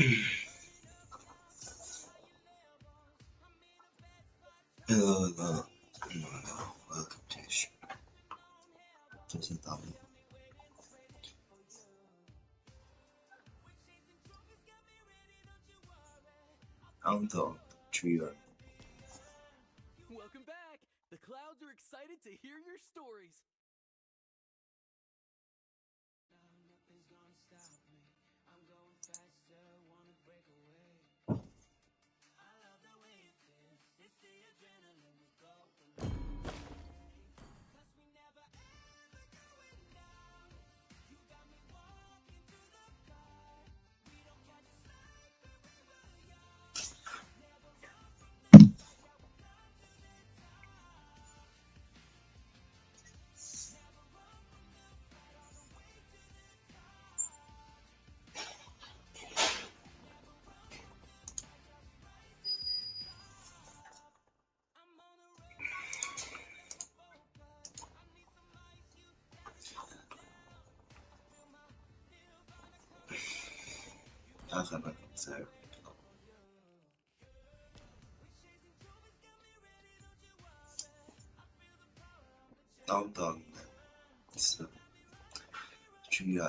Hello, hello. Welcome to the show. This is Tommy. I'm the trio. Welcome back! The clouds are excited to hear your stories. Nothing's gonna stop me. I'm going faster, wanna break away. I love the way it feels. It's the adrenaline we go when cause we never ever going down. You got me walking through the fire. We don't catch us like forever young. Never run from the yeah, we climb to the top. Never run from the fight all the way to the top. Never run from the fight, yeah, we rise to the top. I'm on a roll, let's go focus. I need some ice, you got me over. Feel my little fire coming. That's another episode. I'm done. It's a trio.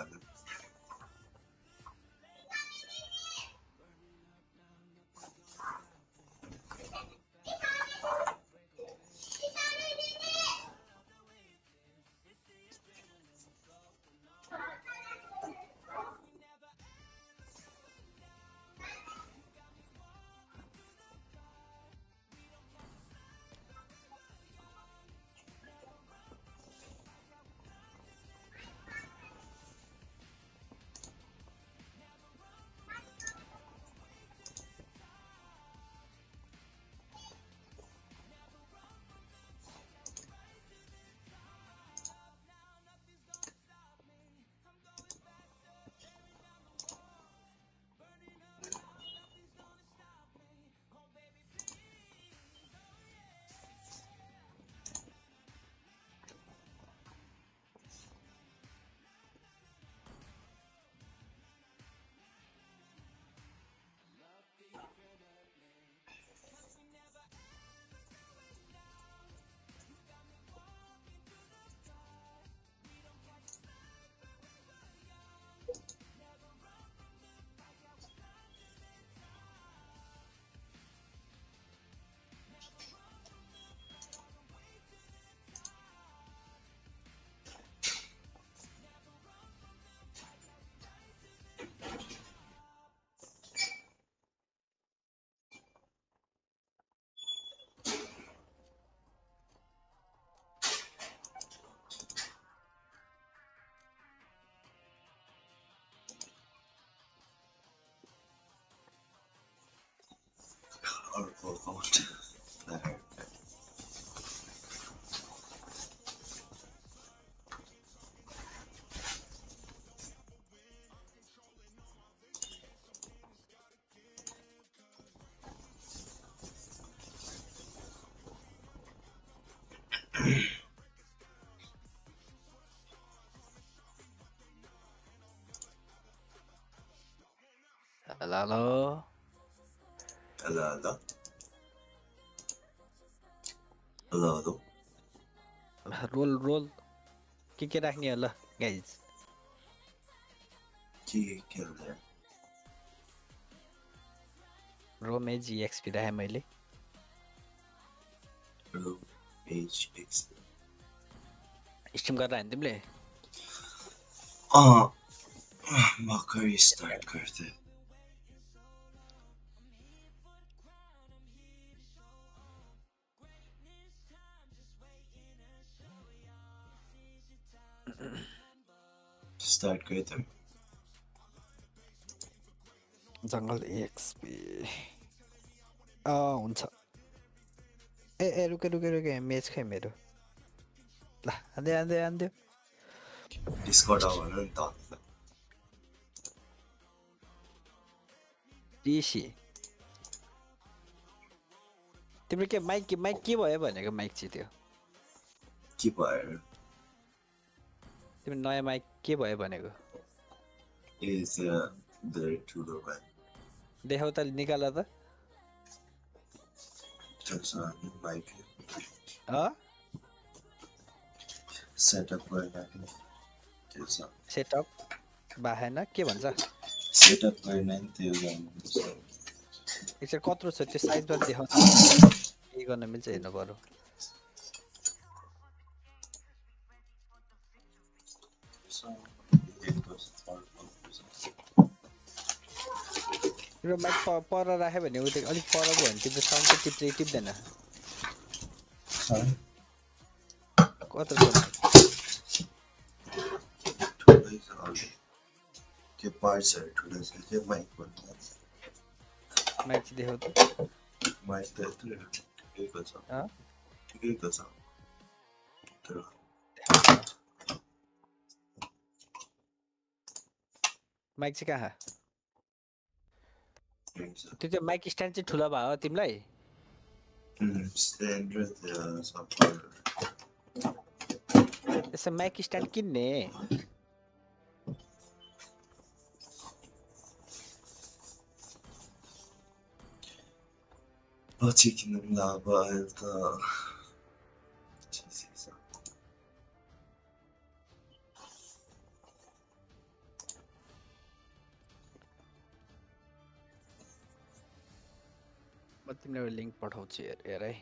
Horrible thought. No. Hello. Hello, hello. Hello, hello. Roll. के राख्ने हो ल guys के हुँदैन रोमेज XP राखेँ मैले stream गरेर हान् तिमीले भर्खरै स्टार्ट गर्दै स्टार्ट गर्दै जङ्गल एक्सपी हुन्छ ए रुके मेज खै मेरो ल आन्दै डिस्कर्ड आउन नि त टिसी तिम्रो के माइक के भयो भनेको माइक चाहिँ त्यो के भयो तिम्रो नयाँ माइक के भयो भनेको इज धेरै ठुलो भयो देखाउ त निकाल त माइक सेटअप गरिराख्ने सेटअप बाहेन के भन्छ सेटअप गरेन नि त्यो गर्नुपर्छ एकचोटि कत्रो छ त्यो साइजमा देखाउ त के गर्न मिल्छ हेर्नु पर्यो तिम्रो माइक पर राख्यो भने उते अलिक पर गयो भने तिम्रो साउन्ड चाहिँ टिप्दैन कत्रो छ माइक ठुलै छ त्यो पार्ट्सहरू ठुलो छ त्यो माइक भन्दा माइक चाहिँ देखाउ त माइक त ठिकैको छ माइक चाहिँ कहाँ त्यो चाहिँ माइक स्ट्यान्ड चाहिँ ठुलो भयो तिमीलाई स्ट्यान्ड र त्यसो माइक स्ट्यान्ड किन्ने पछि किन्नु अब अहिले त म तिमीलाई लिङ्क पठाउँछु हेर है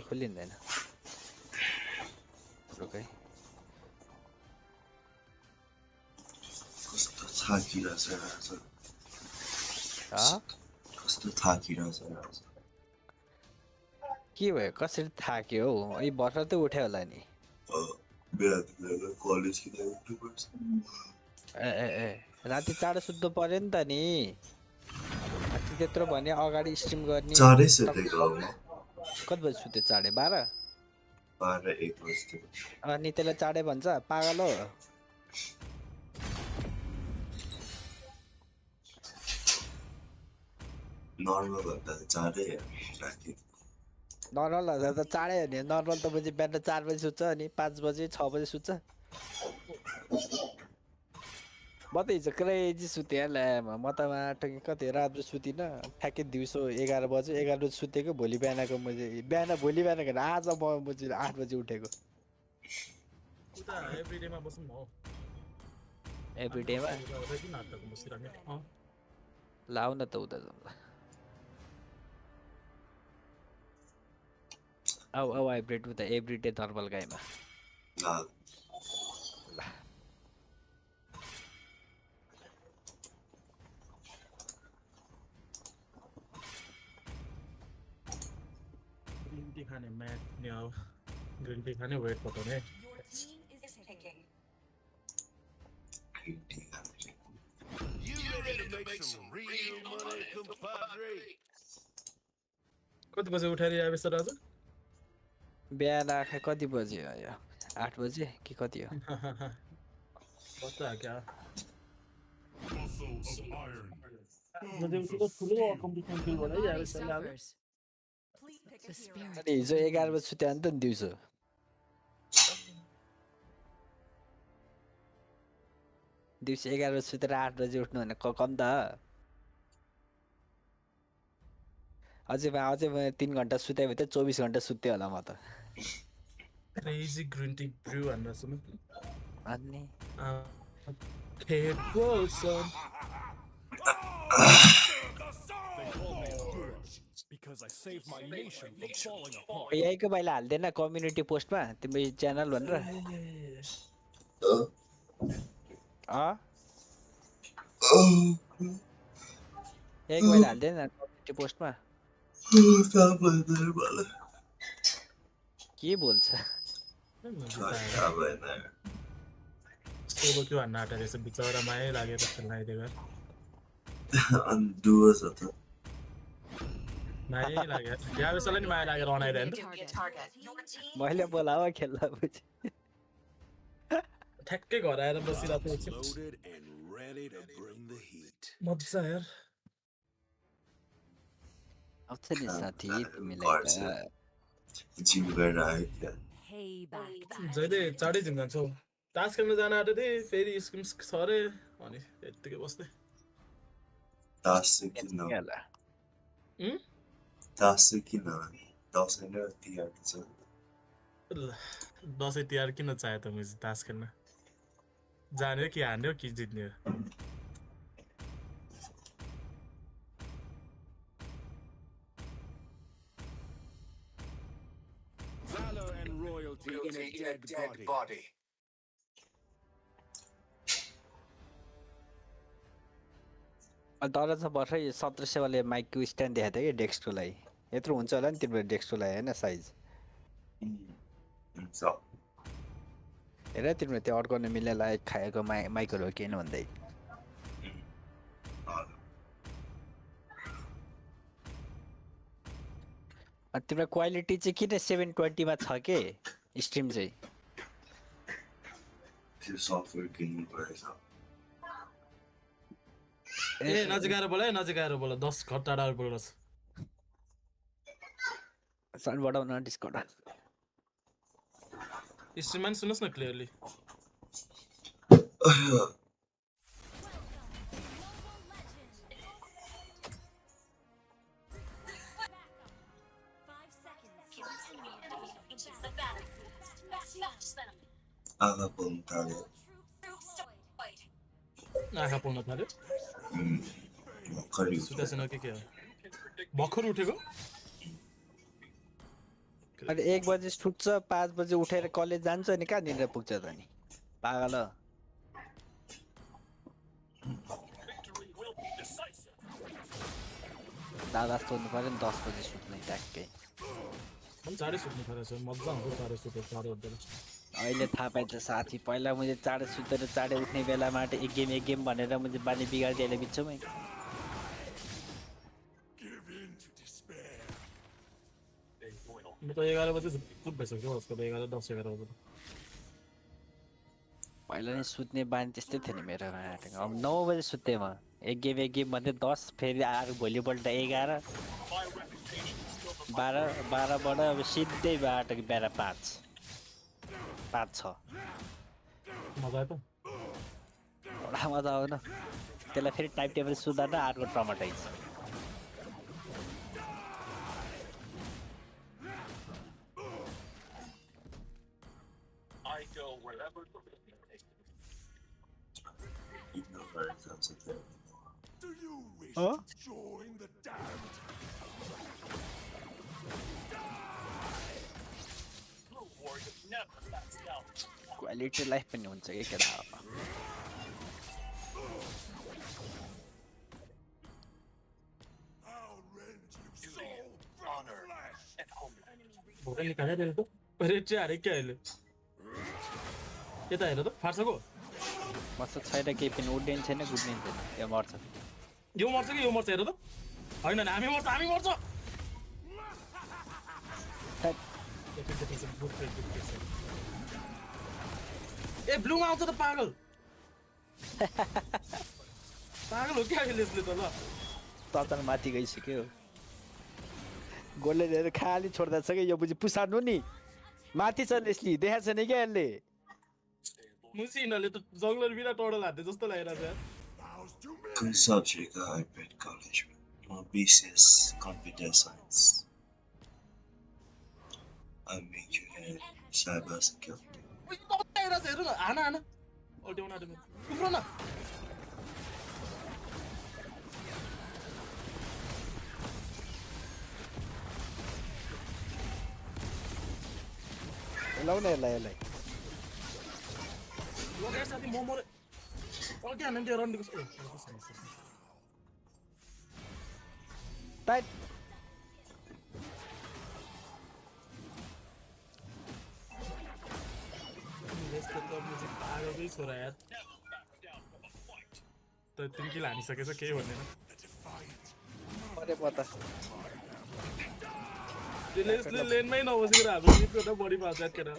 खोलिँदैन रोकै कस्तो थाकिरहेछ कस्तो थाकिरहेछ के भयो कसरी थाक्यो हौ यी भर्खर त उठ्यो होला नि कलेज ए राति चाँडो सुत्नु पर्यो नि त नि त्यत्रो भने अगाडि स्ट्रिम गर्ने चाँडै सुतेको कति बजी सुत्यो 12:30 12-1 बज्यो अनि त्यसलाई चाँडै भन्छ पागल हो नर्मल भन्दा चाँडै राखेँ नर्मल भन्दा त चाँडै हो नि नर्मल त बजी बिहान 4 बजी सुत्छ अनि 5 बजी 6 बजी सुत्छ म त हिजो क्रेजी सुतेँ म त कति रात सुतिनँ ठ्याक्कै दिउँसो 11 बजे 11 बजी सुतेको भोलि बिहानको भोलि बिहानको आज म 8 बजी उठेको एभ्रीडेमा लाउ न त उता जाउँदा आउ हाइब्रिड उता एभ्रीडे नर्मल गाईमा खाने मैच नहीं आओ ग्रीन टी खाने वेट पता नहीं कति बजे उठेर आए सर आज बिहान आखे कति बजे आयो 8 बजे कि कति हो बच्चा क्या मुझे उसको ठुलो कम्पिटिसन खेल बनाई यार सर आज अनि हिजो 11 बजे सुत्यो नि त दिउँसो दिउँसो 11 बजे सुतेर 8 बजे उठ्नु भने कम त अझै म 3 घण्टा सुते भए त 24 घण्टा सुत्थे होला म त क्रेजी ग्रीन टी ब्रू भनेर सुन अनि because I saved my nation from falling apart. यहीको बाइला हाल्दैन कम्युनिटी पोस्टमा तिम्रो च्यानल भनेर यहीको बाइला हाल्दैन कम्युनिटी पोस्टमा के बोल्छ सोबो क्यों भन्नु आँटेको रहेछ बिचरा माया लागेर खेल्न आइदिएको अनि डुओ छ त माया लाग्यो या बेसलाई नि माया लागेर अनाइदियो नि मैले बोलाव खेल्न बुझे ठ्याक्कै घर आएर बसिरहेको थिएँ मजा यार आउँछ नि साथी तिमीलाई जिम गरेर आयो जहिले चाँडै जिम जान्छौ तास खेल्न जान आँटेको थिएँ फेरि स्किम छ अरे अनि यत्तिकै बस्दै तास चाहिँ किन होला तास चाहिँ किन दसैँ र तिहार छ ल दसैँ तिहार किन चाहे त मैले तास खेल्न जाने हो कि हान्ने हो कि जित्ने हो Valor and royalty in a dead body. तर चाहिँ भर्खरै 1700 वाले माइकको स्ट्यान्ड देखाएको थियो कि डेस्कटोलाई यत्रो हुन्छ होला नि तिम्रो डेस्कटोलाई होइन साइज हुन्छ हेर तिम्रो त्यो अड्काउन मिल्ने लायक खाएको माइकहरू हो किन भन्दै तिम्रो क्वालिटी चाहिँ किन 720 मा छ के स्ट्रिम चाहिँ त्यो सफ्टवेयर किन्नु परेछ ए नजिक आएर बोल 10 घर टाढा बोल्नुहोस् साउन्ड बढाउन डिस्कर्ड स्ट्रिममा सुन्नुहोस् न क्लियरली आँखा पोल्नु थाल्यो आँखा पोल्न थाल्यो भर्खरै सुतेछन् कि के हो भर्खर उठेको अनि 1 बजे सुत्छ 5 बजे उठेर कलेज जान्छ अनि कहाँ निन्द्रा पुग्छ त नि पागल दादा सोध्नु पर्यो नि 10 बजे सुत्ने ट्याक्कै हम चाँडै सुत्नु थालेछ मजा आउँछ चाँडै सुतेर चाँडै उठ्दैन अहिले थाहा पाइन्छ साथी पहिला मैले चाँडै सुतेर चाँडै उठ्ने बेलामा एक गेम भनेर मैले बानी बिगारिदिएँ बिचमै म त 11 बजे चुप भइसक्यो उसको 11 10 11 बजे पहिला नै सुत्ने बानी त्यस्तै थियो नि मेरोमा अब 9 बजे सुत्थेँ म एक गेम भन्दै 10 फेरि आएर भोलिपल्ट 11 12बाट अब सिधै बाटो बेला 5 6 मजा आयो त बडा मजा आउन त्यसलाई फेरि टाइम टेबल सुधार्न अर्को traumatise Do you wish Huh? to join the damned? Quality life पनि हुन्छ के केटा I'll rend you soul from flesh. भोकै निकाल्यो त अरे चाहिँ हारे के अहिले यता हेर त फाट्छको मसँग छैन केही पनि उड्ने छैन गुड्ने छैन यो मर्छ यो मर्छ कि यो मर्छ हेर त हैन हामी मर्छ ए ब्लूमा आउँछ त पागल हो क्या यसले त ल तल माथि गइसक्यो गोलले लिएर खाली छोड्दा छ कि यो बुझी पुसार्नु नि माथि छ लेस्ली देखाएको छैन क्या यसले मुसिनले त जंगलर बिना टोडल हाते जस्तो लागिरहेछ Vows to me. कुन सब्जेक्टको हाइब्रिड कलेजमा म BCS computer science I make you head cyber security हेर न हाना अल्ट्याउन आँटेको उफ्रो न लाउन यसलाई लगाएर साथी म मरे अल्ट्या हान्न त्यो रन दिएको टाइट पागलकै छोरा यार त तिनकिल हानिसकेछ केही भन्दैन अरे पता त्यसले लेनमै नबसेर हाम्रो जितको त बढी पाउँछ केटा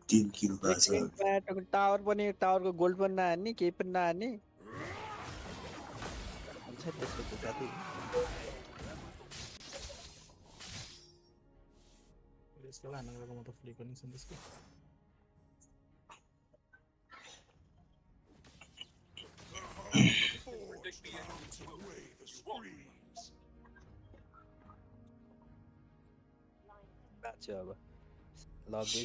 3 किल पाछ बाटोको टावर पनि टावरको गोल्ड पनि नहान्ने केही पनि नहान्ने हुन्छ त्यसको त साथी यसको हान्न गएको म त फ्लिक पनि छ त्यसको बाँच्यो अब लग्दै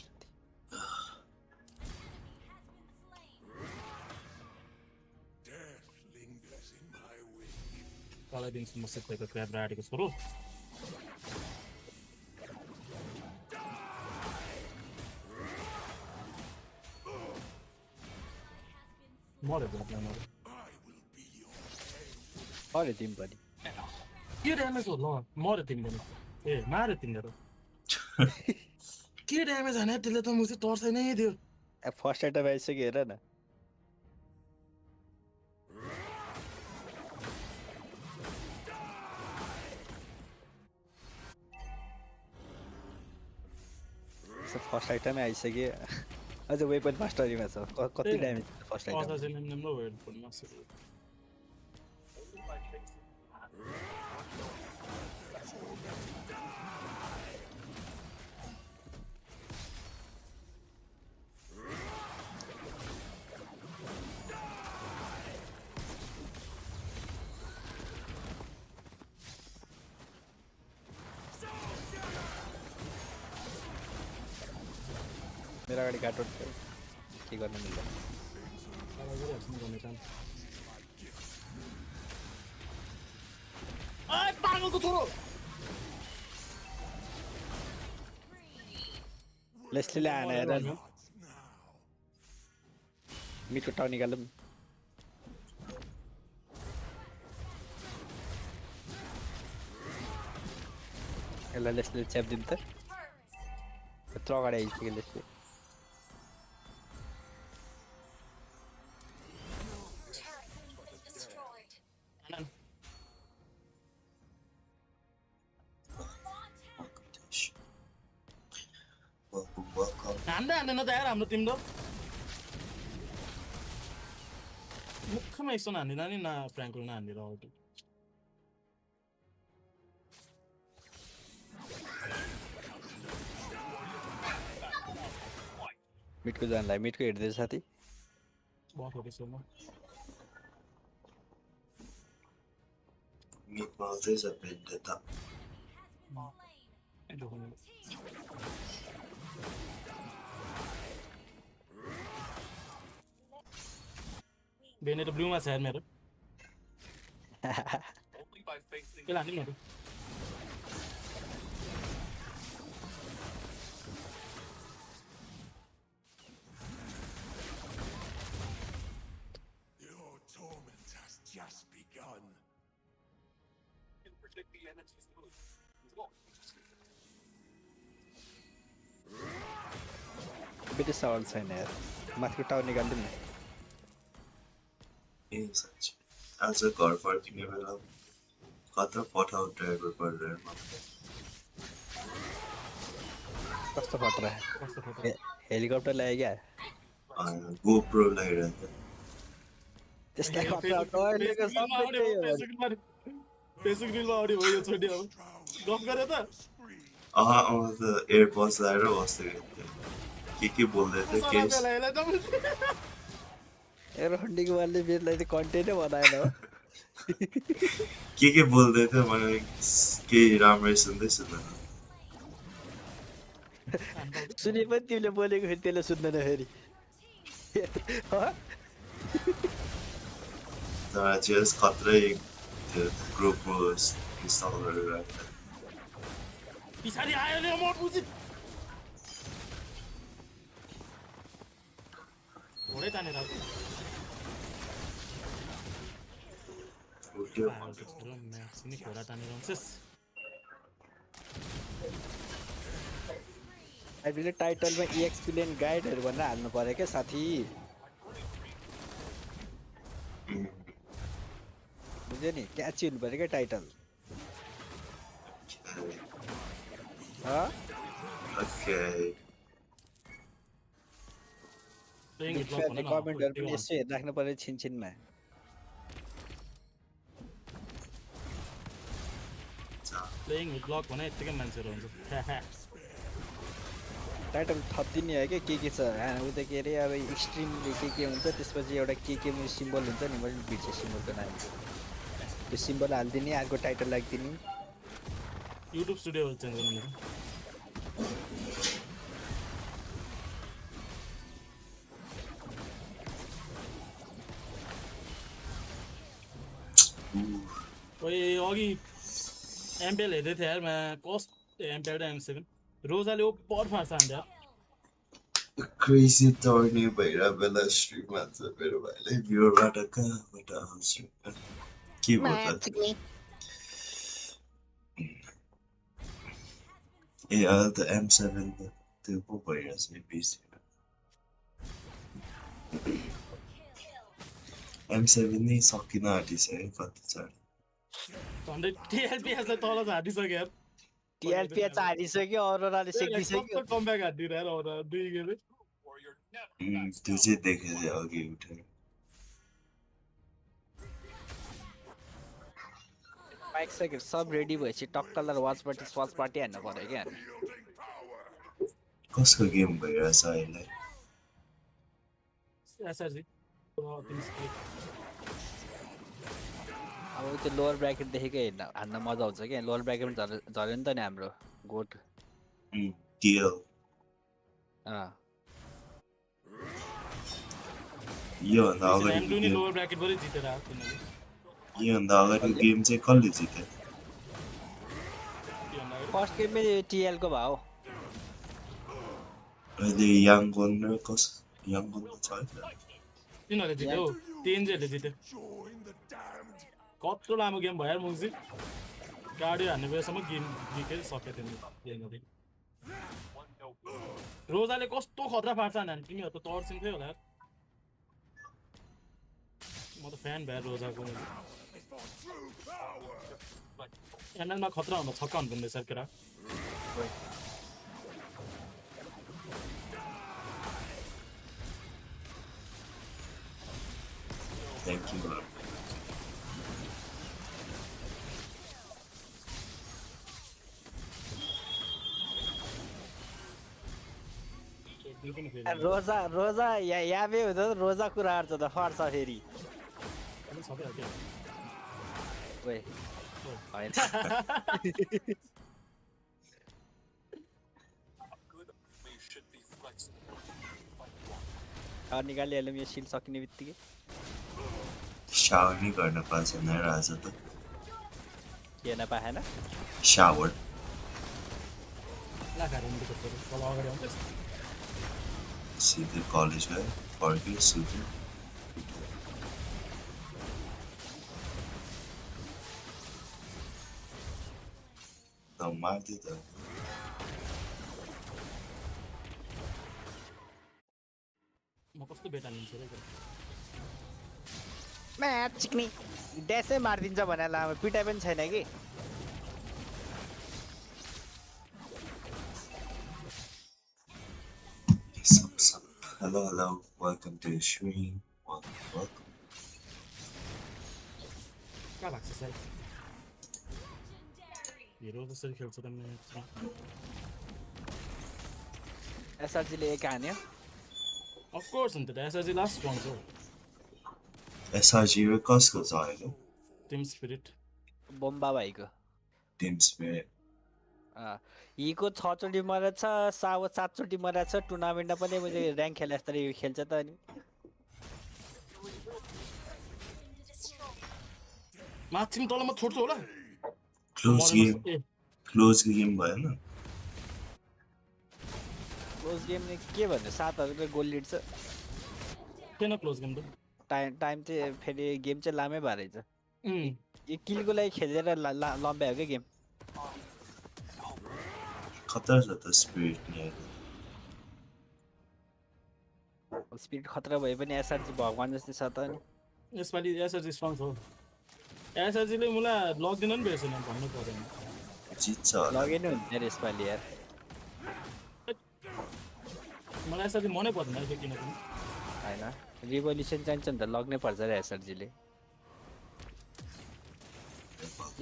तलै दिन्छु म सिक्दैको क्र्याब राडेको छोरो मर्यो ब्लकमा मर्यो अरे तिमी पनि के ड्यामेज हो ल मर्यो तिमी पनि ए मार्यो तिमीहरू के ड्यामेज हाने त्यसले त मुझे टर्चै नै दियो फर्स्ट आइटम आइसक्यो हेर न फर्स्ट आइटमै आइसक्यो अझ वेपन मास्टरीमा छ कति ड्यामेज फर्स्ट आइटम अझ चाहिँ निम्न वेट पनि मासु मेरो अगाडि काटो के गर्न मिल्दैन पागलको छोरो लेस्लीले आएन हेर न मिटको टाउ निकालौँ यसलाई लेस्लीले च्याप दिन्छ यत्रो अगाडि आइसक्यो लेस्ली Welcome. हान्दा हान्दैन त यार हाम्रो टिम त मुखमा यसो हान्दिँदा नि न फ्र्याङ्कल नहान्दिँदा हो कि मिटको जानलाई मिटको हेर्दैछ साथी बहुत हो त्यसो म Meet Maltese up in the top. बेने त ब्लूमा छ यार मेरो के लाने मेरो Your torment has just begun. बेटी सवाल छैन यार माथिको टाउ निकाल्दिउँ न ए साँच्चै आज घर फर्किने बेला कता पठाउ ड्राइभर गरेर कस्तो खतरा हेलिकप्टर ल्यायो क्या गोप्रो लगाइरहेको त्यसलाई खतरा टयलेको सबै त्यही हो फेसबुक रिलमा अडियो भयो यो छोडी अब गफ गरे त त एयरपोर्ट्स लगाएर बसेको के बोल्दै थियो एरो हन्डीको वालले मेरोलाई त कन्टेन्टै बनाएन हो के बोल्दै थियो मैले केही राम्रै सुन्दै सुन्दैन सुने पनि तिमीले बोलेको फेरि त्यसले सुन्दैन फेरि तर चाहिँ खत्रै त्यो ग्रुपको इन्स्टल गरेर पछाडि आयो नि म बुझि घोडै तानेर घोडा तानेर आउँछस् हामीले टाइटलमा एक्सपिरियन्स गाइडहरू भनेर हाल्नु पर्यो क्या साथी बुझ्यो नि क्याची हुनु पर्यो क्या टाइटल कमेन्टहरू पनि यसो हेरिराख्नु पर्यो छिनछिनमा प्लेइङ विथ ब्लक भने यत्तिकै मान्छेहरू हुन्छ टाइटल थपिदिने हो के छ उता के अरे अब एक्सट्रिमले के हुन्छ त्यसपछि एउटा के सिम्बल हुन्छ नि मैले बिर्सेँ सिम्बलको नाम त्यो सिम्बल हालिदिने अर्को टाइटल राखिदिने युट्युब स्टुडियो चेन्ज गर्नुहुन्छ ओए अघि एमपेल हेर्दै थिएँ यार कस्ट एमपेल र M7 रोजाले ओ पर फार्छ हान्थ्यो क्रेजी टर्नी भइरहेको बेला स्ट्रिम हान्छ मेरो भाइले भ्युरबाट कहाँबाट आउँछ के भयो त ए अहिले त M7 त त्यो पो भइरहेछ बिर्सेँ M7 नै सकिन आँटिसक्यो कति चाँडो 100 TLPS लाई तल झाटिसक्यो यार टिआरपिएच हालिसक्यो अरोराले सेकिदिसक्यो कमब्याक हान्दिरहेको यार अरोरा 2 गेमले त्यो चाहिँ देखेँ थिएँ अघि उठेर बाइक सेकेन्ड सब रेडी भएपछि टक्कलर वाच पार्टी हान्न पर्यो क्या कसको गेम भइरहेछ अहिले एसआरजी अब त्यो लोवर ब्राकेट देखेकै हान्न मजा आउँछ क्या लोवर ब्राकेट झऱ्यो नि त नि हाम्रो गोट टिएल योभन्दा अगाडिको गेम लोवर ब्राकेटबाटै जितेर आएको योभन्दा अगाडिको गेम चाहिँ कसले जित्यो फर्स्ट गेममै टिएलको भयो अहिले याङगन र याङगन छ है तिनीहरूले जित्यो टिएनजीहरूले जित्यो कत्रो लामो गेम भयो यार मुजी गाडी हान्ने बेलासम्म गेम जितेर सक्यो तिमीले रोजाले कस्तो खतरा फाट्छ हान्यो तिमीहरू त तर्सिन्थ्यो होला यार म त फ्यान भएर रोजाको एमएलमा खतरा हुँदा छक्का हुनुपर्ने सर केरा थ्याङ्क यू रोजा याबे हुँदा रोजा कुरा आर्छ त फर्छ फेरि ओए हैन निकालिहाल्यौँ यो सिल सकिने बित्तिकै शावर नै गर्न पाएन आज त के नपाएन शावर सिधै कलेज गयो फर्क्यो सुत्यो मार्थ्यो त म कस्तो बेटा लिन्छु रे म्याच चिक्नी ड्यासै मारिदिन्छ भनेर लामो पिटाइ पनि छैन कि Hello, welcome to the stream. Welcome. कहाँ भएको छ सर हिरो कसरी खेल्छ त म्याच एसआरजीले एक हान्यो अफ कोर्स नि त एसआरजी लास्ट वान छ SRG र कसको छ अहिले टिम स्पिरिट बम्बा भाइको टिम स्पिरिट हिको 6 चोटि मरेछ सावो 7 चोटि मरेछ टुर्नामेन्टमा पनि मैले र्याङ्क खेले जस्तै खेल्छ त अनि माथिम तल म छोड्छु होला क्लोज गेम भएन क्लोज गेम के भन्नु 7 गोल लिड छ किन क्लोज गेम त टाइम चाहिँ फेरि गेम चाहिँ लामै भएर रहेछ यो किलको लागि खेलेर लम्ब्या हो क्या गेम खतरा छ त स्पिरिट नि स्पिरिट खतरा भए पनि एसआरजी भगवान जस्तै छ त अनि यसपालि एसआरजी स्ट्रङ छ एसआरजीले मलाई लग्दिन नि बेर्सेन भन्नु पर्दैन जित्छ लगेन हुन्छ यार यसपालि यार मलाई एसआरजी मनै पर्दैन के किन पनि हैन रिभोल्युसन चाहिन्छ नि त लग्नै पर्छ रे एसआरजीले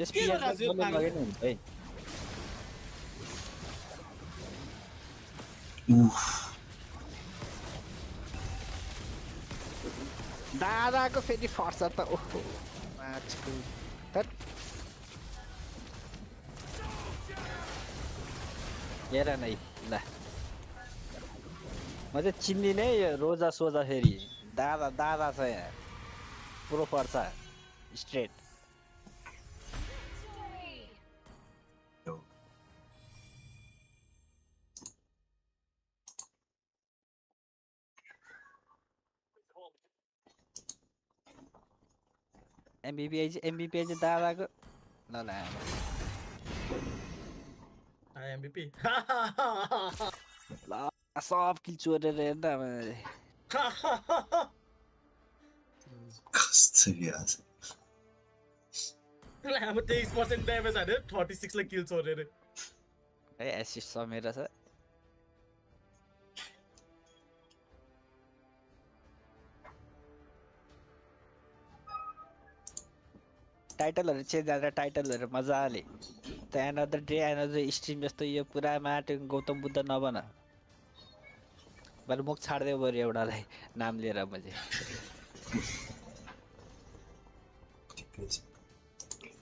जस पिआर लगेन हुन्छ है उफ दादाको फेरि फर्छ त ओहो माछको तर हेर नै ल म चाहिँ चिन्दिनै यो रोजा सोजा फेरि दादा दादा छ यहाँ पुरो पर्छ स्ट्रेट No. एमबीपी चाहिँ दादाको ल ल MVP. ल सब किल चोरेर हेर्दा मैले कस्तो यार अब 23% ड्यामेज हान्यो 36 ले किल छोडेर है एसिस्ट समेर छ टाइटलहरु चेन्ज गरेर टाइटलहरु मजाले त एनदर डे एनदर स्ट्रिम जस्तो यो पुरा माटो गौतम बुद्ध नबन बरु मुख छाड्दै बरु एउटालाई नाम लिएर मैले ठिकै छ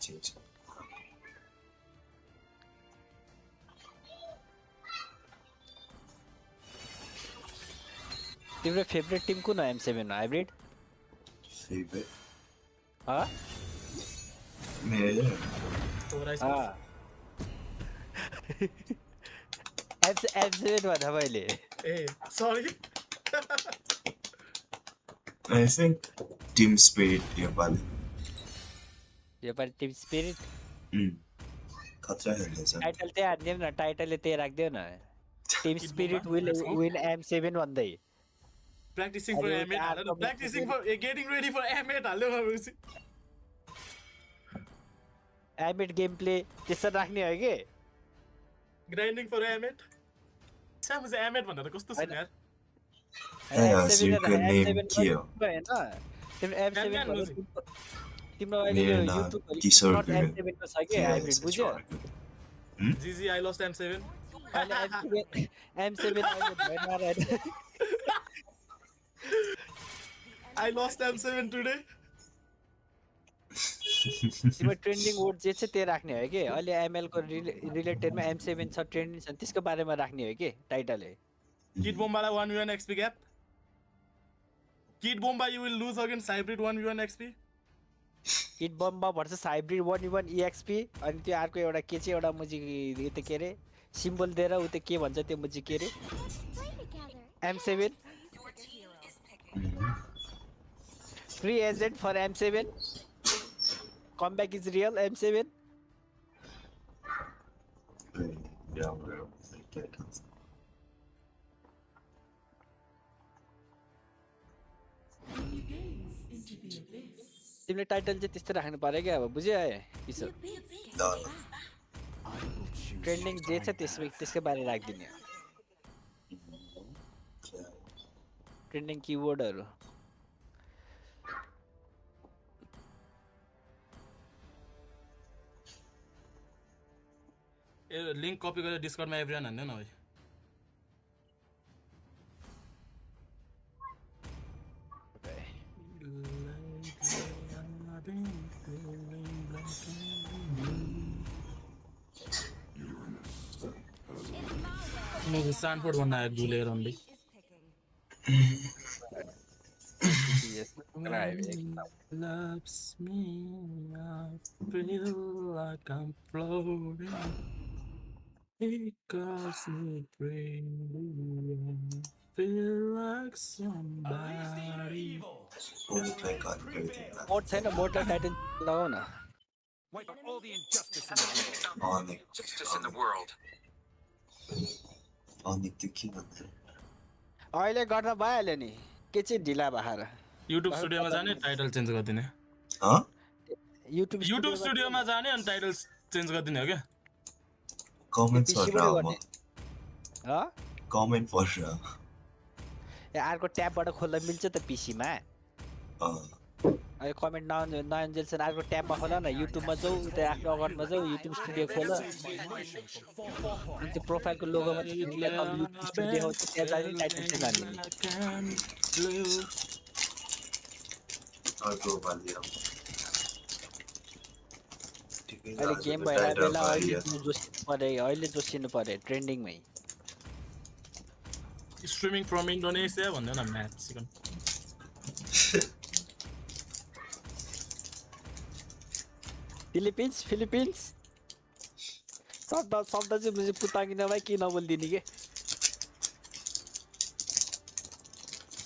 चेन्ज तिम्रो फेभरेट टिम कुन हो M7 हो हाइब्रिड फेभरेट ह मेरो M7 भन्दा मैले ए सरी I think Team Spirit योपालि टिम स्पिरिट खतरा खेल्दैछ टाइटल त्यही हान्दियौ न टाइटलले त्यही राख्दियौ न Tim spirit will win M7 भन्दै practicing for M8 हाल्नु practicing for getting ready for M8 हाल्नु भनेपछि M8 गेम प्ले त्यसरी राख्ने हो के grinding for M8 सामु चाहिँ M8 भनेर कस्तो छ यार हजुरको नेम के हो तिम्रो अहिले यो युट्युब किशोर M7 को छ के हाइब्रिड बुझ्यो GG I lost M7 M7 अहिले भएन र I lost M7 today तिम्रो ट्रेन्डिङ वर्ड जे छ त्यही राख्ने हो के अहिले एमएल को रिलेटेडमा M7 छ ट्रेन्डिङ छ त्यसको बारेमा राख्ने हो के टाइटलले Kid Bomba 1v1 XP gap Kid Bomba you will lose against hybrid 1v1 XP Kid Bomba versus hybrid 1v1 EXP अनि त्यो अर्को एउटा के चाहिँ एउटा मुजी त्यो के रे सिम्बल दिएर उ त्यो के भन्छ त्यो मुजी के रे M7 free agent for M7 comeback is real M7 तिमीले टाइटल चाहिँ त्यस्तै राख्नु पर्यो क्या अब बुझ्यो है पिसो ट्रेन्डिङ जे छ त्यसकै बारे राखिदिने ट्रेन्डिङ किवर्डहरु ए लिंक कपी गरेर डिस्कर्डमा एभ्रिवान हान्नु न भाइ मुझे स्टैनफोर्ड बनना है दूल्हे रंडी loves me I feel like I'm floating it calls me brilliant feel like somebody mode छैन मोडलाई टाइटल लगाउ न Wipe out all the injustice in the world. Justice in the world. अहिले गर्न भइहाल्यो नि के चाहिँ ढिला भएर युट्युब स्टुडियोमा जाने टाइटल चेन्ज गरिदिने युट्युब स्टुडियोमा जाने अनि टाइटल चेन्ज गरिदिने हो क्या कमेन्ट फर अर्को ट्याबबाट खोल्न मिल्छ त पिसीमा अहिले कमेन्ट नआउन्जेलसम्म अर्को ट्याबमा खोल न युट्युबमा जाऊ उता आफ्नो अकाउन्टमा जाऊ युट्युब स्टुडियो खोल अनि त्यो प्रोफाइलको लोगोमा तिमीलाई तल युट्युब स्टुडियो देखाउँछ त्यहाँ जाने टाइटल चेन्ज हान्ने अर्को पालि अब ठिकै छ अहिले गेम आजको भइरहेको टाइटल बेला अहिले भयो तिमी जोसिनु पर्यो अहिले जोसिनु पर्यो ट्रेन्डिङमै स्ट्रिमिङ फ्रम इन्डोनेसिया भन्दैन न म्याच सिकन फिलिपिन्स शब्द चाहिँ बुझे पुताङ्गी नभए के नबोलिदिने के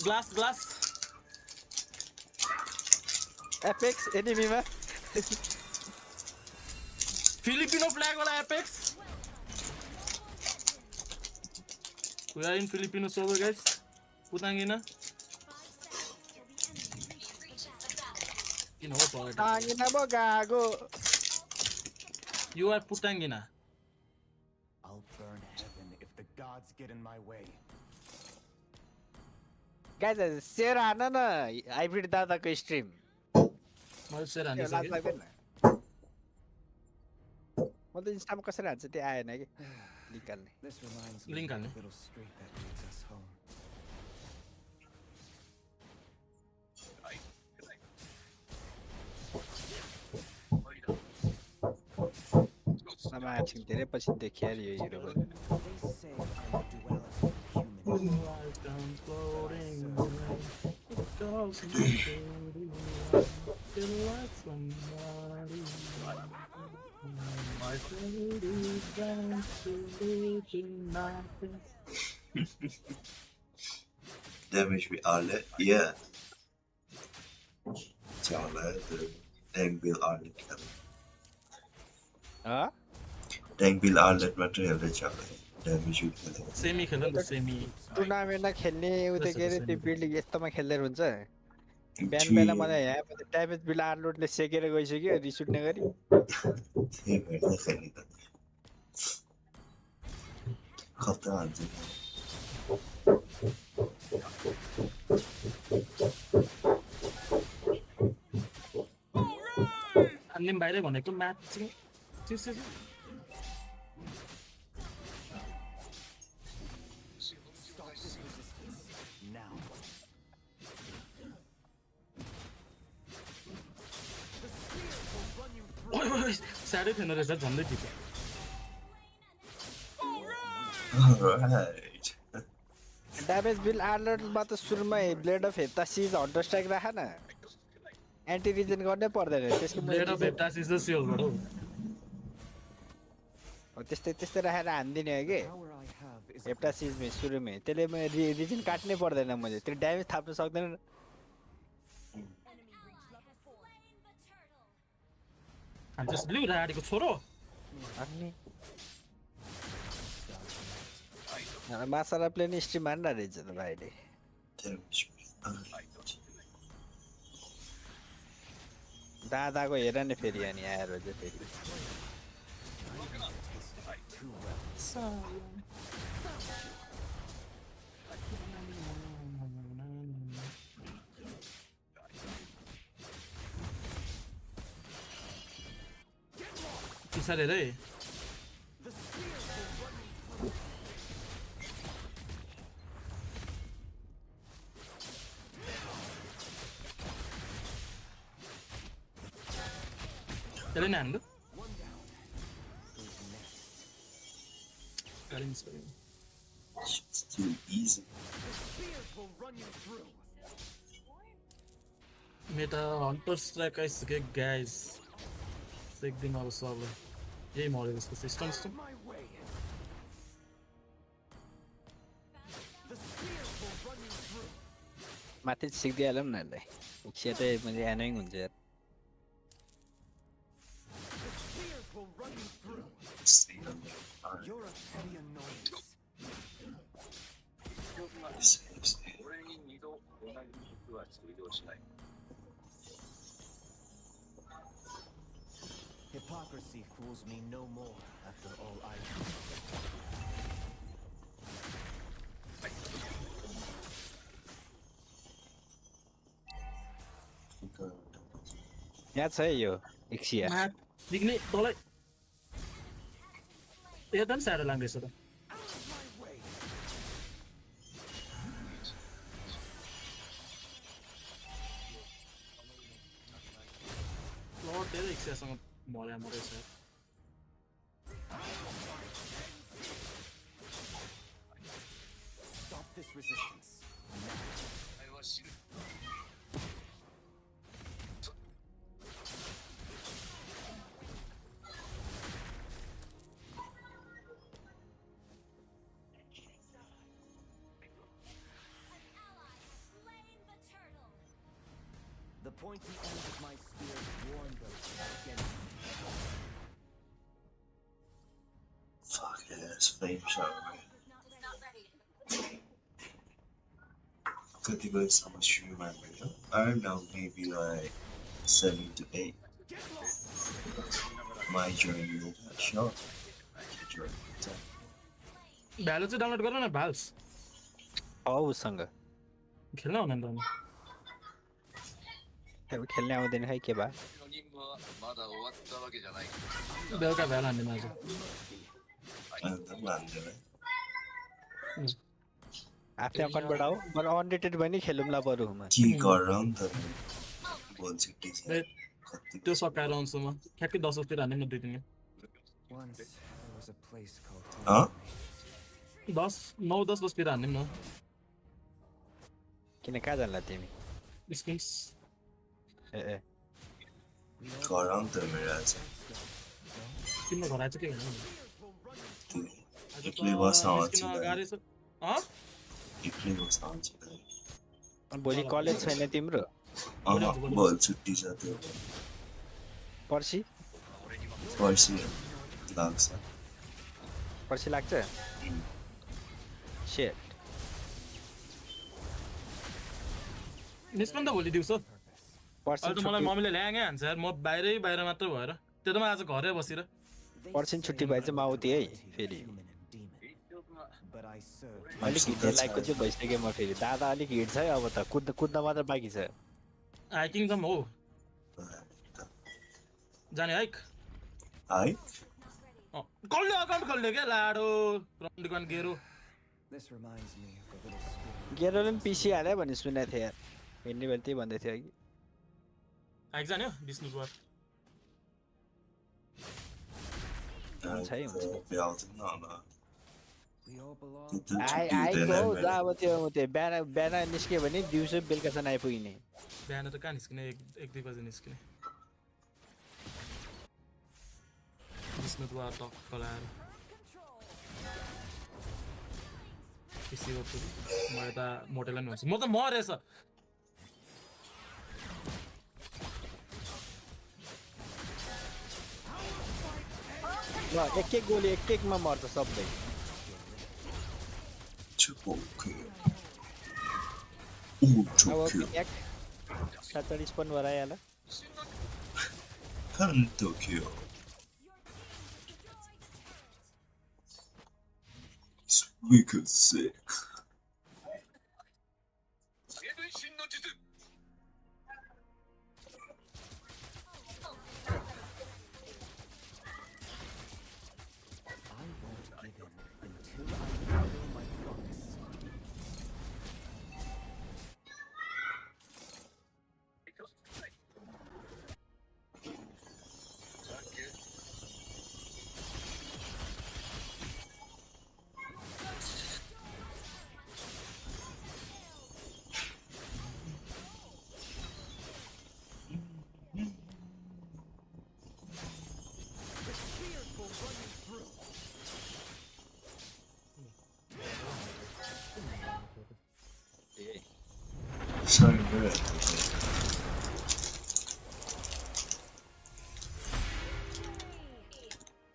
ग्लास एपेक्स एनिमीमा फिलिपिनो फ्ल्याग वाला apex We are in Filipino server, guys. Putangina. You know politics. ताङ्गिना म गएको You are Putangina. I'll burn heaven if the gods get in my way. Guys share हान न हाइब्रिड दादाको स्ट्रिम Mal sir, लाज लाग्दैन म त इन्स्टामा कसरी हान्छ त्यो आएन कि निकाल्ने This reminds me Link of on the it. little street that leads us home. sama एकछिन धेरै पछि देखियो यो हिरो They say I'm a duality of human. Life comes floating away. It goes feel like somebody. My fate is bound to live in nothing. Damage we outlet, yeah. Chala the tank bill outlet. Tank bill outlet material the chala. Damage we kill. Semi खेल्न नि semi. टुर्नामेन्टमा खेल्ने उता के अरे त्यो building यस्तोमा खेल्दै हुन्छ बिहान Gee. बेला मलाई यहाँ ड्यामेज बिल आरलोडले सेकेर गइसक्यो रिस उठ्ने गरी Hey, man, that's anything. Cut on. अनि बाहिरै भनेको म्याच चाहिँ Now. साह्रै थिएन रहेछ झन्डै ठिक Alright. ड्यामेज बिल आरलोडमा त सुरुमा ब्लेड अफ हेप्ता सिज हन्टर स्ट्राइक राख न एन्टी रिजन गर्नै पर्दैन त्यसको ब्लेड अफ हेप्टासिस र सियोलबाट हो त्यस्तै राखेर हान्दिने हो कि Power I have is हेप्टा सिजमै सुरुमै त्यसले म रिजन काट्नै पर्दैन मैले त्यो ड्यामेज थाप्न सक्दैन हान्छ ब्लु राडीको छोरो अनि मासाला प्लेन स्ट्रिम हान्न रहेछ त भाइले Damage we outlet. दादाको हेर नि फेरि अनि आएर चाहिँ फेरि पिछाडि रे त्यसले नि हान्नु It's too easy. Meta hunter strike आइसक्यो गाइज सेक्दिउँ अब सबलाई यही मऱ्यो त्यसको सिस्टम my way. माथि सिक्दिहालौँ न यसलाई खिया चाहिँ मैले एनोइङ हुन्छ यार Stay on there. Alright. You're a petty annoyance. Save. Hypocrisy fools me no more after all I do. यहाँ छ है यो इक्सिया दिग्ने तँलाई एकदम साह्रो लाग्दैछ त लड त्यही इक्सियासँग मर्या मरेछ Stop this resistance. The pointy end of my spear warned those against me. Fuck ass flame shower. Katibai so much remember. I don't know, maybe like 7 to 8. My journey with that shot. Value चाहिँ download गर न भाल्स हो उसँग खेल्न हुँदैन त अब खेल्ने आउँदैन खै के भा の任務はまだ終わったわけじゃない。 बेलुका भ्याल हान्ने आज आफ्नै अकाउन्टबाट हो बरु अनरेटेड पनि खेलौँला बरु म के गरेर नि त बोल छिट्टै छ कति त्यो सकाएर आउँछु म ठ्याक्कै 10 बजीतिर हान्ने न 2-3 Once there was a place called Huh? 9-10 बजीतिर हान्ने न किन कहाँ जान्ला तिमी स्किन्स ए गरेर नि त मेरो आज तिम्रो घर आएछ के भन्नु एक्लै बस्न आउँछ गाडी छ एक्लै बस्न आउँछ भोलि कलेज छैन तिम्रो भोलि छुट्टी छ त्यो पर्सि पर्सि लाग्छ पर्सि लाग्छ सेट निस्कन त भोलि दिउँसो पर्सि अहिले त मलाई मम्मीले ल्याङै हान्छ यार म बाहिर मात्र भएर त्यो त म आज घरै बसेर पर्सि छुट्टी भए चाहिँ म आउँथे है फेरि but I served. अलिक हिँड्ने लायकको चाहिँ भइसक्यो म फेरि दादा अलिक हिँड्छ है अब त कुद्न मात्र बाँकी छ हाइकिङ त हो जाने हाइक है कसले अकाउन्ट खोल्ने क्या लाडो रन्डिकन गेरो This reminds me of the little school. गेरोले पनि पिसी हाल्यो भन्ने सुनेको थिएँ यार हिँड्ने बेला त्यही भन्दै थियो अघि हाइक जाने हो विष्णुद्वार हुन्छ है हुन्छ भ्याउँदैन होला We all belong. त्यो छुट्टी आइगो हुँदैन अब त्यो बिहान निस्क्यो भने दिउँसो बेलुकासम्म आइपुग्ने बिहान त कहाँ निस्किने 1-2 बजे निस्किने विष्णुद्वार टक्क लाएर पिसी हो पुरी म यता मोटेलाई नि भन्छु म त मरेछ ल एक गोली एकमा मर्छ सबै Choke. अब Choke. एक सटरी spun भराइहाल्यो Pantokyo. It's wicked sick. 分身の術 I won't give in until I fulfill my promise. Sorry, bro.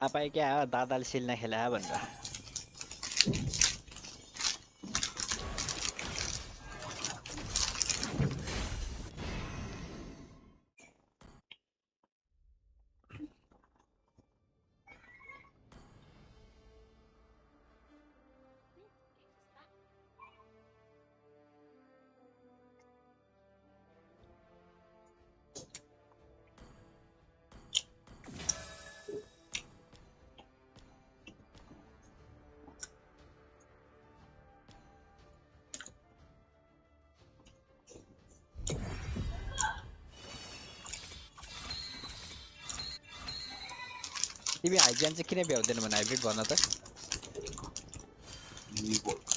तपाईँ क्या हो दादाले सिल्न खेला भनेर तिमी हाइज्यान चाहिँ किन भ्याउँदैन भने हाइब्रिड भन त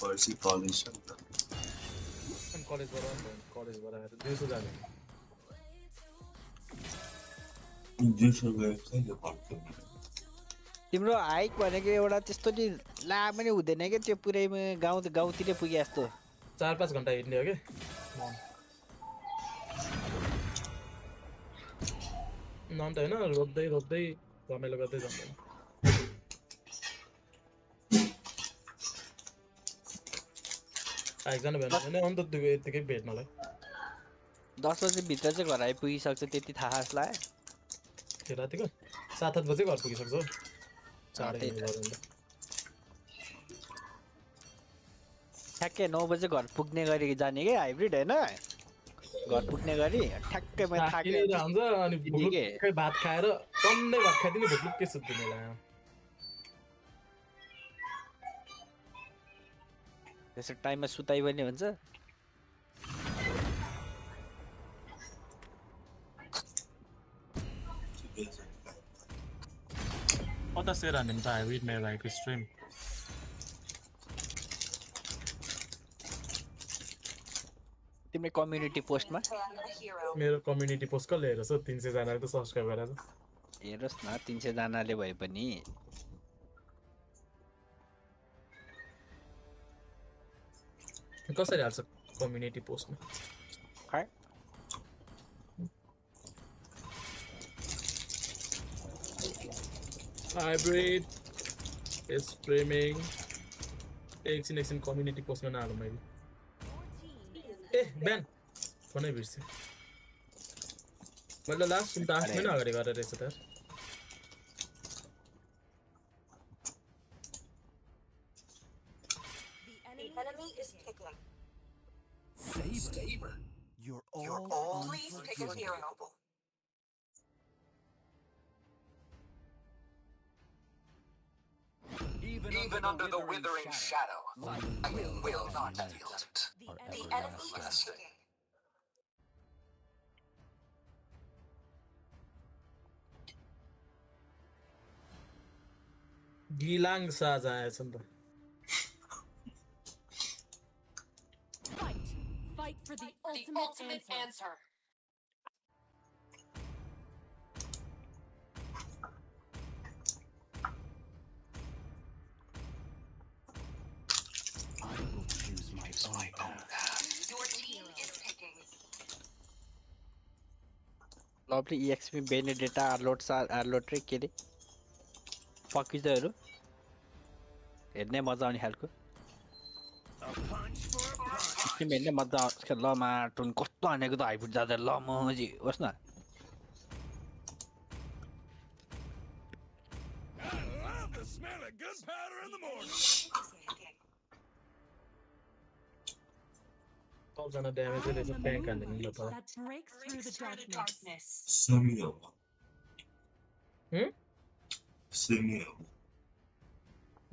पर्सि कलेज छ नि त अनि कलेजबाट आएर दिउँसो जाने दिउँसो गएर कहिले पढ्थ्यो तिम्रो हाइक भनेको एउटा त्यस्तो नि लामो पनि हुँदैन क्या त्यो पुरैमा गाउँतिरै पुगे जस्तो 4-5 घन्टा हिँड्ने हो कि नन त होइन रोप्दै रमाइलो गर्दै जान्छ एकजना भेट्नु अन्त यतिकै भेट्नलाई 10 बजे भित्र चाहिँ घर आइपुगिसक्छ त्यति थाहा जस्तो लाग्यो के रातिको 7-8 बजे घर पुगिसक्छ चाँडै ठ्याक्कै 9 बजे घर पुग्ने गरी जाने क्या हाइब्रिड होइन घर पुग्ने गरी ठ्याक्कै म थाकेर हुन्छ अनि भुक्कै भात खाएर टन्नै भात खाइदिने भुक्कै सुत्दिने लाग्यो त्यसो टाइममा सुताइ पनि हुन्छ कता सेयर हान्ने त हाइब्रिड मेरो भाइको स्ट्रिम तिम्रो कम्युनिटी पोस्टमा मेरो कम्युनिटी पोस्ट कसले हेरेछ 300 जनाले त सब्स्क्राइब गरेछ हेरोस् न 300 जनाले भए पनि कसरी हाल्छ कम्युनिटी पोस्टमा खै हाइब्रिड स्ट्रिमिङ एकछिन कम्युनिटी पोस्टमा नहालौँ मैले ए बिहान फोनै बिर्सेँ मैले लास्ट सुन त 8 महिना अगाडि गरेर रहेछ त Saber, you're all unforgivable. Even under the withering shadow, I will not yield it. The enemy is hidden. गिलाङ साज आएछ नि त Fight for the ultimate answer. I will choose my own path. Your team is picking. Lovely EXP बेनेडेटा आरलोट रे के रे पकिजहरू हेर्ने मजा आउने खालको स्ट्रिम हेर्ने मजा आउँछ ल माटुन कस्तो हानेको त हाइब्रिड जाँदा ल मजी होस् न सबजना ड्यामेज रहेछ ट्याङ्क हान्ने नि ल त That breaks through the darkness. Semi हो सेमी हो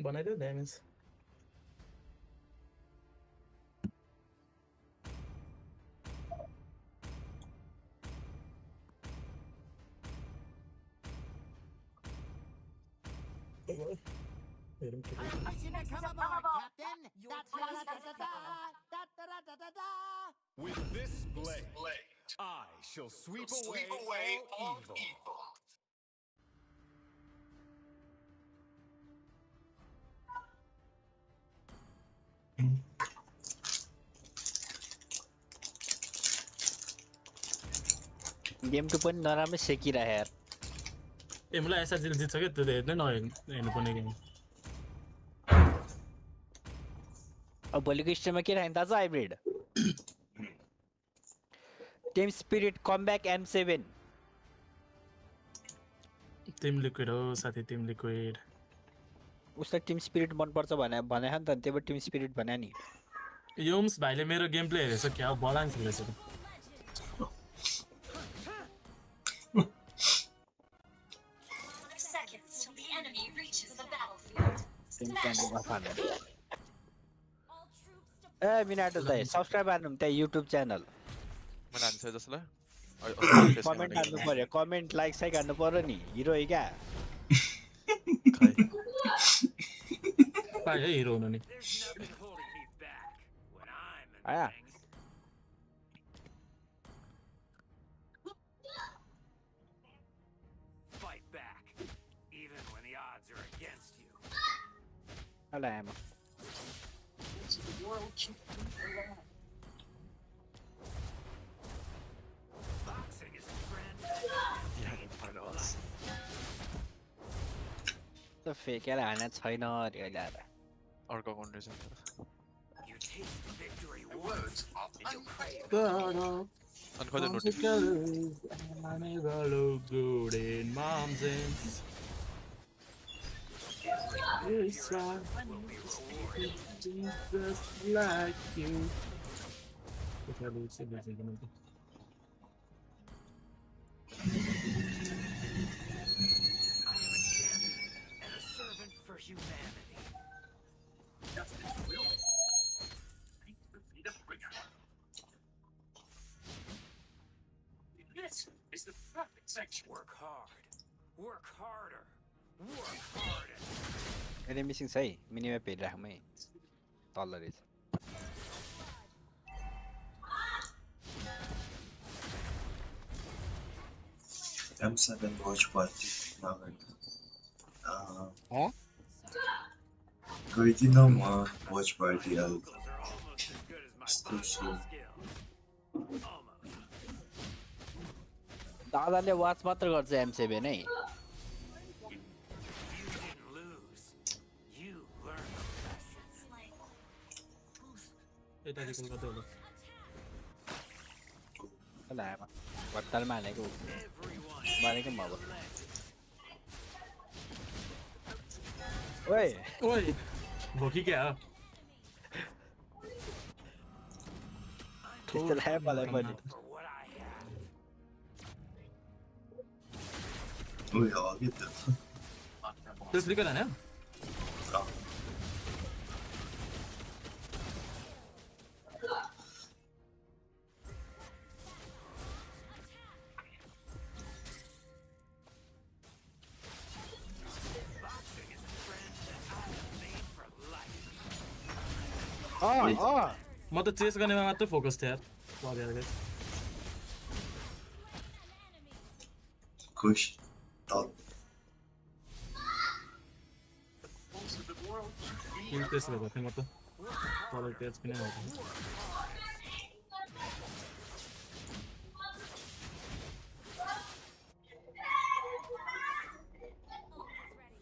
बनाइदियो ड्यामेज हेरौँ के I see that come aboard, Captain. With this blade, I shall sweep away all evil. Game two पनि नराम्रो सेकिरहे यार ए मलाई एसआरजी जित्छ के त्यो हेर्नै नहेर्नु पर्ने गेम अब भोलिको स्ट्रिममा के राख्ने दाजु hybrid Team Spirit comeback M7 Team Liquid हो साथी टिम लिक्विड उसलाई टिम स्पिरिट मनपर्छ भने नि त त्यही भएर टिम स्पिरिट भने नि योम्स भाइले मेरो गेम प्ले हेरेछ क्या बलाङ खेलेछ Seconds till the enemy reaches the battlefield. A Minato Dai subscribe हान्नु त्यहाँ युट्युब च्यानल मैले हान्छ जसलाई कमेन्ट हान्नु पर्यो कमेन्ट लाइक साइक हान्नु पर्यो नि हिरो क्या खै पाए है हिरो हुनु नि There's nothing holding me back when I'm in the आया ring. Fight back, even when the odds are against you. अला आमा Boxing is a friend. त फेकेर हाने छैन अरे अहिले आएर अर्को अकाउन्ट रहेछ You taste victory once, and you'll crave it. अनि खोइ notice I'm never look good in mountains. This one Will be rewarded. just like you. Okay, I will say this again. I am a champion and a servant for humanity. This is the perfect section. Work hard. Work harder. Work harder. अहिले missing छ है मिनिम्याप हेरिराखौँ है तल रहेछ M7 watch party. Huh? Going no more watch party. Those are almost as good as my Still punch slow. skill. Almost. दादाले watch मात्र गर्छ M7 है You didn't lose. You learned a lesson. यता रिकल गर्दै होला अला आमा भट्टालमा हालेको Everyone मारेको म अब legend. ओए ओइ भोकी क्या हो त्यस्तो लाग्यो मलाई पनि For what I have. Oh yeah, I'll get that. त्यस रिकल हैन Boxing is a friend that I have made for life. म त चेस गर्नेमा मात्रै फोकस थियो यार लगेर गाइस Push. Top. किन चेस गरेको थिएँ म त तल पेज पनि आएको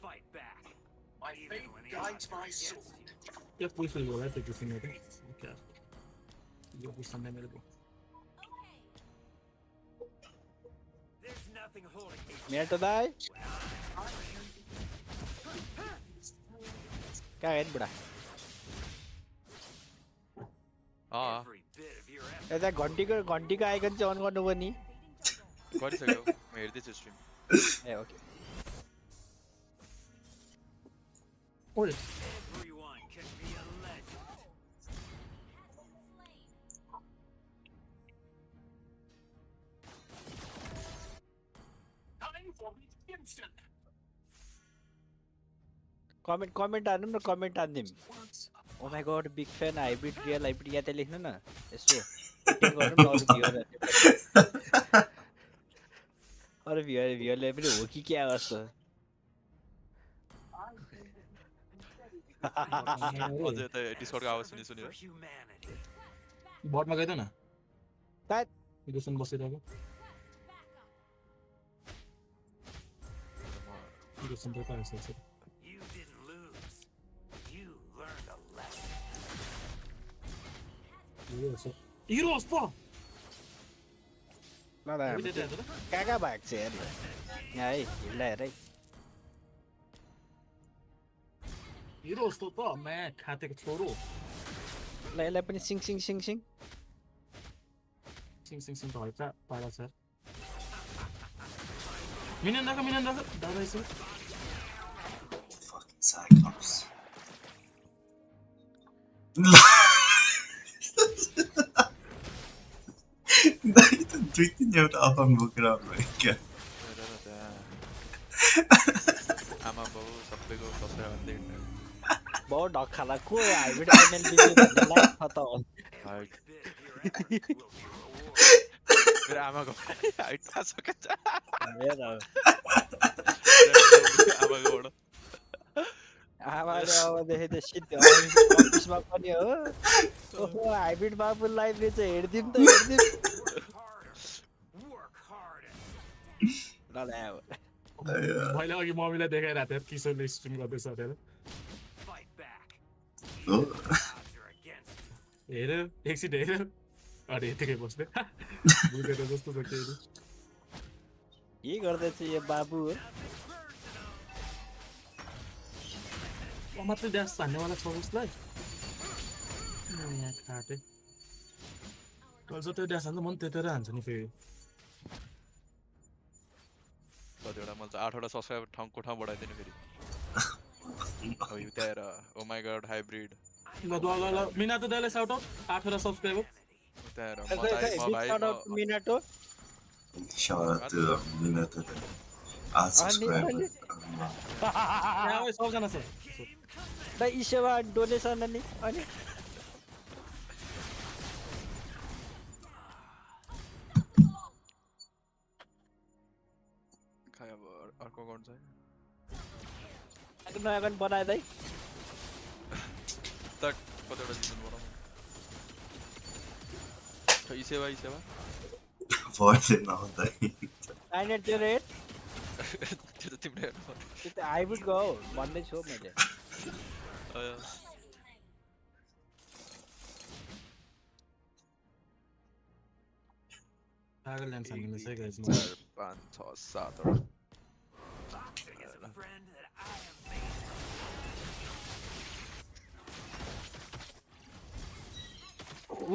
Fight back. My Even fate when the guides odds are my against soul. you. क्या पुइस होला त्यो किसिम त क्या यो पुइस नै मेरो There's nothing holding me मेरो त दाइ कहाँ हेर्नु बुढा every bit of your effort. यता घन्टीको आइकन चाहिँ अन गर्नु पर्ने गरिसक्यो म हेर्दैछु स्ट्रिम ए ओके ओइ Everyone can be a legend. Time for redemption. Comment हान्नु न कमेन्ट हान्दिम oh my god big fan hybrid real hybrid या त लेख्नु न यसो गर्नु न अरु भ्युअरले पनि हो कि क्या जस्तो अझै त डिस्कर्डको आवाज सुनि For humanity. बटमा गइद न तात यो सुन बसिरहेको यो सुन त पाएछ You didn't lose. You learned a lesson. हिरो होस् त ल कहाँ भाग छ यार यहाँ है हिँड्ला हेर है हिरो होस् त म्या खातेको छोरो ल यसलाई पनि सिङ सिङ सिङ सिङ सिङ सिङ सिङ त हैट पारा छ मिनियन राख दादा यसो Fucking Cyclops. आमा आमा बाउ सबैको कसैलाई भन्दै हिँड्ने बहुत ढक्खाला को हाइब्रिड mlbb भन्ने लाइक छ त हाइट मेरो आमाको हाइट थाहा छ के हेर आमाकोबाट आमाले अबदेखि त सिधै अफिसमा पनि हो ओहो हाइब्रिड बाबु लाइब्रेरी चाहिँ हेर्दिम त हेर्दिम ल अब मैले अघि मम्मीलाई देखाइरहेको थिएँ किशोरले स्ट्रिम गर्दैछ अरे हेऱ्यो एकछिन हेऱ्यो अनि यतिकै बस्ने बुझेर जस्तो छ केही के गर्दैछ यो बाबु मात्रै ड्यास हान्नेवाला छ उसलाई यहाँ खाटे कल त्यो ड्यास हान्छ मन त्यतै हान्छ नि फेरि कतिवटा मैले चाहिँ 8वटा सब्सक्राइबर ठाउँको ठाउँ बढाइदिनु फेरि अब यो त्यहाँ ओ माई गॉड हाइब्रिड ल मिना त दाइले साउट आउट 8वटा सब्सक्राइबर त्यहाँ म खै चाहिँ म भाइ shout out to Minato Shout out to Minato. Subscriber. यहाँ ओइ सबजना छ द इसेवा डोनेसन अनि खै अब अर्को अकाउन्ट चाहिँ नयाँ अकाउन्ट बनाइदै त कतिवटा जिम्मेन बनाउँ इसेवा Voice आउँदै 9808 त्यो त तिमीले हेर्नु पर्यो त्यो त हाइब्रिड गयो भन्दै छु मैले पागल ल्यान्ड हान्ने रहेछ गाइस 5 6 7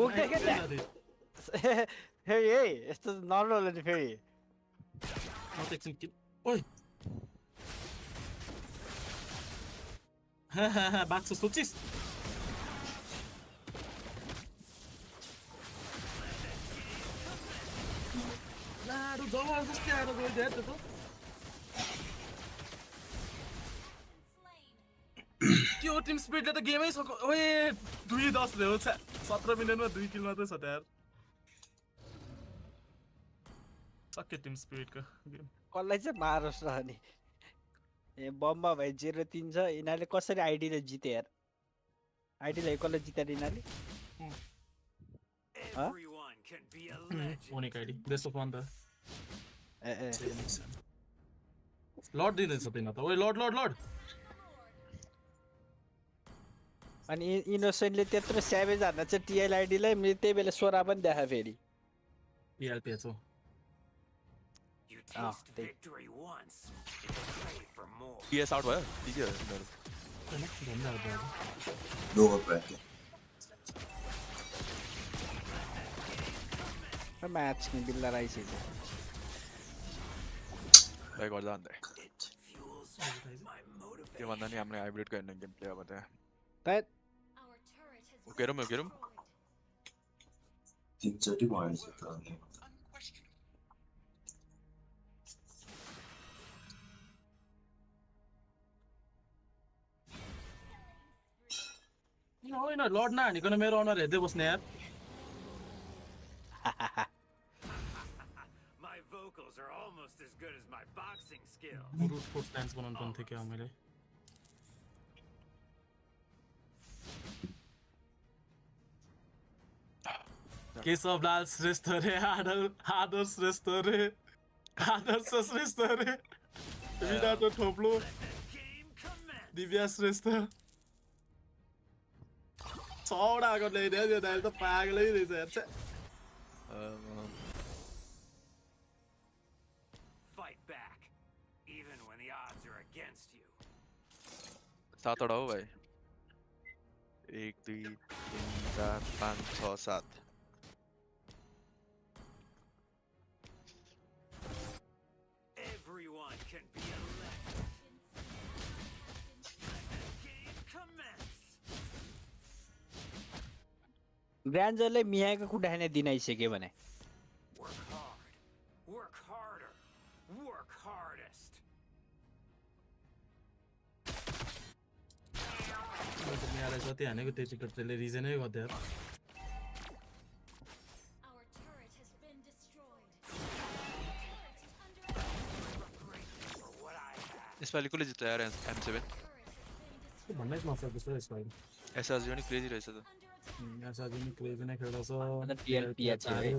ओके के हे यस्तो नर्मल हो नि फेरि एकछिन कि ओइ बाक्स सोचिस लाडु जबरजस्ती आएर गइदियो त्यो त त्यो टिम स्पिडले त गेमै सक्यो ओए 2-10 ल्याउ 17 मिनेटमा 2 किल मात्रै छ यार सक्यो टिम स्पिडको गेम कसलाई चाहिँ मारोस् र अनि ए बम्बा भाइ 03 छ यिनीहरूले कसरी आइडीले जिते यार आइडीले कसले जिते यिनीहरूले ओनिक आइडी बेस्ट अफ 1 त ए लर्ड दिँदैछ तिन त ओइ लर्ड अनि इनोसेन्टले त्यत्रो स्याभेज हान्न चाहिँ टिएल आइडीलाई मैले त्यही बेला सोरा पनि देखा फेरि पिएलपी छ PS आउट भयो दिज्यो Lower bracket. म्याच नि बिल्ला राइसक्यो भाइ गर्दा अन्त त्यो भन्दा नि हामीले हाइब्रिडको हेर्ने गेम प्ले अब त्यहाँ उकेरौँ तीनचोटि भएछ त अनि होइन लर्ड नहानिकन मेरो अनुहार हेर्दै बस्ने यार रुट फोर्स डान्स बनाउनु पर्ने थियो क्या मैले केशवलाल श्रेष्ठ रे आदर्श श्रेष्ठ रे आदर्श श्रेष्ठ रे विराट ठोप्लो दिव्या श्रेष्ठ 6वटा आएको ल्याइदियो त्यो दाइले त पागलै रहेछ हेर्छ सातवटा हो भाइ 1 2 3 4 5 6 7 ग्रान्जरले मियाको खुट्टा खाने दिन आइसक्यो भने यहाँ जति हानेको त्यति त्यसले रिजनै गर्दै Our turret has been destroyed. यसपालि कसले जित्छ यार M7 भन्नै नसक्दो छ यसमा SRG पनि क्रेजी रहेछ त यहाँ साथी नि क्रेजी नै खेल्दा छ अन्त TLP छ है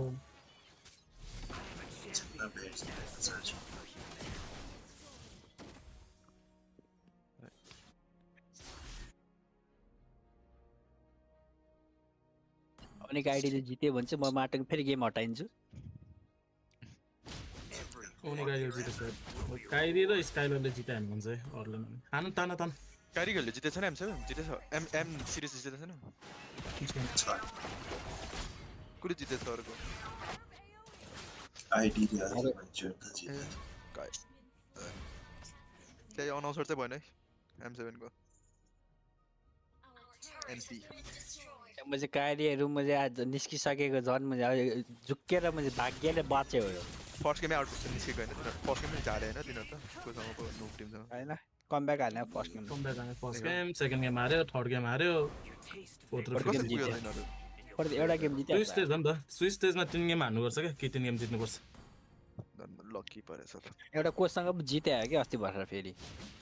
अनेक आइडीले जित्यो भने चाहिँ म माटोको फेरि गेम हटाइन्छु उनी गाइले जितेछ काइरी र स्काइलरले जितायो भने भन्छ है अरूले हानु ताना तान कारीहरूले जितेछ नि M7 जितेछ M सिरिज जितेछ नि कुले जितेछ अरूको आइडी त्यही अनाउन्सर चाहिँ भएन है M7 को MP म चाहिँ कार्यहरू म चाहिँ आज निस्किसकेको झन् म चाहिँ झुक्केर म चाहिँ भाग्यले बाँच्यो हो फर्स्ट गेमै आउट निस्केको होइन तिनीहरू फर्स्ट गेमै झारे होइन तिनीहरू त कोसँग नुक टिमसँग हैन कमब्याक हाल्ने first game first game second game हार्यो थर्ड गेम हार्यो फोर्थ र कसरी फिफ्थ पुग्यो त यिनीहरू एउटा गेम जित्यो स्विच स्टेज हो नि त स्विच स्टेजमा 3 गेम हार्नुपर्छ क्या कि 3 गेम जित्नुपर्छ लकी परेछ त एउटा कोचसँग पो जित्यो कि अस्ति भर्खर फेरि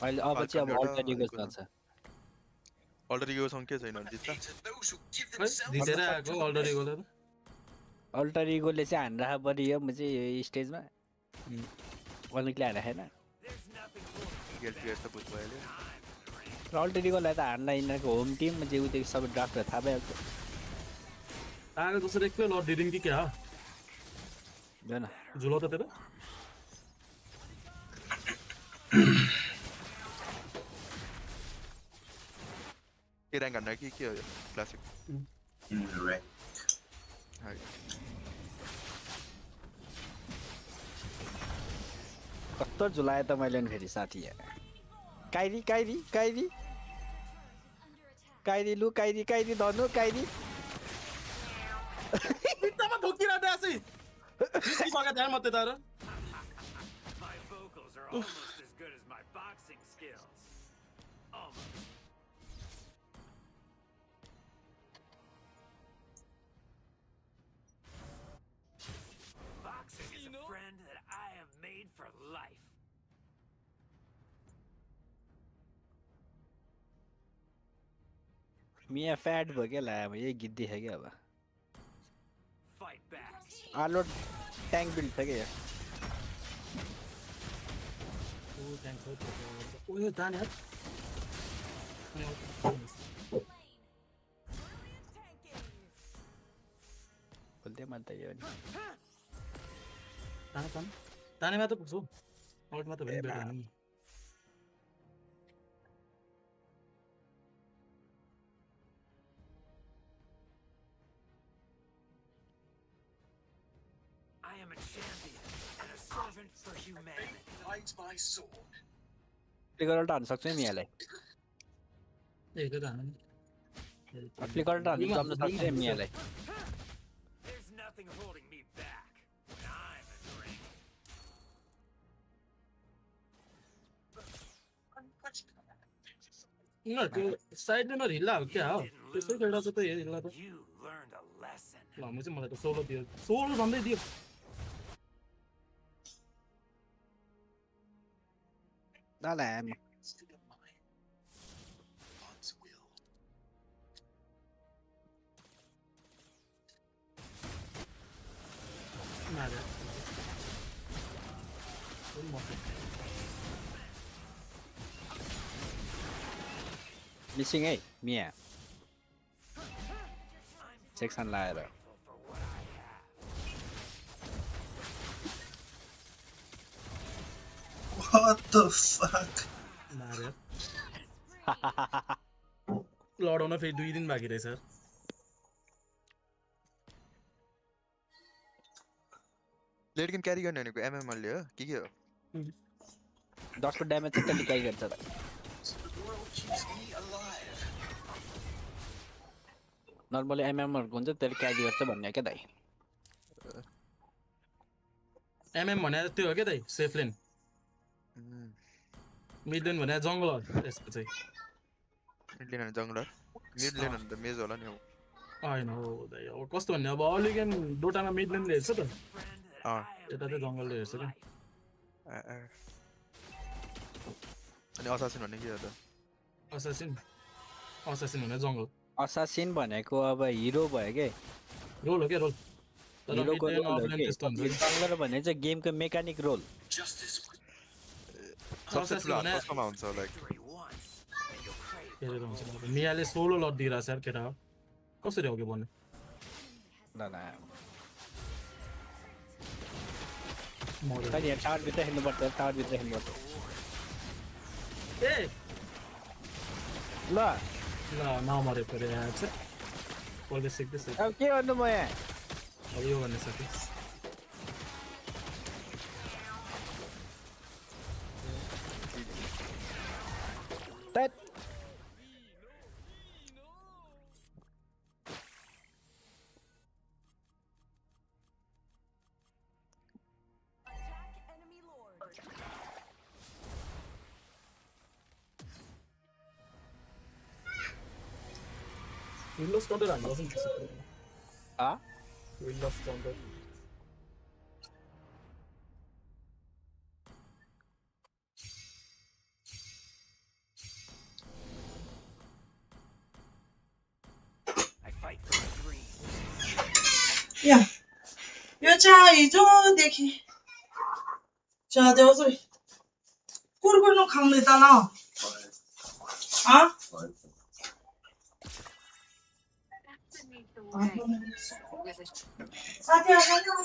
अहिले अब चाहिँ अब अल्टरनेटिभ जान्छ अल्टरनेटिभसँग के छ यिनीहरू जित्छ जितेर आएको अलरेडी गोल अल्टर इगोले चाहिँ हानिराख परियो म चाहिँ यो स्टेजमा अलिकले हानिराखेन गेल प्लेयर त बुझ भयो र अल्टर इगोलाई त हान्ला यिनीहरूको होम टिम म चाहिँ उदेखि सबै ड्राफ्टहरू थाहा भइहाल्छ आगे दूसरे एक पे लॉर्ड डिडिंग की क्या जान झुलो तो तेरा के र्याङ्क हान्न कि के हो यो क्लासिक कस्तो झुलाए त मैले फेरि साथी काइरी काइरी काइरी काइरी लु काइरी काइरी धनु काइरी बित्तामा ठोकिरहेको थियो आसी निस्किसकेको थियो मते तारो My vocals are almost as good as my boxing skills. Almost. Boxing is a friend that I have made for life. मिया फ्याट भयो क्या ला अब यही गीत देख्यो क्या अब Fight back. आलो ट्याङ्क बिल्ड छ क्या यो ओ थ्याङ्क्स ओ यो दान यार बोल्दै मान्दै यो नि ताने ताने तानेमा त पुग्छु अल्टमा त भेट भेट हुनु I am a champion and a servant for humanity. Hides my sword. Flicker त हान्न सक्छ नि मियालाई ए त्यो त हान्नु फ्लिकर त हान्न जम्न सक्छ नि मियालाई There's nothing holding me back. I'm in the ring. न त्यो साइडले न हिल्ला हो क्या हो त्यसै खेल्दा चाहिँ त हिल्ला त You learned a lesson. ल म चाहिँ मलाई त 16 दियो 16 भन्दै दियो ल ल हामी Still of mine. God's will. मारे कुन मसे मिसिङ है मिया सेक्सन लाएर What the fuck? मारे लडाउन फेरि 2 दिन बाँकी रहेछ लेट गेम क्यारी गर्ने भनेको एमएमएल हो के हो 10 को ड्यामेज चाहिँ त्यसले क्यारी गर्छ So the world keeps me alive. Normally एमएमहरुको हुन्छ त्यसले क्यारी गर्छ भन्ने क्या दाइ एमएम भने त्यो हो के दाइ सेफ लेन मिड लेन भने जंगल हो यसको चाहिँ मिड लेन जंगलर मिड लेन अन्त मेज होला नि अब होइन हो दाइ अब कस्तो भन्ने अब अलिगेन डोटामा मिड लेनले हेर्छ त अँ यता चाहिँ जङ्गलले हेर्छ क्या अनि असासिन भन्ने के हो त असासिन हुने जङ्गल असासिन भनेको अब हिरो भयो के रोल हो क्या रोल तर हिरोको मिड लेन रोल हो अफ लेन के त्यस्तो हुन्छ नि जङ्गलर भने चाहिँ गेमको मेकानिक रोल सबसे ठुलो हात भने- कसकोमा हुन्छ लाइक हेरेर हुन्छ मियाले सोलो लट दिइरहेछ यार केटा हो कसरी हो कि भन्ने ल खै यहाँ टावरभित्र खेल्नुपर्छ टावरभित्र खेल्नुपर्छ ए ल ल नमरेको रे यार चाहिँ पहिले सिक्दैछ अब के गर्नु म यहाँ अब यो भन्ने साथी तैट विन्डोज काउन्टर हान्नु पर्छ नि आ windows counter I fight for a dream. 야, 여자 이조देखि 자, 저서 꿀꿀로 강리잖아. 아? 사태야, 사태야.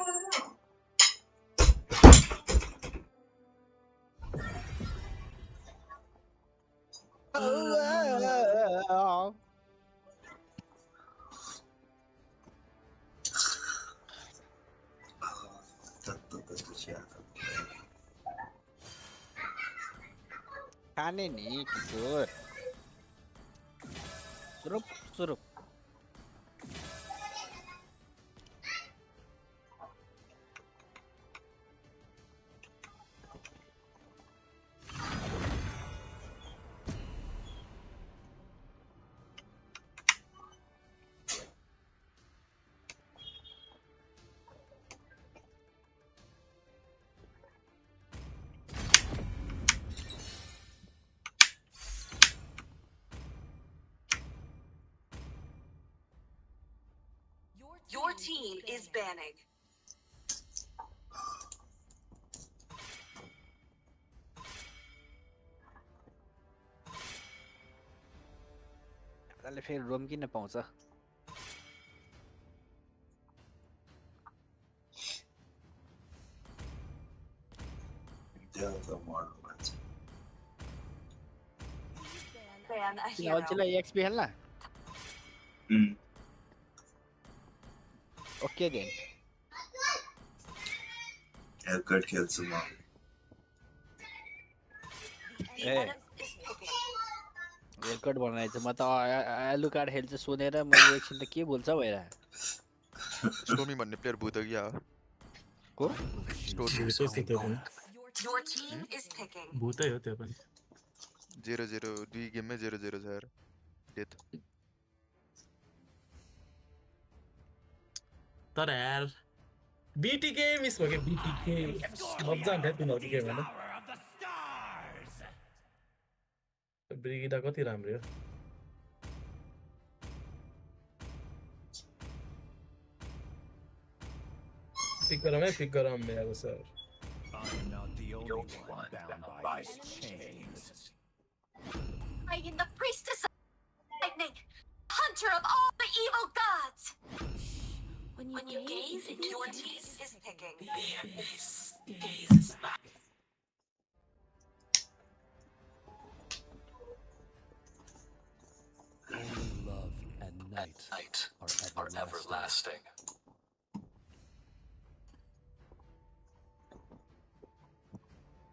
खाने नि किशोर सुरुप सुरुप Your team is banning. त्यसले फेरि रोम किन पाउँछ Ban a किन hero. अल्छीलाई एक्सपी खेल्न ओके देन हेलकट खेल्छु म The Hey. enemy is picking. Record बनाएछ म त आलु कार्ड खेल्छ सुनेर मैले एकछिन त के बोल्छ भइरहेको स्टोमी भन्ने प्लेयर भूत हो कि हो को त्यस्तो त्यो पनि Your team is picking. भूतै हो त्यो पनि 0-0 दुई गेममै 0-0 छ यार डेथ तर यार बीटीके मिस भयो कि बीटीके मजा आउँथ्यो तिनीहरू के भने ब्रिगिटा कति राम्रो हो पिक गरौँ मेरो sir I'm not the only one bound by chains. I am the priestess of lightning, hunter of all the evil gods. When you gaze into your team is picking. Only love and night are everlasting.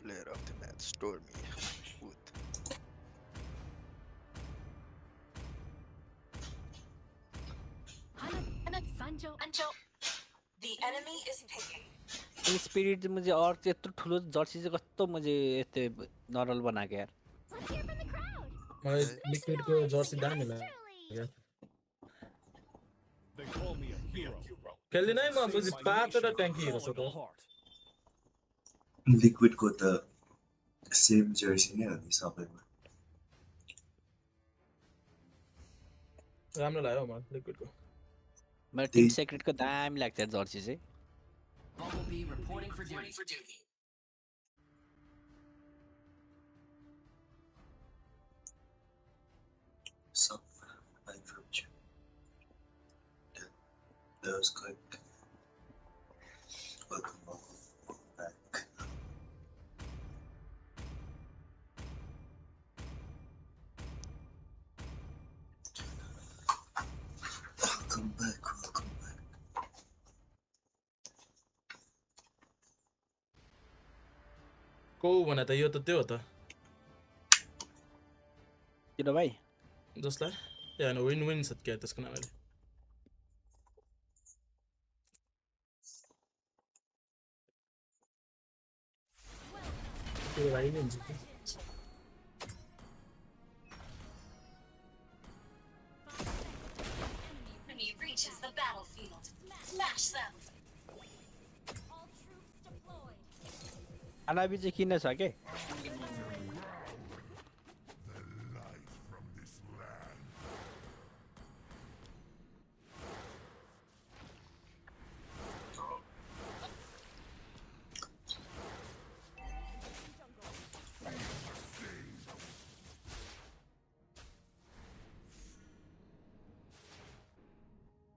Player of the match स्टोमी भूत Anjo, the enemy is picking. Spirit चाहिँ मुझे और चाहिँ यत्रो ठुलो Jersey चाहिँ कस्तो मुझे यस्तो नरल बनाएको यार मलाई लिक्विडको जर्सी दामी लाग्यो They call me a hero. खेल्दिनै म बुझि 5 वटा ट्याङ्की हेर्छ त Liquid को त same jersey नै हो नि सबैमा राम्रो लाग्यो मलाई लिक्विडको मलाई टिम सेक्रेटको दामी लाग्छ जर्सी चाहिँ mlbb reporting for duty. Some I dropped you. That was quick. Welcome back. Welcome back. को भने त यो त त्यो हो त किन भाइ जसलाई त्यहाँ विन छ क्या त्यसको नामले त्यो भाइ नै हुन्छ Enemy reaches the battlefield. Smash them. अनाबी चाहिँ किन छ के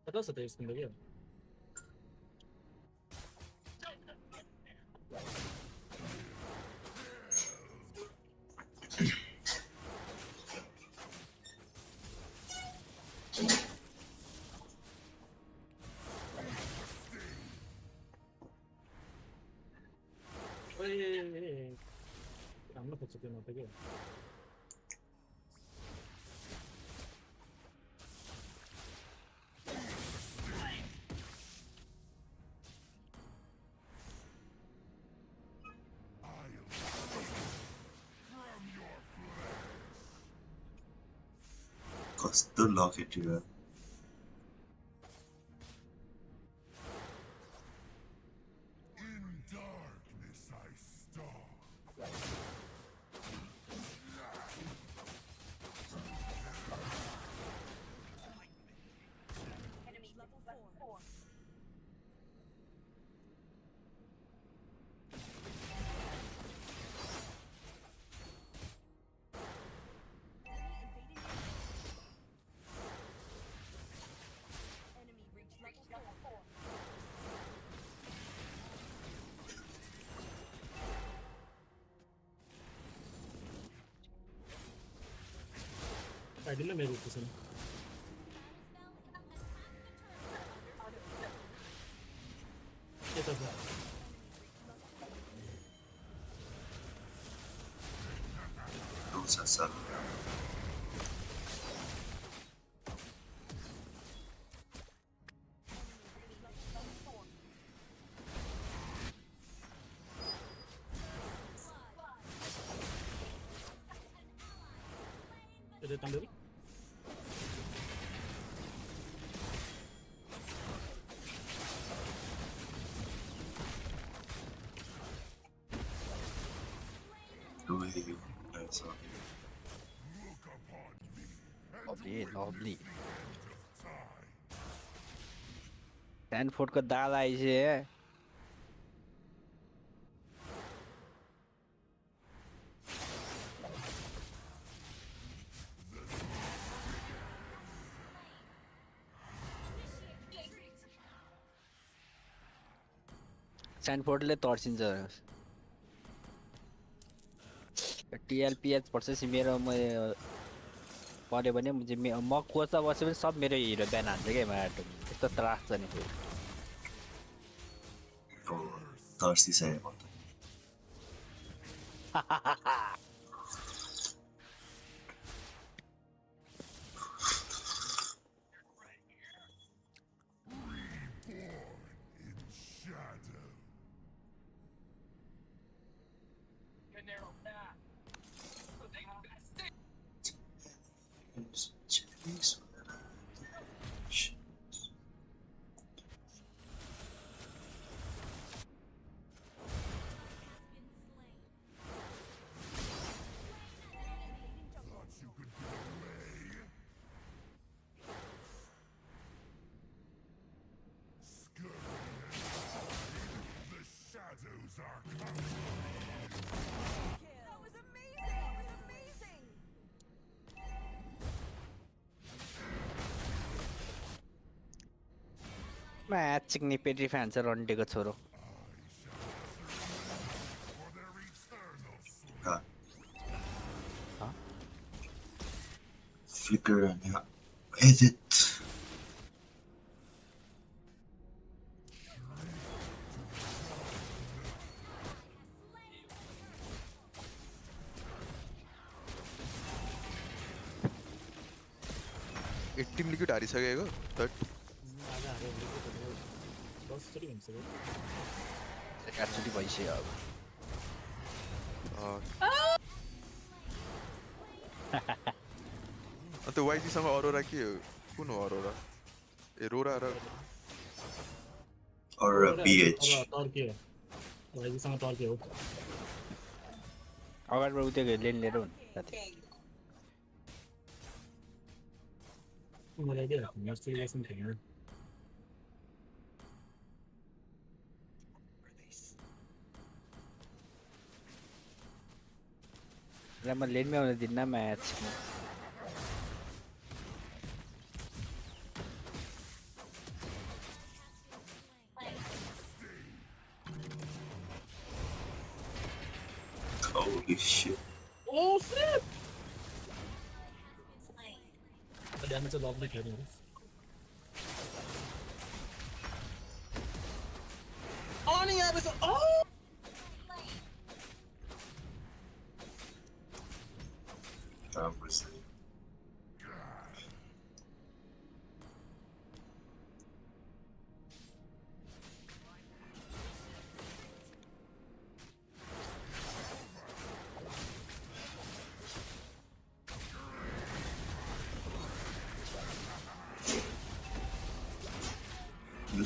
कता छ त यसको के राम्रो खोज्छ त्यो न त के कस्तो लकेट यो आइडिल मेरो त्यसो के त Sasa Ada tambah lovely स्ट्यानफोर्डको दादा आइसे स्ट्यानफोर्डले तर्सिन्छ टिएलपिएच पर्छ मेरो म पऱ्यो भने म कोचमा बस्यो भने सब मेरो हिरो बिहान हान्छ क्या माटो यस्तो त्रास छ नि तर्सिसकेको म्याच चिक्ने पेटी फ्यान छ रन्डेको छोरो Ah, Huh? flicker and edit. एक टिम लिक्विड हारिसकेको थर्ड आज हारे भने चाहिँ 10 चोटि भइसक्यो 8 चोटि भइसक्यो अब अन्त वाइजी सँग अरोरा के हो कुन हो अरोरा ए रोरा र Or a BH. टर्की हो भाइजीसँग टर्की हो अगाडिबाट उतेको लेन लिएर हुन् साथी मलाई के नर्सिलेसन थिएन र म लेनमै आउन दिन्न match Holy shit. Oh shit! The damage is lovely killing us. Oh, no, oh!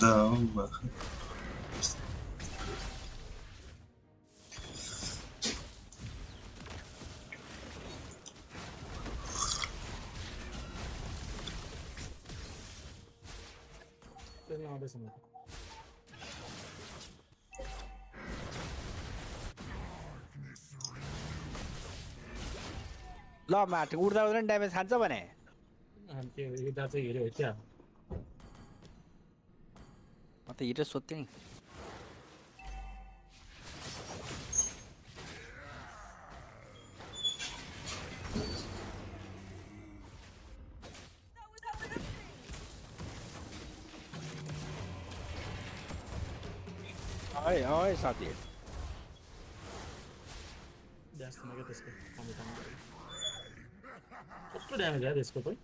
Lama. ल माट उड्दा उड्दा ड्यामेज खान्छ भने त्यो युद्ध चाहिँ हेऱ्यो क्या म त हिरो सोध्थे नि ओए ओए साथी ड्यासमा के त्यसको कमी कस्तो ड्यामेज आयो त्यसको पनि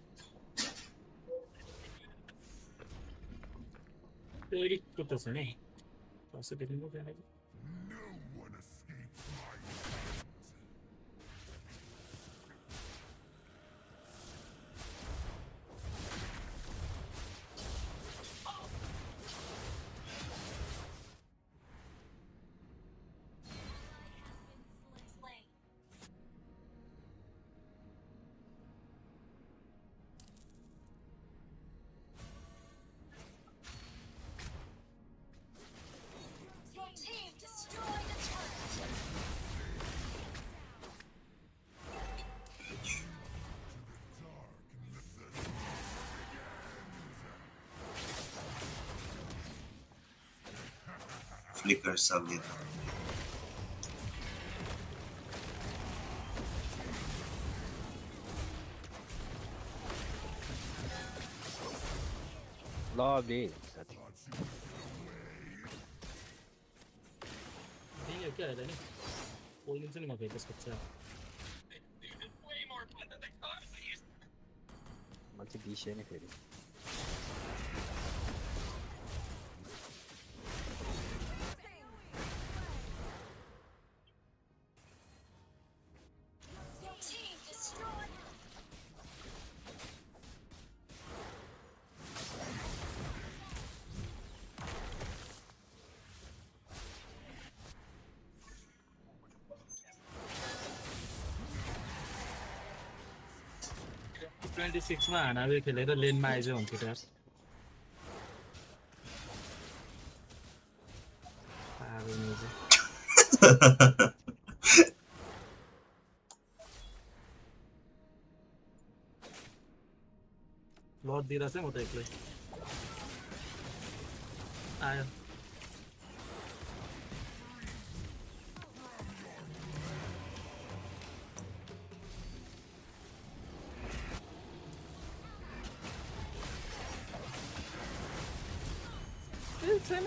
त्यो एक कुत्ता छ नि कसो देखिन्छ ड्यामेज Flicker solid. Lovely साथी दियो क्या हैन नि पोलिन्छ नि म फेरि त्यसको चाहिँ म चाहिँ बिसे नि फेरि मा हानावे खेलेर लेनमा आइज हुन्थ्यो यार लड दिइरहेछ म त एक्लै आयो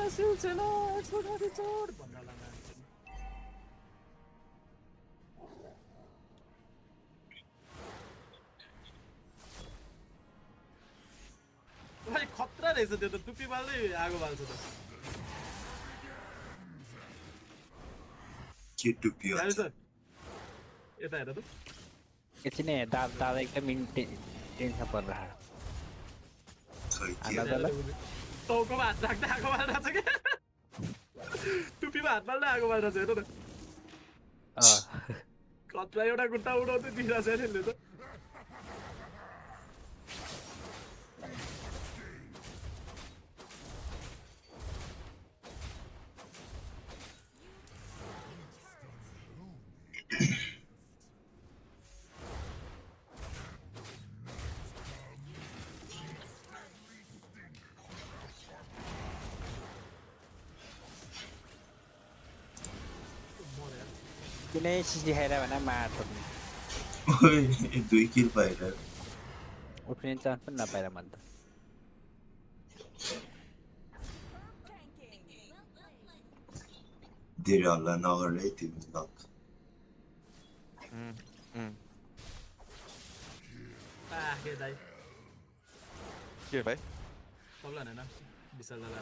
सिल्छेन एक्सपर्ट माथि चढ भन्नला मान्छे भाइ खतरा रहेछ त्यो त टुप्पी बाल्दै आगो बाल्छ त के टुप्पी गाडी हुन्छ सर यता हेर त एकछिन है दादा एकदम टेन्सन परिरहेको खै के आधा बेला टाउकोमा हात राख्दा आगो बालिरहेछ क्या टुप्पीमा हात बाल्दै आगो बालिरहेछ हेर न खतरा एउटा खुट्टा उडाउँदै दिइरहेछ नि यसले त कुनै सिसी खाएर भने मार्छ ओइ 2 किल पाएर उठ्ने चान्स पनि नपाएर मैले त धेरै हल्ला नगर है तिमी लक के दाइ के भाइ कबला हैन विशाल दादा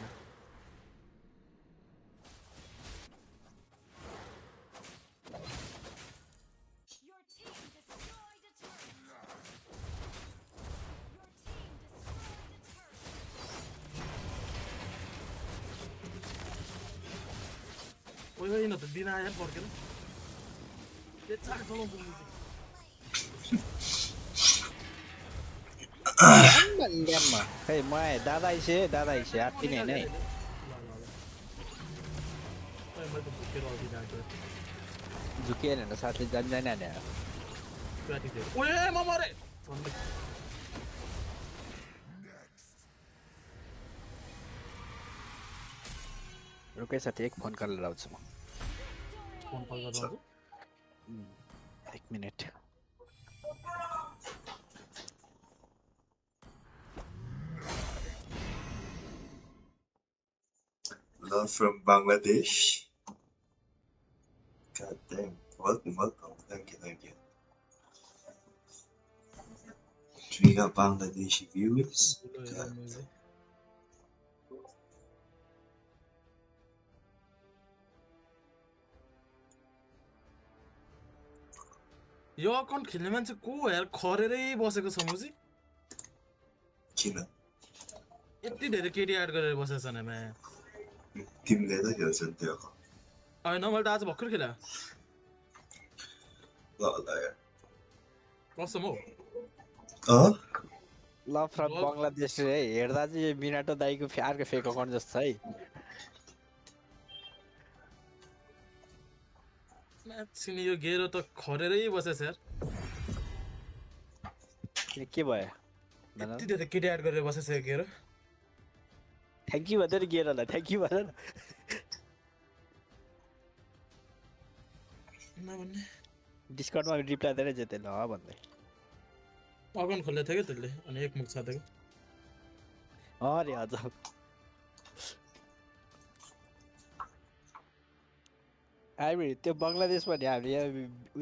ओइ होइन त दिन आयो फर्केर के चाक चलाउँछ ल्याम्मा खै म दादा आइसे आत्ति नै नै झुकेन होइन साथले जान्दैन नि ओए म मरे रुकै साथी एक फोन कल लगाउँछु म फोन कल गर्छु 1 minute Love from Bangladesh. God damn. Welcome. Thank you. We got Bangladeshi viewers. Yo account खेल्ने मान्छे को यार खरेरै बसेको छ मुजी किन यति धेरै केटी एड गरेर बसेछ नि म तिमीले त खेल्छौ त्यो हैन मैले त आज भर्खर खेले ल यार कसम हो ल फ्रम बङ्गलादेश है हेर्दा चाहिँ यो मिनाटो दाइको अर्को फेक अकाउन्ट जस्तो छ है म्याक्सिनी यो गेरो त खरेरै बसेछ यार के भयो यति धेरै केटी एड गरेर बसेछ यो गेरो थ्याङ्क यू भन्दै गेरोलाई थ्याङ्क यू भन नभन्ने डिस्काउन्टमा रिप्लाई दिएर जेते ल भन्दै अकाउन्ट खोल्दै थियो क्या त्यसले अनि एक मुख छादेको अरे हजुर आइबे त्यो बङ्गलादेशमा नि हामीले यहाँ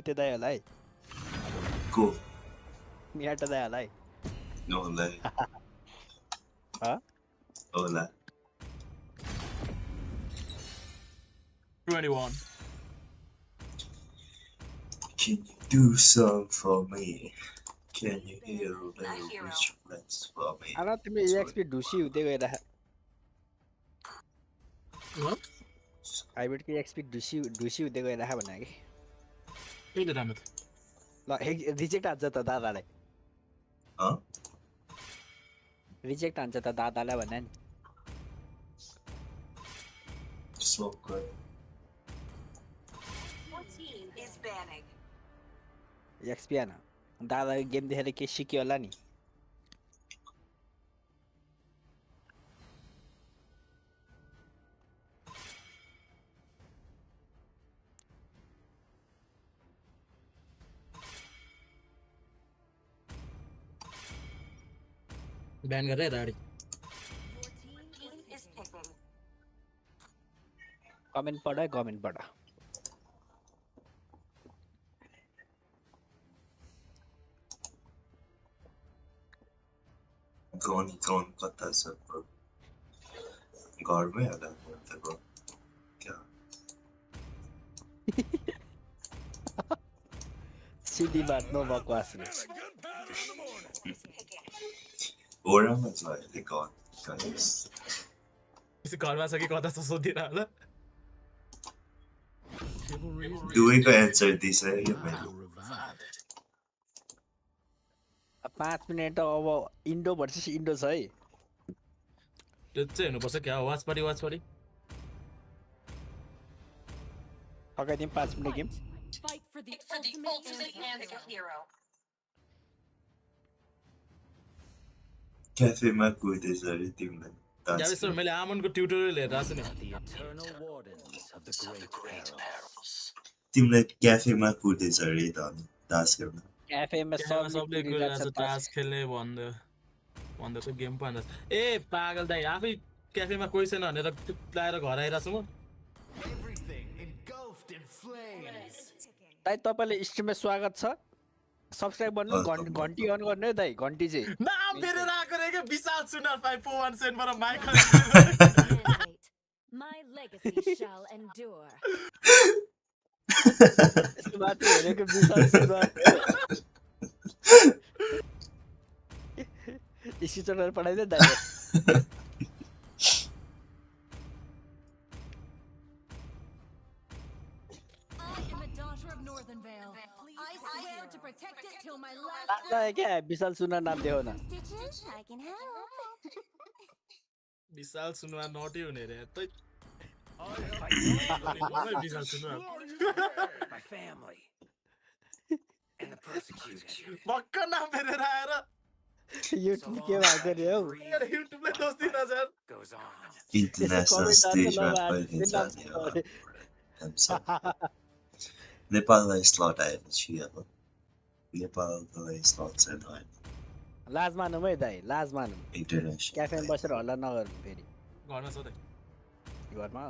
उते दाइ होला है को मियाटा दाइ होला है होला होला 21 Can you do something for me? Can you hear the rich plans for me? अन तिमी एक्सपी ढुसी हुँदै गइरा हाइब्रिडको एक्सपी ढुसी हुँदै गइरा भन्ने कि कहिले राम्रो त ल रिजेक्ट हान्छ त दादालाई रिजेक्ट हान्छ त दादालाई भन्ने नि So good. एक्सपी हैन दादा गेम देखेर के सिक्यो होला नि Ban गरे राडी Is picking. कमेन्ट पढ कमेन्ट पढ कौन कता छ ब्रो घरमै होला त ब्रो क्या सिधी बात नो बकवास ओरामा छ अहिले गाइस इसी घरमा छ कि कता छ सोधिरा होला दुवैको एन्सर दिइसक्यो मैले 5 मिनेट अब इन्डो भर्सेस इन्डो छ है त्यो चाहिँ हुनुपर्छ क्या वाच पार्टी फकाइदिउँ 5 minute game Fight for the ultimate anti-hero. क्याफेमा कुदेछ अरे तिमीलाई यार सर मैले आमनको ट्युटोरियल हेरेर आछु नि The eternal wardens of the great perils. तिमीलाई क्याफेमा कुदेछ अरे तास खेल्न क्याफेमा सबले कुदिरहेछ तास खेल्ने भन्दा त गेम पो हान्दा ए पागल दाइ आफै क्याफेमा कोही छैन भनेर लाएर घर आइरहेछु म Everything engulfed in flames. दाइ तपाईलाई स्ट्रिममा स्वागत छ सब्स्क्राइब गर्नु घन्टी अन गर्नु है दाइ घन्टी चाहिँ नाम फेरि राखेको रे के विशाल सुनार 541 सेन्ट बाट mic My legacy shall endure. यसको माथि हेरेको विशाल सुनार स्टिचर पढाइदे दाइ क्या विशाल सुनार नाम देऊ न विशाल सुनार नटी हुने रे त विशाल सुनार My family and the persecuted. भक्क नाम फेरेर आएर युट्युब के भएको रे हौ युट्युबले दोष दिन सर Goes on. इन्टरनेसनल स्टेजमा पहिले जाने नेपाललाई स्लट आएपछि अब नेपाललाई स्लट छैन होइन लाज मानौँ है दाइ लाज मानौँ इन्टरनेसनल क्याफेमा बसेर हल्ला नगर्नु फेरि घरमा छ त घरमा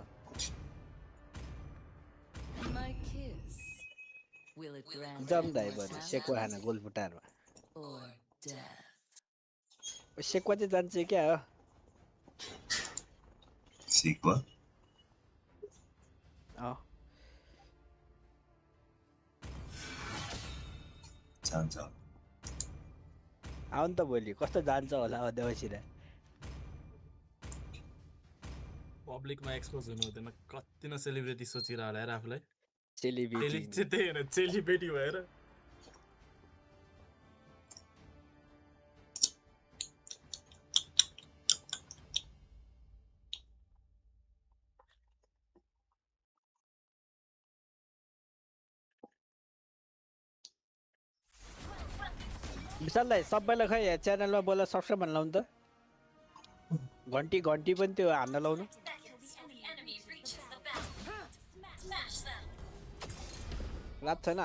My kiss. Will it grant जम दाइ बरु सेकुवा खाना गोलफुटारमा or death? सेकुवा चाहिँ जान्छ क्या हो सिक्वा जान्छ आउनु त भोलि कस्तो जान्छ होला देवसिरा पब्लिकमा एक्सपोज हुनु हुँदैन कति न सेलिब्रिटी सोचेर होला यार आफूलाई सेलिब्रिटी त्यही होइन सेलिब्रिटी भएर विशाललाई सबैलाई खै च्यानलमा बोला सब्सक्राइब भन्न लाउनु त घन्टी पनि त्यो हान्न लाउनु लाभ छैन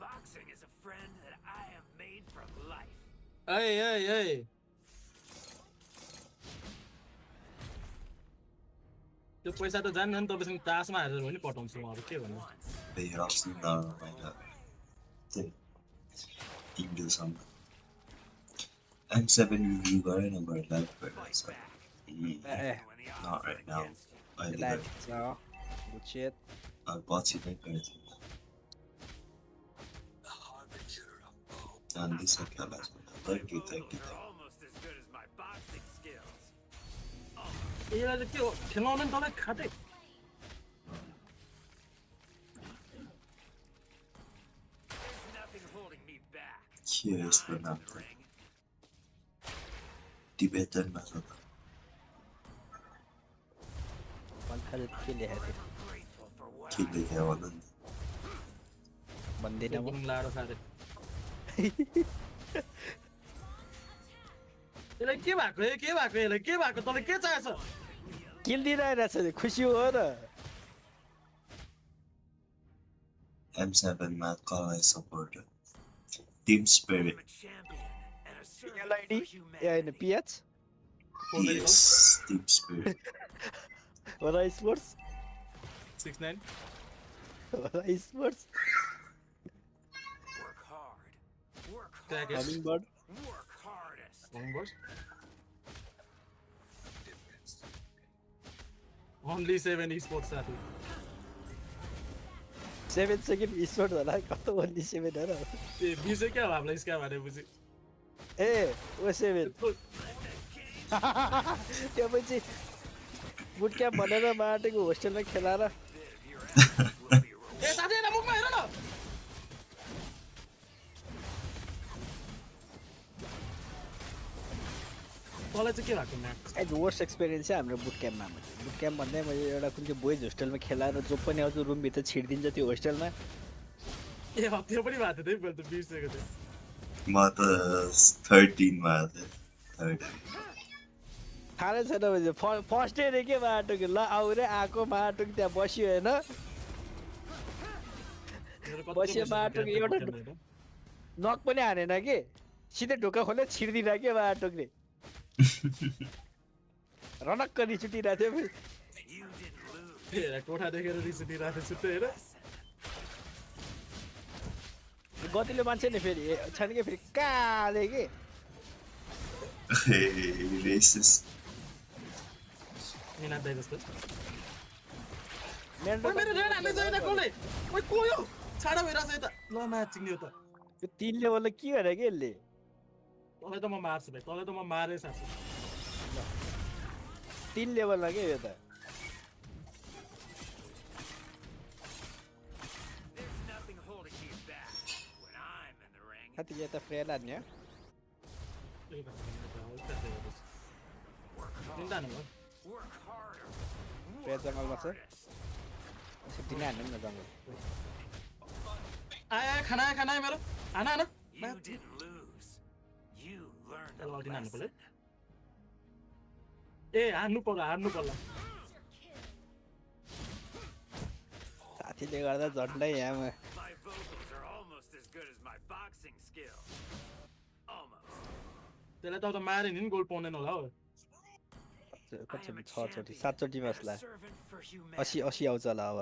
Boxing is a friend that I have made from life. Hey. त्यो पैसा त जान्न नि तपाईसँग तासमा हारेर पनि पठाउँछु म अब के भन्नु I'm 7 review गरेन but live गरिरहेछ not right now bullshit पछि नै गर्छु and this is क्या लाग्छ thank you Almost as good as my boxing skills. यसलाई चाहिँ त्यो खेलाउन नि तपाईँ खाटे There's nothing holding me back. के हो यसको नाम त टिबेटनमा छ त कन्फल के लेखेको के लेख्यो भन नि भन्दिनँ म लाडो खाटे यसलाई के भएको यसलाई के भएको तँलाई के चाहिएछ किल दिइरहेछ खुसी हो र M7 मा कसलाई support Tim spirit I'm a champion and a servant PLID for humanity. PH yes Tim spirit होला स्पोर्ट्स 6-9 होला sports Work hard. Work Crack it. hard. हमिङबर्ड Work hardest. Longboard. Only 7 esports साथी 7 सेकेन्ड स्पोर्ट होला कस्तो भन्ने 7 हो र ए बिसे क्या हो हामीलाई इसका भनेपछि ए ओ 7 त्यो पछि बुट क्याम्प भनेर माटेको होस्टेलमा खेलाएर Your ass will be rewarded. ए साथी एना मुखमा हेर न तँलाई चाहिँ के भएको म्याच एज वर्स्ट एक्सपिरियन्स चाहिँ हाम्रो बुट क्याम्पमा बुट क्याम्प भन्दै मैले एउटा कुन चाहिँ बोइज होस्टेलमा खेलाएर जो पनि आउँछ रुमभित्र छिरिदिन्छ त्यो होस्टेलमा ए त्यो पनि भएको थियो मैले त बिर्सेको थिएँ म त 13 मा थिएँ 13 थाहा छैन भने फर्स्ट डे रे के माटो कि ल आउ रे आएको माटो कि त्यहाँ बस्यो होइन बस्यो माटो कि एउटा नक पनि हानेन कि सिधै ढोका खोले छिरिदिन के माटो रे रनक्क रिस उठिरहेको थियो You didn't lose. हेर कोठा देखेर रिस उठिरहेको थियो छुट्टै हेर गतिलो मान्छे नि फेरि छैन कि फेरि काले के रेसिस्ट मिना दाइ जस्तो मेरो ओइ मेरो रेड हान्दै छैन कसले ओइ को यो छाडा भइरहेछ यता ल म्याचिङ यो त त्यो 3 लेभलले के गरे के यसले तँलाई त म मार्छु भाइ तँलाई त म मारै सार्छु 3 लेभलमा के यो त There's nothing holding you back when I'm in the ring. कति यता फ्रेल हान्ने चिन्ता नगर Work harder. फ्रेल जङ्गलमा छ Hardest. छुट्टी नै हान्नु न जङ्गल आया खाना आयो मेरो हाना हाना You didn't lose. You learned a Tell what you lesson. know, ए हान्नु पर्ला साथीले गर्दा झन्डै यहाँ My vocals are almost as good as my boxing skills. Almost. त्यसलाई त मारे नि गोल पाउँदैन होला हो कतिचोटि 6 चोटि 7 चोटि And a मसला servant for 80 humanity. 80 आउँछ होला अब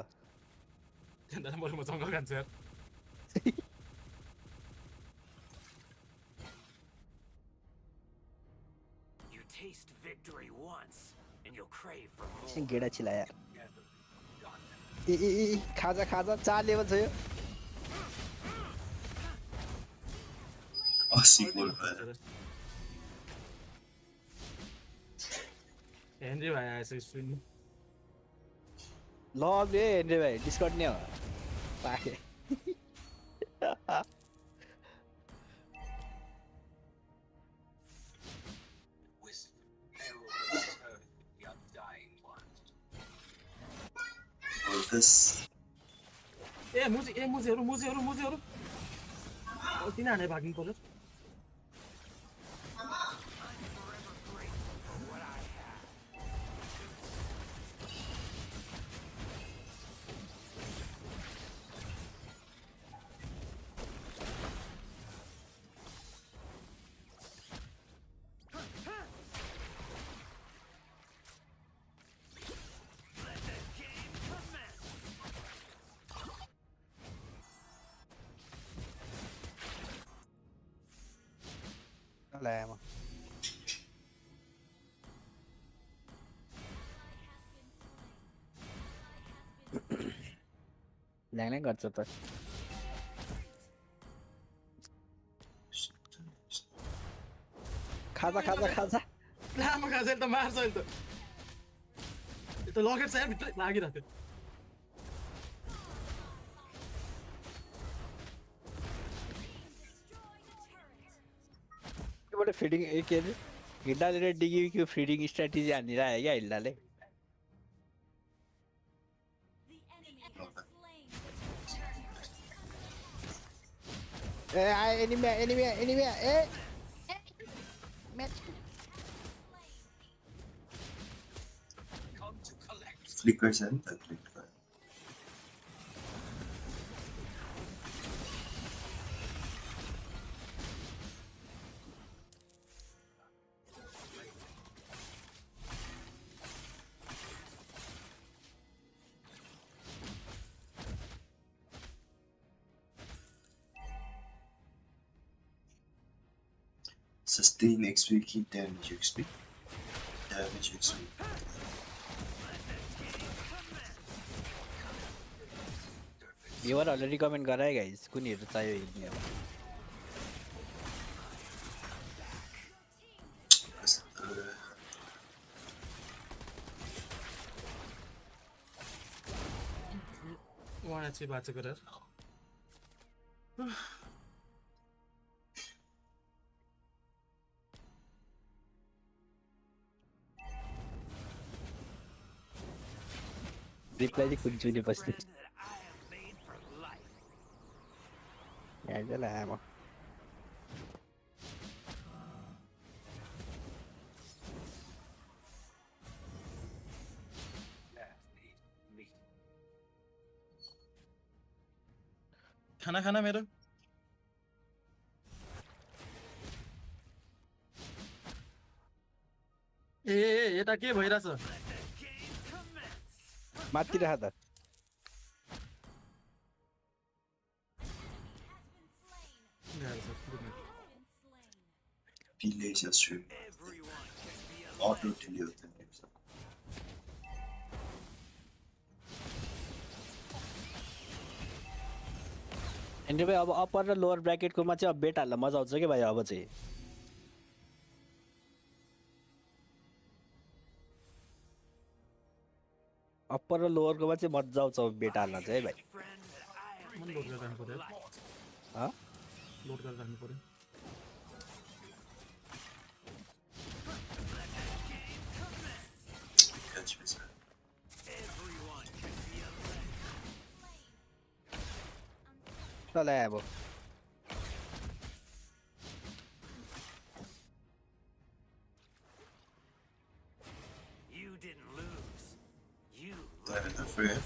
त्यहाँ म जङ्गल खान्छु यार You taste victory once, and you'll crave for more. एकछिन गेडा चिलाया ए खाजा 4 लेभल छ यो 80 गोल भयो हेनरी भाइ आएछ सुन्नु ल बे हेर्ने भाइ डिस्काउन्ट नि हो पाके ए मुजीहरू किन हाने भाग्नु पर्यो ल्यामा ल्याङ नै गर्छ त खाजा लामो खाजा त मार्छ अहिले त यो त लकेट छ यार भित्रै लागिरहेको थियो एउटा फिडिङ के अरे हिल्डाले डिगीको फिडिङ स्ट्र्याटेजी हानिरहेको क्या हिल्डाले ए एनिमिया ए म्याच फ्लिकर छ नि त flicker Sustain XP, keep damage XP. Damage XP. भ्युअरहरूले रिकमेन्ड गराए गाइस कुनीहरू चाहियो हेर्ने अब One HP बाँचेको रे रिप्लाई चाहिँ कुन चुनी बस्ने याद लामो खाना मेरो ए यता के भइराछ माथि राख त Delay stream. Auto delay होता है एन्ड्रे भाइ अब अप्पर र लोवर ब्र्याकेटकोमा चाहिँ अब बेट हाल्दा मजा आउँछ के भाइ अब चाहिँ अप्पर र लोवरकोमा चाहिँ मजा आउँछ बेट हाल्न चाहिँ है भाइ लोड गरेर राख्नु पर्यो लोड गरेर राख्नु पर्यो चल अब You didn't lose. You Diamond the free.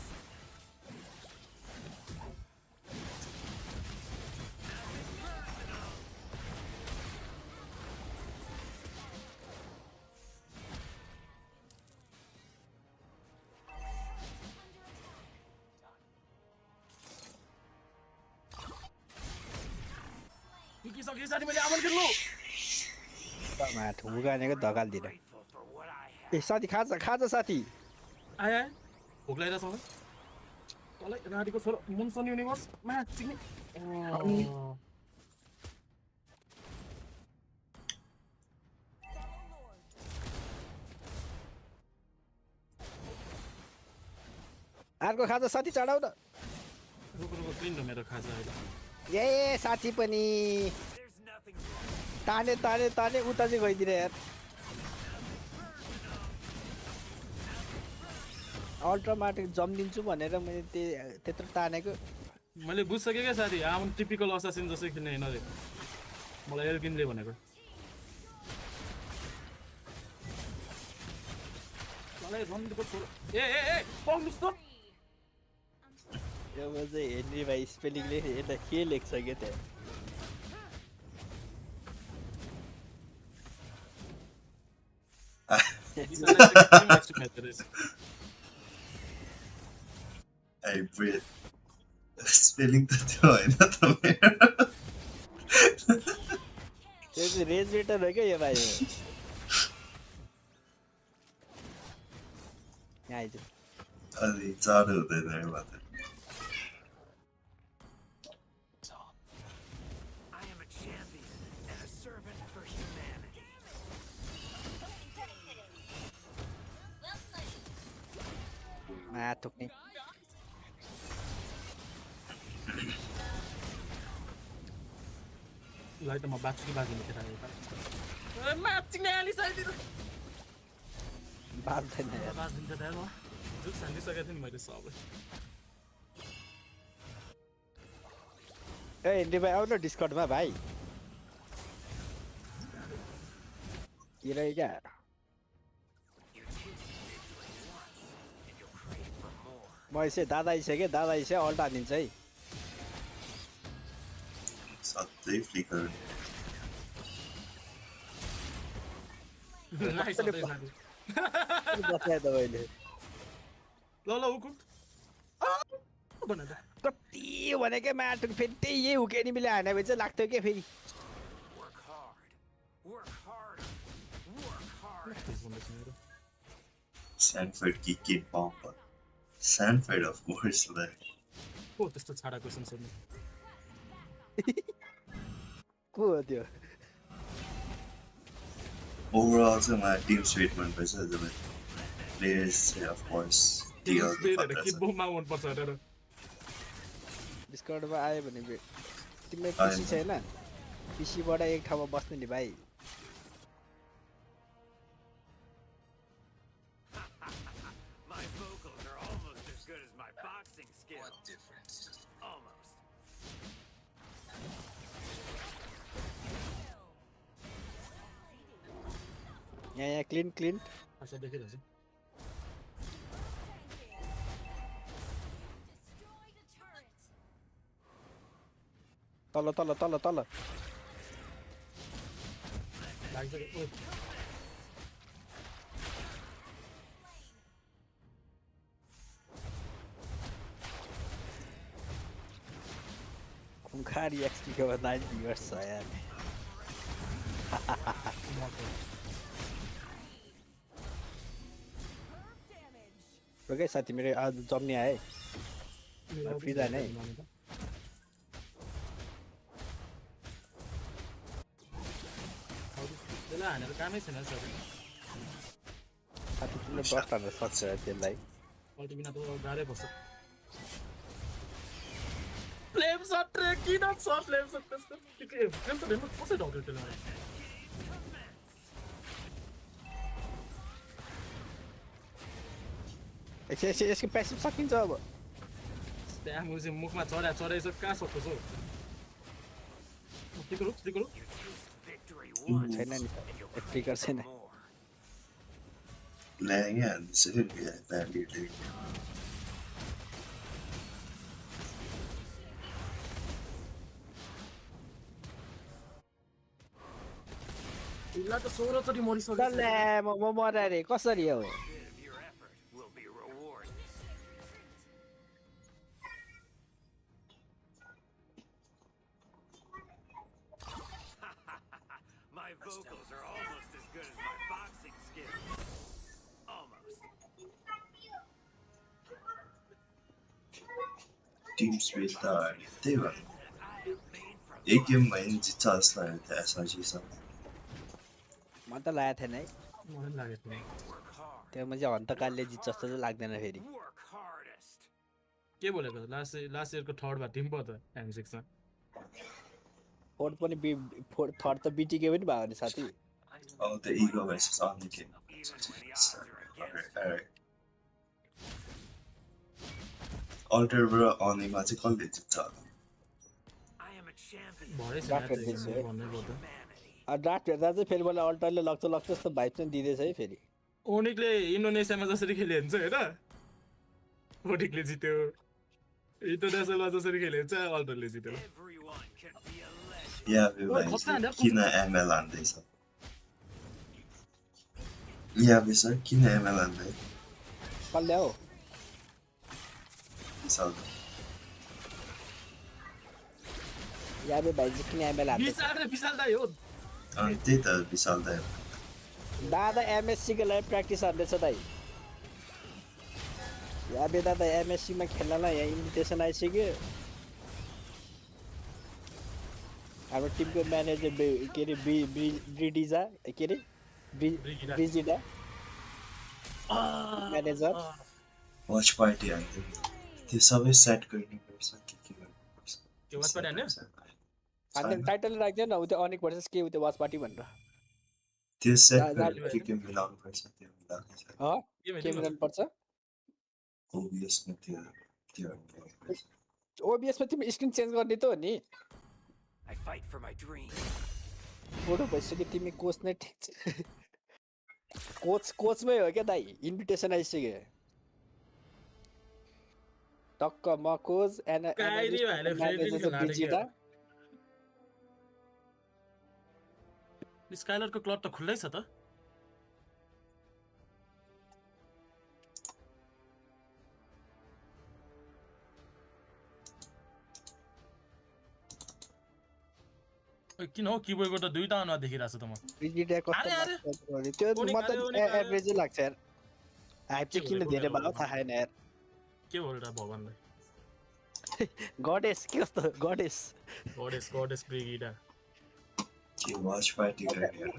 सके साथी मैले आमन खेल्नु माथ उगानेको धकालदिन ए साथी खाजा साथी आए भोक लागिरहेछ मलाई तलै राडीको छोरो मुनसन युनिभर्स म्याच चिक्ने अर्को खाजा साथी चढाउ न रुको क्लिन हो मेरो खाजा अहिले ए साथी पनि ताने उता चाहिँ गइदिएर यार अल्ट्रामार्टिक जम्दिन्छु भनेर मैले त्यत्रो तानेको मैले बुझ्सकेँ क्या साथी आम टिपिकल असासिन जसै खेल्ने हैन रे मलाई एल्किनले भनेको मलाई रन्डको छोरो ए पाउनुस् त यो चाहिँ हेनरी भाइ स्पेलिङले यता के लेख्छ के त्यहाँ I breathe. Spelling त त्यो हैन त मेरो त्यो चाहिँ रेज रेटर हो क्या यो भाइ यहाँ आइज अलि चाँडो हुँदैन यो मात्र थुक्ने लाई त म बाँच्छु कि बाँच्दिनँ केटा म्याचिङ हालिसकेको बाँच्दैन बाँच्दिन्छ त म जुस हालिसकेको थिएँ नि मैले सबै ए हेनरी भाइ आउनु डिस्कर्डमा भाइ के रह्यो क्या म यसै दादा आइसक्यो दादा आइसक्यो अल्टा हानिदिन्छ है सधैँ फ्लिकर बसाए तपाईँले ल हुकुम कति भनेकै माटो फेरि त्यही यही हुके नि मिले हाने भने चाहिँ लाग्थ्यो क्या फेरि Sanford की kid bomb. Sanford of course like. को त्यस्तो छाडा क्वेसन सोध्नु को हो त्यो Overall चाहिँ my team straight man पर्छ जब players of course deal के बोमा मन पर्छ भनेर डिस्कर्डमा आयो भने तिमीलाई पिसी छैन पिसीबाट एक ठाउँमा बस्नु नि भाइ My vocals are almost as good as my boxing skills. What difference? Almost. यहाँ क्लीन अच्छा देखिरहेछु तल लाग्छ ओ खुंखारी एक्सपी के बाद 9 viewers छ यार रुकै साथी मेरो आज जम्नी आए फ्री जाने त्यसलाई हानेर कामै छैन सर साथी तिमीले बस्ट हान्न सक्छ त्यसलाई अल्टी बिना त गाह्रै पर्छ फ्लेम शट रे किन छ फ्लेम शट त्यस्तो के फ्लेम शट हेर्नु कसरी ढाउँथ्यो त्यसलाई यसको प्यासिभ सकिन्छ अब त्यहाँ मुझे मुखमा चढाइसक्यो कहाँ सक्छ हौ फ्लिकर छैन नि फ्लिकर छैन Laying in, so it'd be a value league. इल्ला त 16 चोटी मरिसक्यो चल्ले म मरे रे कसरी हो My vocals are almost as good as my boxing skills. Almost. Team straight daar, त्यही भएर एक गेममा नि जित्छ जस्तो लाग्यो त्यो एसआरजीसँग म त लागेको थिएन है मलाई पनि लागेको थिएन त्यो म चाहिँ हन्तकालले जित्छ जस्तो चाहिँ लाग्दैन फेरि के बोलेको लास्ट इयरको थर्ड भा टिम पो त M6 मा फोर्थ पनि थर्ड त बीटीके पनि भयो नि साथी Oh, the ego versus on the game. Alright. Alter bro on the magic on the top. I am a champion. Draft हेर्दा चाहिँ फेरि मलाई अल्टरले लग्छ जस्तो भाइब चाहिँ दिँदैछ है फेरि ओनिकले इन्डोनेसियामा जसरी खेले हुन्छ हैन ओनिकले जित्यो इन्टरनेसनलमा जसरी खेले हुन्छ अल्टरले जित्यो Yeah, we like Kina ML on this. Yeah, we saw Kina ML on this. कसले हो Visalda. या बे भाइ चाहिँ किन एमएल हाल्छ विशाल दाइ हो त्यही त Visalda. दादा एमएससी को लागि प्र्याक्टिस हान्दैछ दाइ या बे दादा एमएससी मा खेल्नलाई यहाँ इन्भिटेसन आइसक्यो हाम्रो टिमको म्यानेजर के अरे ब्रिडिजा के अरे ब्रिजिडा manager Watch party on them. त्यो सबै सेट गर्नुपर्छ के गर्नुपर्छ के वाच पार्टी हैन अनि टाइटल राख्दैन उ त्यो अनेक वर्सेस के उ त्यो वाच पार्टी भनेर त्यो सेट के मिलाउनु पर्छ त्यो मिलाउनु के मिलाउनु पर्छ ओबिएस मा त्यो ओबिएस मा तिमी स्क्रिन चेन्ज गर्ने त हो नि I fight for my dream. Photo भइसक्यो तिमी कोच नै ठिक छ कोचमै हो क्या दाइ इन्भिटेसन आइसक्यो टक्क म कोच स्काइलरको क्लब त खुल्लै छ त किन हो किबोर्डको त दुईटा अनुहार देखिरहेको छ त म त्यो मतलब एभरेजै लाग्छ यार हाइप चाहिँ किन धेरै भयो थाहा छैन यार के हो र भगवानलाई गडेस के कस्तो गडेस गडेस ब्रिगिडा के वाच पार्टी गर्ने हो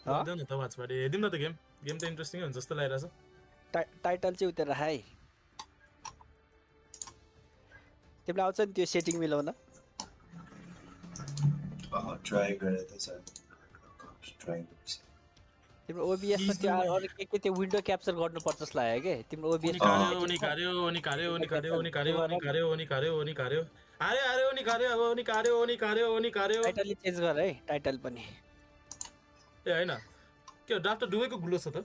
गर्दैन त वाच पार्टी हेर्दिम न त गेम त इन्ट्रेस्टिङ हुन्छ जस्तो लागिरहेछ टाइटल चाहिँ उता राख है तिमीलाई आउँछ नि त्यो सेटिङ मिलाउन ट्राई गरे त सर ट्राई गर्छ तिम्रो ओबीएस मा त्यो अरु के त्यो विन्डो क्याप्चर गर्नुपर्छ जस्तो लाग्यो के तिम्रो ओबीएस नि कार्यो टाइटल चेन्ज गर है टाइटल पनि ए हैन के ड्राफ्ट डुबेको गुलो छ त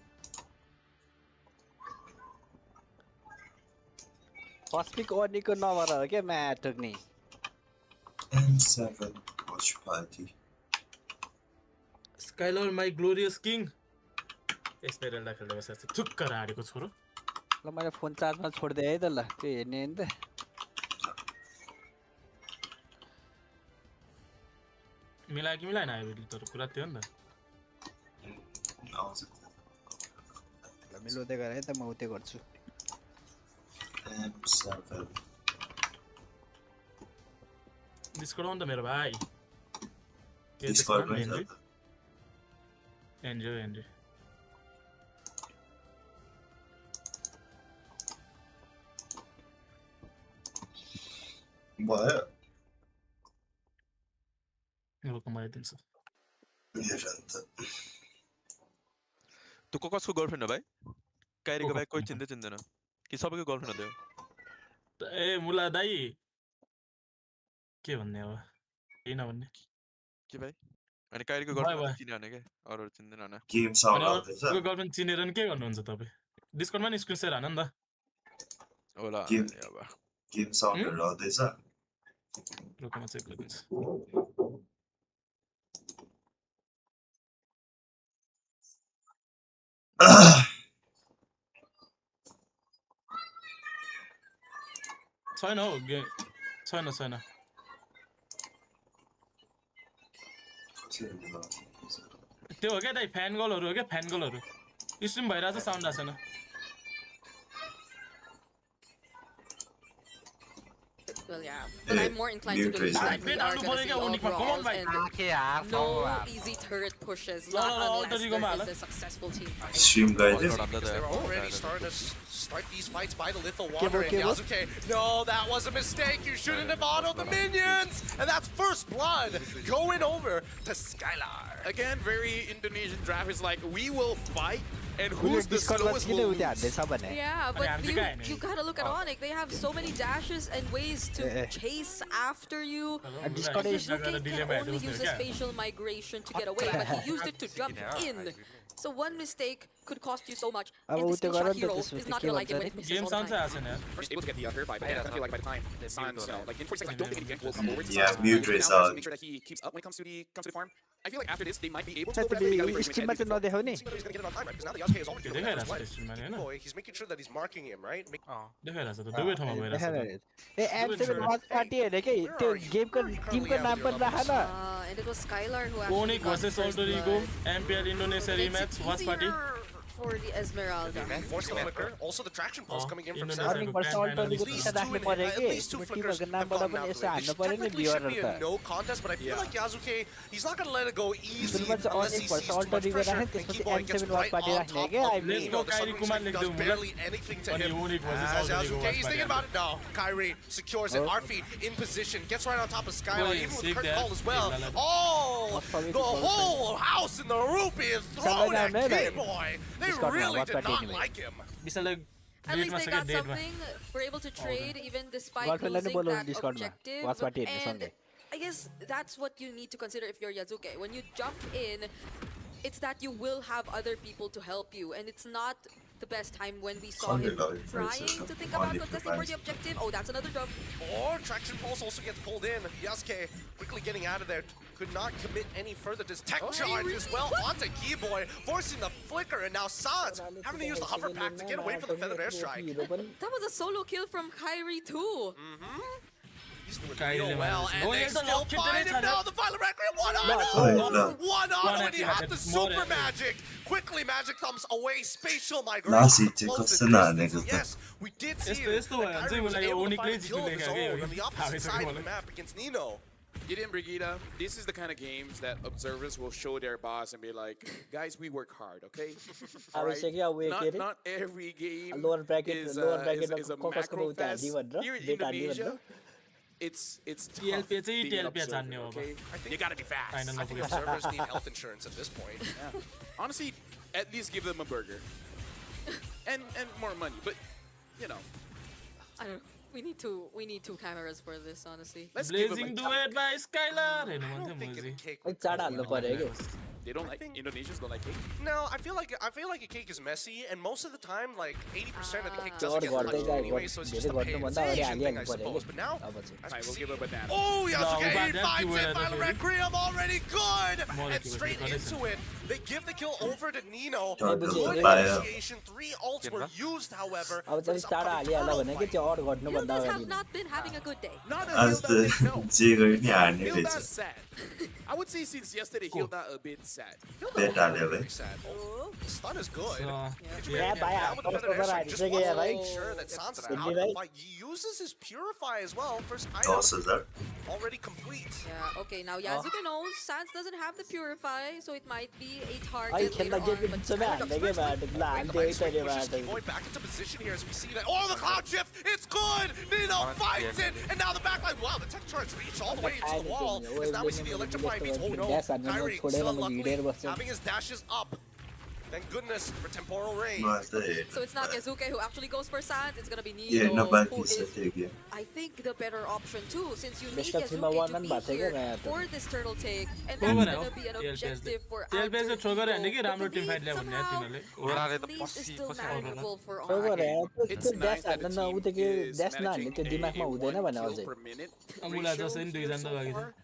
कस्मिक अर्नीको नभएर हो के म्याच ठोक्ने M7 watch party Skyler my glorious king experience खेल्दै बसेछ थुक्क राडेको छोरो ल मैले फोन चार्जमा छोड्दै है त ल त्यो हेर्ने नि त मिलायो कि मिलाएन आयो तर कुरा त्यो नि त ल मिलाउँदै गर है त म उतै गर्छु M7 डिस्कर्ड आउनु त मेरो भाइ डिस्कर्ड एन्जोय भयो यो कमाइदिन्छ तँ कसको गर्लफ्रेन्ड हो भाइ काइरीको भाइ कोही चिन्दैन कि सबैको गर्लफ्रेन्ड हो त्यो ए मुला दाइ के भन्ने अब केही नभन्ने के भाइ अनि काइरीको गर्लफ्रेन्ड चिन्ने भने के अरू चिन्दैन भने गेम साउन्ड आउँदैछ गर्लफ्रेन्ड चिनेर नि के गर्नुहुन्छ तपाईँ डिस्कर्डमा नि स्क्रिन सेयर हान नि त होला अब गेम साउन्डहरु आउँदैछ रुकमा चेक गरिदिन्छु छैन हौ छैन त्यो हो क्या दाइ फ्यान गर्लहरु हो क्या फ्यान गर्लहरु स्ट्रिम भइरहेछ sound आछैन Well, yeah, but I'm more inclined to believe that we are going to see all brawls and no easy turret pushes, not unless there is a successful team fight. Stream guys, they're already starting to start these fights by the Lethal Wanderer and Yasuke. No, that was a mistake. You shouldn't have autoed the minions, and that's first blood going over to Skylar. Again, very Indonesian draft is like, we will fight. And who's the slowest will lose. Yeah, but you gotta look at Onyx. They have so many dashes and ways to chase after you. Sasuke can only use a spatial migration to get away, but he used it to jump in. So one mistake could cost you so much. And this shot hero is not gonna like it when it misses all the time. First able to get the third fight, but yeah, I feel like by the time the Sans, like in 40 seconds, I don't think Idiot will come over to yeah, mute race out. Make sure that he keeps up when it comes to the farm. I feel like after this, they might be able to go for that. He's gonna get it on time, right? Because now the Yasuke is already doing it. Boy, he's making sure that he's marking him, right? A M7 watch party हेरे के त्यो गेमको Timko नाम पनि राख न And it was Skylar who Onyx versus Alterigo MPL Indonesia rematch watch party for the Esmeralda. Force the flicker. Also, the traction pulse coming in from अनि Seven. पर्छ अल्टरनीको पिछा राख्नु पर्यो के टिमको नामबाट पनि यसो हान्नु पर्यो नि Technically should भ्युअरहरु be त a no contest, but I feel like Yasuke, he's not gonna let it go easy सुरुमा चाहिँ unless he अनेक sees पर्छ too much अल्टरनीको pressure. राख्ने And त्यसपछि Keyboy gets M7 watch right party on राख्ने top के of I it. mean You know, the Sun King's does barely anything to him. As Yasuke, he's thinking about it now. Kyrie secures it. Arfi in position, gets right on top of Skylar, even with Kurt Call as well. Oh, the whole house in the rupee is thrown at Keyboy. They really did not like him. At least they got something. We're able to trade even despite losing that objective. And I guess that's what you need to consider if you're Yazuke. When you jump in, it's that you will have other people to help you, and it's not the best time when we saw him trying to think about contesting for the objective. Oh, that's another jump. Or traction pulse also gets pulled in. Yasuke quickly getting out of there. Could not commit any further. This tech charge as well onto Keyboy, forcing the flicker, and now Sans having to use the hover pack to get away from the feathered airstrike. That was a solo kill from Kyrie too. He's doing Kyrie real Levan well, is- and Oh, they he's the still lock find kid, him now. The Violent Requiem, one Oh, auto! yeah. One auto, and he One had the accurate, more super accurate. magic. Quickly, magic comes away. Spatial Last migration hit close कस्तो the नहानेको distance. छ Yes, we did see यस्तो it. यस्तो भयो भने चाहिँ was उसलाई able to uniquely find a kill of जित्नु his लेखेको own on the opposite हारिसक्यो side of मलाई। the map against Nino. Gideon Brigida, this is the kind of games that observers will show their boss and be like, guys, we work hard, okay? All right? Not every game lower bracket is a को कसको macro उता fest. हाल्दी भनेर Here in bat हाल्दी Indonesia, भनेर it's tough TLP चाहिँ being an TLP observer, छान्ने हो अब। okay? You gotta be fast. Final I think observers need health insurance at this point. Yeah. Honestly, at least give them a burger. and more money, but you know. I don't know. We need two cameras for this, honestly. Let's give them Blazing a Duet by Skylar हेर्नु मन थियो think मुजी। a cake खै would चाड हाल्नु पर्यो के They don't like Indonesians don't like cake. No, I feel like a cake is messy, and most of the time, like 80% of the cake Or doesn't get गर्दै touched गए anyway, so it's just a धेरै गर्नुभन्दा अगाडि pay-attention thing, I हालिहाल्नु पर्यो suppose. But now, अब चाहिँ as we Alright, we'll see- give a banana. Oh, Yasuke, No, he but finds that it. Violent duel, Requiem already good, More and accurate, straight because into it. They give the kill over to Nino. Don't Good do it, Baya. initiation. 3 ults were used, however. अब for चाहिँ this Chad upcoming हालिहाल्यो turtle भने के fight. त्यो अड गर्नुभन्दा Hildas अगाडि have not been having a good day. Not a आज Hilda त thing, no. जे गरे नि हार्ने Hilda's रहेछ sad. I would say since yesterday, Hilda a bit sad. बेट हाल्यो भाइ Very sad. The stun is good. Yeah, Baya, Down with the कस्तो federation, गरायो just चाहिँ wants के to भाइ make sure that Sansa's Hindi out of भाइ the fight. He uses his Purify as well. First item 10,000 already complete. Yeah, okay, now Yasuke knows Sans doesn't have the Purify, so it might be a अहिले target खेल्दा later game on. पनि सबै हान्दै के बाटो ल हान्थ्यो है तैँले बाटो Void back into position here as we see that. Oh, the cloud shift! It's good! Nino fights it! And now the backline. Wow, the tech charge reached all the way into the wall. As now we see the electrifying beats. Oh no, Kyrie still unluckily having his dashes up. Thank goodness for temporal range. So it's not Yasuke who actually goes for Sans, it's gonna be Yeah, Nino, no bad who piece is, of game. I think, the better option too, since you need Best of Yasuke Sima to be one here man for this turtle take, and Go that's on, gonna be an TLPS objective for TLPS Alter चाहिँ throw गरे भने कि Ego. राम्रो But the team fight lead ल्या भन्ने somehow तिनीहरूले at least is still manageable for खै Alter गरे Ego. It's त्यो nice ड्यास that the हाल्न team उता के is ड्यास नहाल्ने त्यो managing दिमागमा a हुँदैन 1 भने kill अझै per minute मुला ratio जसै नि here दुईजना त so भएको far. थियो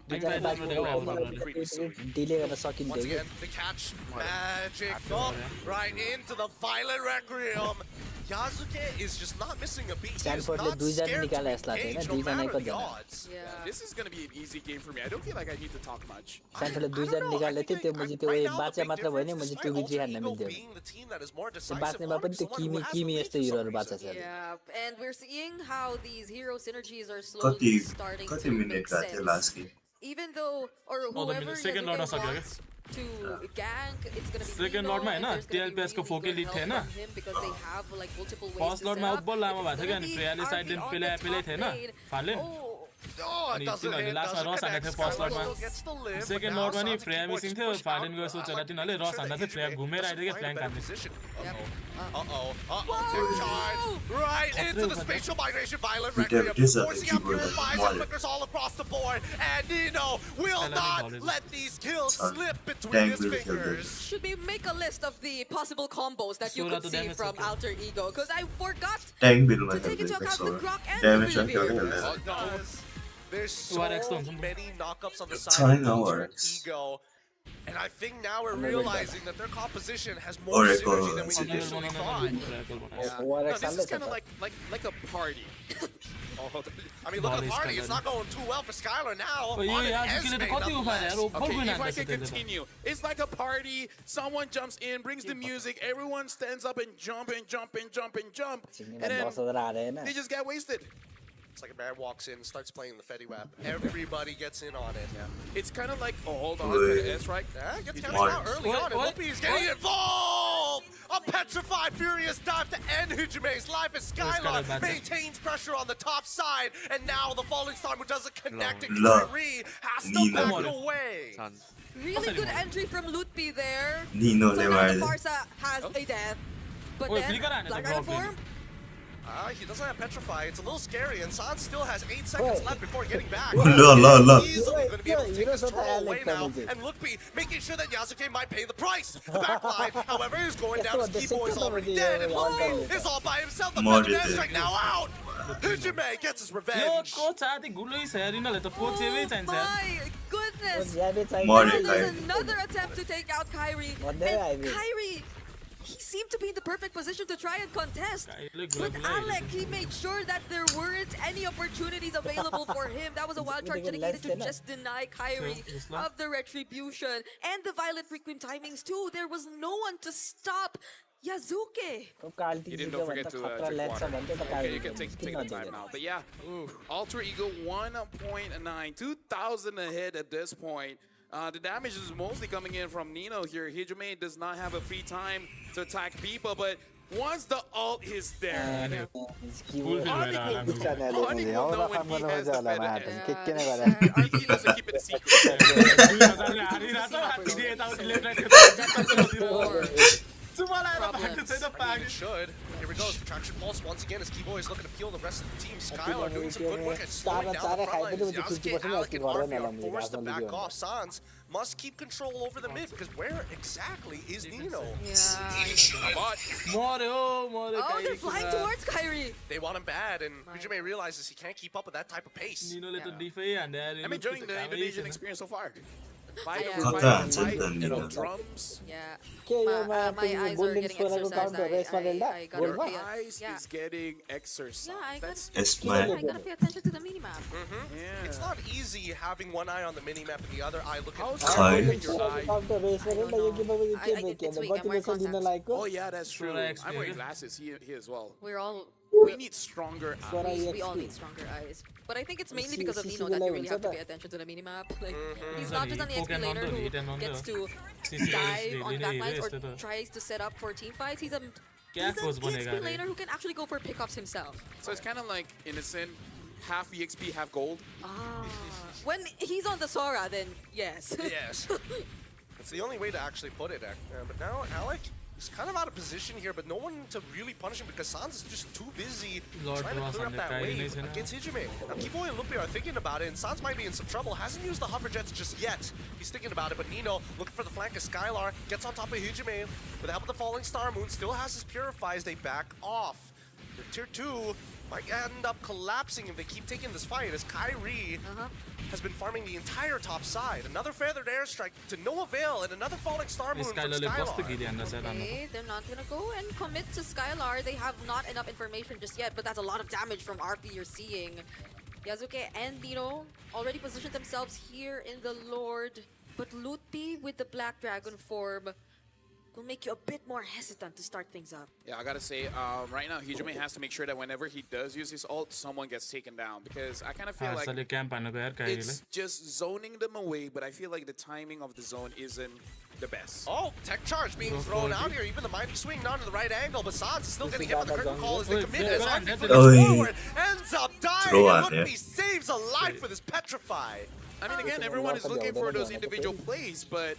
दुईजना Team fight बाँच्नु गर्नु पर्यो, पर्यो, pretty soon. डिले गर्न सकिन्थ्यो Once कि again, the catch magic up right into the Violent Requiem. Yasuke is just not missing a beat. He is स्ट्यान्फोर्डले not दुईजना scared to निकाले जस्तो लाग्छ engage होइन no matter दुईजनाको the जना odds. Yeah. This is gonna be an easy game for me. I don't feel like I need to talk much. स्ट्यान्फोर्डले दुईजना निकाल्दै थियो त्यो मुझे त्यो बाँचे मात्र भयो नि मुझे 2v3 हान्न मिल्थ्यो त्यो बाँच्नेमा पनि त्यो किमी किमी यस्तो हिरोहरू बाँच्छ छ Yeah, and we're seeing how these hero synergies are slowly कति starting कति to make मिनेट भएको थियो sense. Last game Even though, or whoever second Yasuke round नसक्यो क्या wants to gank, it's gonna be Second Nino, round मा and हैन, there's gonna be TLPS को really फोके good lead help थिएन from him because they have like multiple ways first to set लडमा up. उब्बल लामो भएको It's थियो क्या gonna अनि be फ्रेयाले साइड दिन RP on Pele the Pele top थिएन lane. फाल्यो Oh, अनि it doesn't तिनीहरूले hit, लास्टमा doesn't रस हान्दा connect. थियो first Skylar लडमा still gets the live, but second now लडमा नि Sansa Freya keeps missing pushing थियो out. फाल्डेन गयो सोचेर Like, तिनीहरूले make रस sure हान्दा that थियो फ्रेया Hijime घुमेर doesn't आइदियो क्या find a फ्ल्याङ्क better हान्ने position. Tech charge right into the spatial migration. Violent Peter, Requiem it is a forcing out keyboard purifies that's and flickers all across the board, and Nino will not let these kills slip between his fingers. Should we make a list of the possible combos that you Sora could to see damage from okay. Alter Ego? Because I forgot tank बिलमा to take into खेल्दै account the Sora Grok and damage the पनि खेल्दै Vivir. खेल्दैन There's so many knockups on the China side of Alter works. Ego. And I think now we're realizing that their composition has more Oracle synergy than we City. initially thought. No, this is kind of like a party. I mean, look at the party. It's not going too well for Skylar now. Yo On an याजुकीले त Esme, कति उखाले यार nonetheless. Okay, if I फर्किन can continue, it's like a party. Someone jumps in, brings the music, everyone stands up and jump and jump and jump and jump, and then 10,000 हारे होइन they just get wasted. It's like a man walks in and starts playing the Fetty Wap. Everybody gets in on it. It's kind of like, oh, hold on for the S, right? Yeah, gets He's counted just- out early on, and Loopy's getting involved! A petrified, furious dive to end Hijime's life as Skylar maintains pressure on the top side, and now the falling star who doesn't connect it, Kyrie has to Nino. back away. Really good entry from Lutpi there. Nino So ले now the मारिदियो Farsa has a death. But Wait, then, flicker हाने त Black Grok Iron form? He doesn't have petrify. It's a little scary, and San still has 8 seconds left before getting back. ल Easily going to be able to take this troll away now. And Lookby making sure that Yasuke might pay the price. The backline, however, is going down. His key boy is already dead, and Lookby is all by himself. The Feather strike now out. Hijime gets his yo revenge. Coach आदि गुलै छ यार यिनीहरूलाई त coach एभै चाहिन्छ यार My goodness! Mori, Now there's Kyrie. another attempt to take out Kyrie. What the And Ivy? Kyrie, he seemed to be in the perfect position to try and contest. But Alec, he made sure that there weren't any opportunities available for him. That was a wild charge dedicated to just deny Kyrie of the retribution. And the Violet Requiem timings too. There was no one to stop Yazuke. You didn't forget to drink water. Okay, you can take the time now. But yeah, Alter Ego 1.9, 2,000 ahead at this point. The damage is mostly coming in from Nino here. Hijime does not have a free time to attack people, but once the ult is there, Onyx will know when he has the fed. He doesn't keep it a secret. He should. Here we go. Traction Pulse once again as Kibo is looking to peel the rest of the team. Skylar doing some good work at slowing down the front line. Yasuke, Alec, and Arfi are forced to back off. Sans must keep control over the mid because where exactly is Nino? Oh, they're flying towards Kyrie. They want him bad, and Hijime realizes he can't keep up with that type of pace. I'm enjoying the Indonesian experience so far. Fight drums. Yeah. My eyes are getting exercised. I gotta Your eyes is getting exercised. Yeah, I gotta pay attention to the minimap. Yeah. It's not easy having one eye on the minimap and the other eye looking at Oh yeah, that's true. I'm wearing glasses here as well. We need stronger eyes. We all need stronger eyes. But I think it's mainly because of Nino that you really have to pay attention to the minimap. Like, he's not just an EXP laner who gets to dive on backlines or tries to set up for team fights. He's an EXP laner who can actually go for pickups himself. So it's kind of like Innocent, half EXP, half gold. When he's on the Sora, then yes. Yes. That's the only way to actually put it. But now Alec is kind of out of position here, but no one to really punish him because Sans is just too busy trying to clear up that wave against Hijime. Now Kibo and Lupe are thinking about it, and Sans might be in some trouble. Hasn't used the hover jets just yet. He's thinking about it, but Nino looking for the flank of Skylar, gets on top of Hijime with the help of the falling Star Moon, still has his Purify as they back off. The tier 2 might end up collapsing if they keep taking this fight as Kyrie has been farming the entire top side. Another feathered airstrike to no avail and another falling Star Moon from Skylar. Okay, they're not gonna go and commit to Skylar. They have not enough information just yet, but that's a lot of damage from RP you're seeing. Yazuke and Nino already positioned themselves here in the Lord, but Lutpi with the Black Dragon form will make you a bit more hesitant to start things up. Yeah, I gotta say, right now, Hijime has to make sure that whenever he does use his ult, someone gets taken down. Because I kind of feel like it's just zoning them away, but I feel like the timing of the zone isn't the best. Oh, tech charge being thrown out here. Even the mighty swing not in the right angle, but Sans is still getting hit with the curtain call as they commit. As Arfi flips forward, ends up dying, and Lutpi saves a life with his Petrify. I mean, again, everyone is looking for those individual plays, but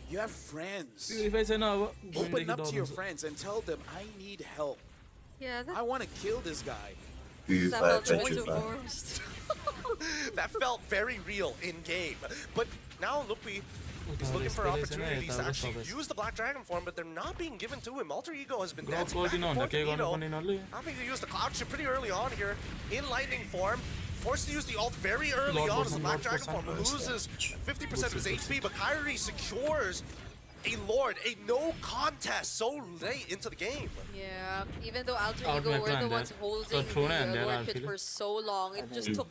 you have friends. Open up to your friends and tell them, I need help. Yeah, I want to kill this guy. That felt very real in game. But now Lupi is looking for opportunities to actually use the Black Dragon form, but they're not being given to him. Alter Ego has been dancing back and forth with Nino. Having to use the Cloud Chip pretty early on here in Lightning form. Forced to use the ult very early on as the Black Dragon form loses 50% of his HP, but Kyrie secures a Lord, a no contest so late into the game. Yeah, even though Alter Ego were the ones holding the Lord pitch for so long, it just took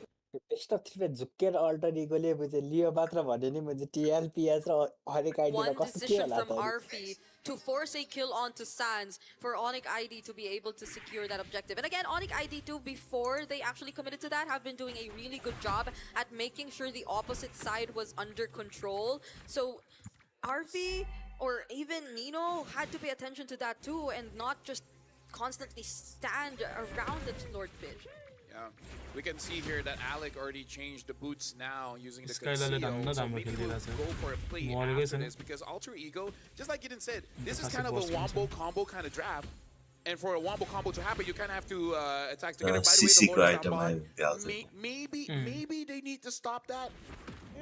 best of 3 झुकेर alter इगोले बुझे लियो मात्र भने नि मुझे टीएलपीएस र हरेक आइडीमा कस्तो के होला त to force a kill onto Sans for Onyx ID to be able to secure that objective. And again, Onyx ID2, before they actually committed to that, have been doing a really good job at making sure the opposite side was under control. So Arfi or even Nino had to pay attention to that too and not just constantly stand around the Lord pitch. Yeah, we can see here that Alec already changed the boots now using the conceal, so maybe we'll go for a play after this because Alter Ego, just like Eden said, this is kind of a wombo combo kind of draft. And for a wombo combo to happen, you kind of have to attack together. By the way, the Lord is on bot. Maybe they need to stop that.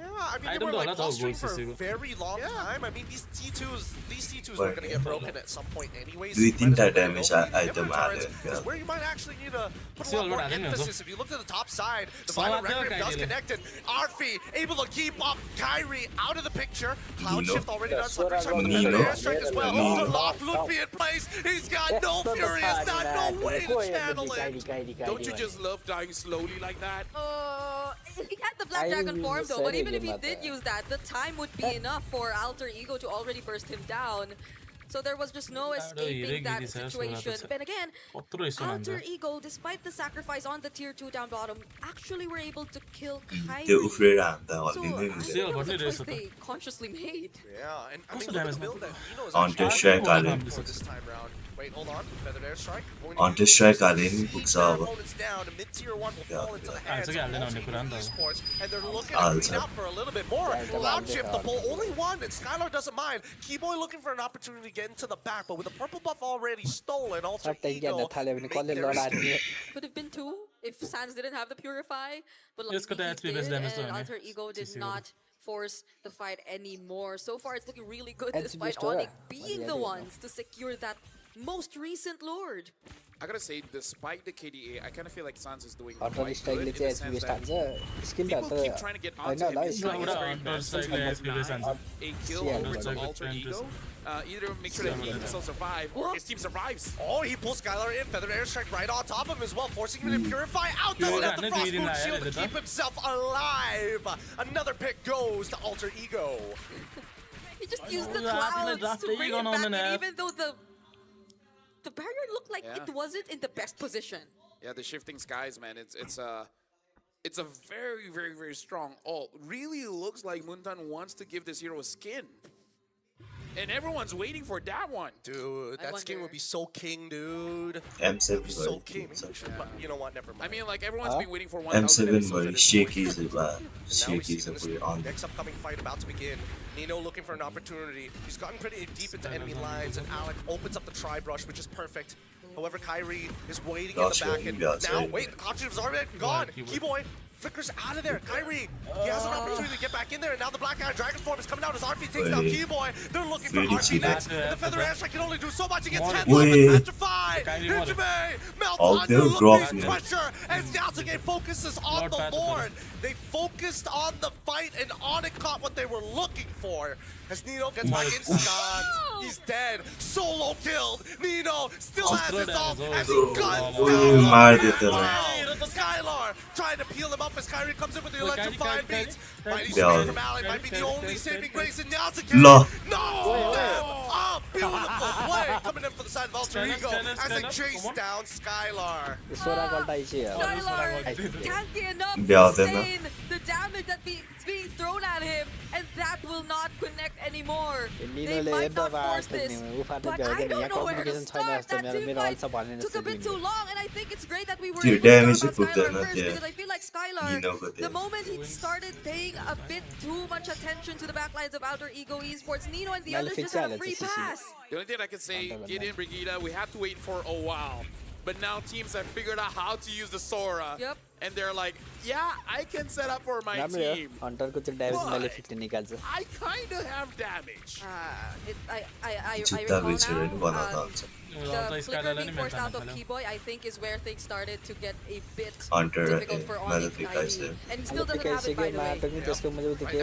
I mean, they don't were know, like that's how posturing goals for a is, very long time. I mean, these T2s were gonna get broken at some point anyways. Do you think that Might as well damage go for the item inhibitor turrets, added? is where you might actually need to put a See, lot more already, emphasis. If you look to the top side, the violent record does connect, and Arfi able to keep up Kyrie out of the picture. Cloud shift already done, Slippery Strike with the feather airstrike as well. The lock loop be in place. He's got no Furious, not no way to channel it. Don't you just love dying slowly like that? He had the Black Dragon form though, but even if he did use that, the time would be enough for Alter Ego to already burst him down. So there was just no escaping that situation. But again, Alter Ego, despite the sacrifice on the tier 2 down bottom, actually were able to kill Kyrie. So I think it was a choice they consciously made. Yeah, and I mean, look at the build that Nino is On the actually strike going island. for this time round. Wait, hold on. Feathered airstrike. On the strike island, buksa ba? Opponents down, and mid-tier 1 will fall into the hands of esports, and they're looking Ah, to it's clean out for a little bit more. Cloud shift the pull, only one, and Skylar doesn't mind. Keyboy looking for an opportunity to get into the back, but with the purple buff already stolen, Alter Ego Could have been 2 if Sans didn't have the Purify, but Yes, could luckily have he been did, damage and done, Alter Ego did not force the fight anymore. So far, it's looking really good It's despite just, Onyx being the ones to secure that most recent Lord. I gotta say, despite the KDA, I kind of feel like Sans is doing Hunter quite strike good ले in the चाहिँ sense SPB that हान्छ skill people त keep trying to get हैन onto him. होला His strike is very bad. So Hunter it's strike like a kill Yeah, over to yeah. Alter Ego. Either make sure that he can still survive or his team survives. Oh, he pulls Skylar in. Feathered airstrike right on top of him as well, forcing him to purify out. Doesn't have the frostbound shield to keep himself alive. Another pick goes to Alter Ego. He just used the clouds to bring it back in, even though the barrier looked like it wasn't in the best position. Yeah, the shifting skies, man. It's a very, very, very strong ult. Really looks like Muntan wants to give this hero a skin. And everyone's waiting for that one. Dude, that skin would be so king, dude. M7 So king. But you know what? Never mind. I mean, like, everyone's been waiting for 1,000 mới shaky ba. Shaky sa on. Next upcoming fight about to begin. Nino looking for an opportunity. He's gotten pretty deep into enemy lines, and Alec opens up the tri-brush, which is perfect. However, Kyrie is waiting in the back, and now, wait, the option is already gone. Keyboy flickers out of there. Kyrie, he has an opportunity to get back in there, and now the Black Iron Dragon form is coming out as RP takes down Keyboy. They're looking for RP next, and the Feather Airstrike can only do so much. He gets hands up with Petrify. Hijime melts on the looking pressure, as Yasuke focuses on the Lord. They focused on the fight, and Onyx caught what they were looking for. As Nino gets back in stun, he's dead. Solo killed. Nino still has his ult as he guns down Skylar trying to peel him up as Kyrie comes in with the electrifying beats. Mighty Swing from Alec might be the only saving grace in Yasuke. No! Beautiful play coming in for the side of Alter Ego as they chase down Skylar. Skylar tanky enough to sustain the damage that's being thrown at him, and that will not connect anymore. They might not force this, but I don't know where to start. That team fight took a bit too long, and I think it's great that we were able to talk about Skylar first, because I feel like Skylar, the moment he started paying a bit too much attention to the backlines of Outer Ego Esports, Nino and the others just had a free pass. The only thing I can say, get in, Brigida, we have to wait for a while. But now teams have figured out how to use the Sora. Yep. And they're like, yeah, I can set up for my team. Hunter ko चाहिँ damage मैले 50 निकाल्छ. I kind of have damage. I recall now, the flicker being forced out of Keyboy, I think, is where things started to get a bit difficult for Onyx ID. And he still doesn't have it, by the way. त्यसको मैले उति के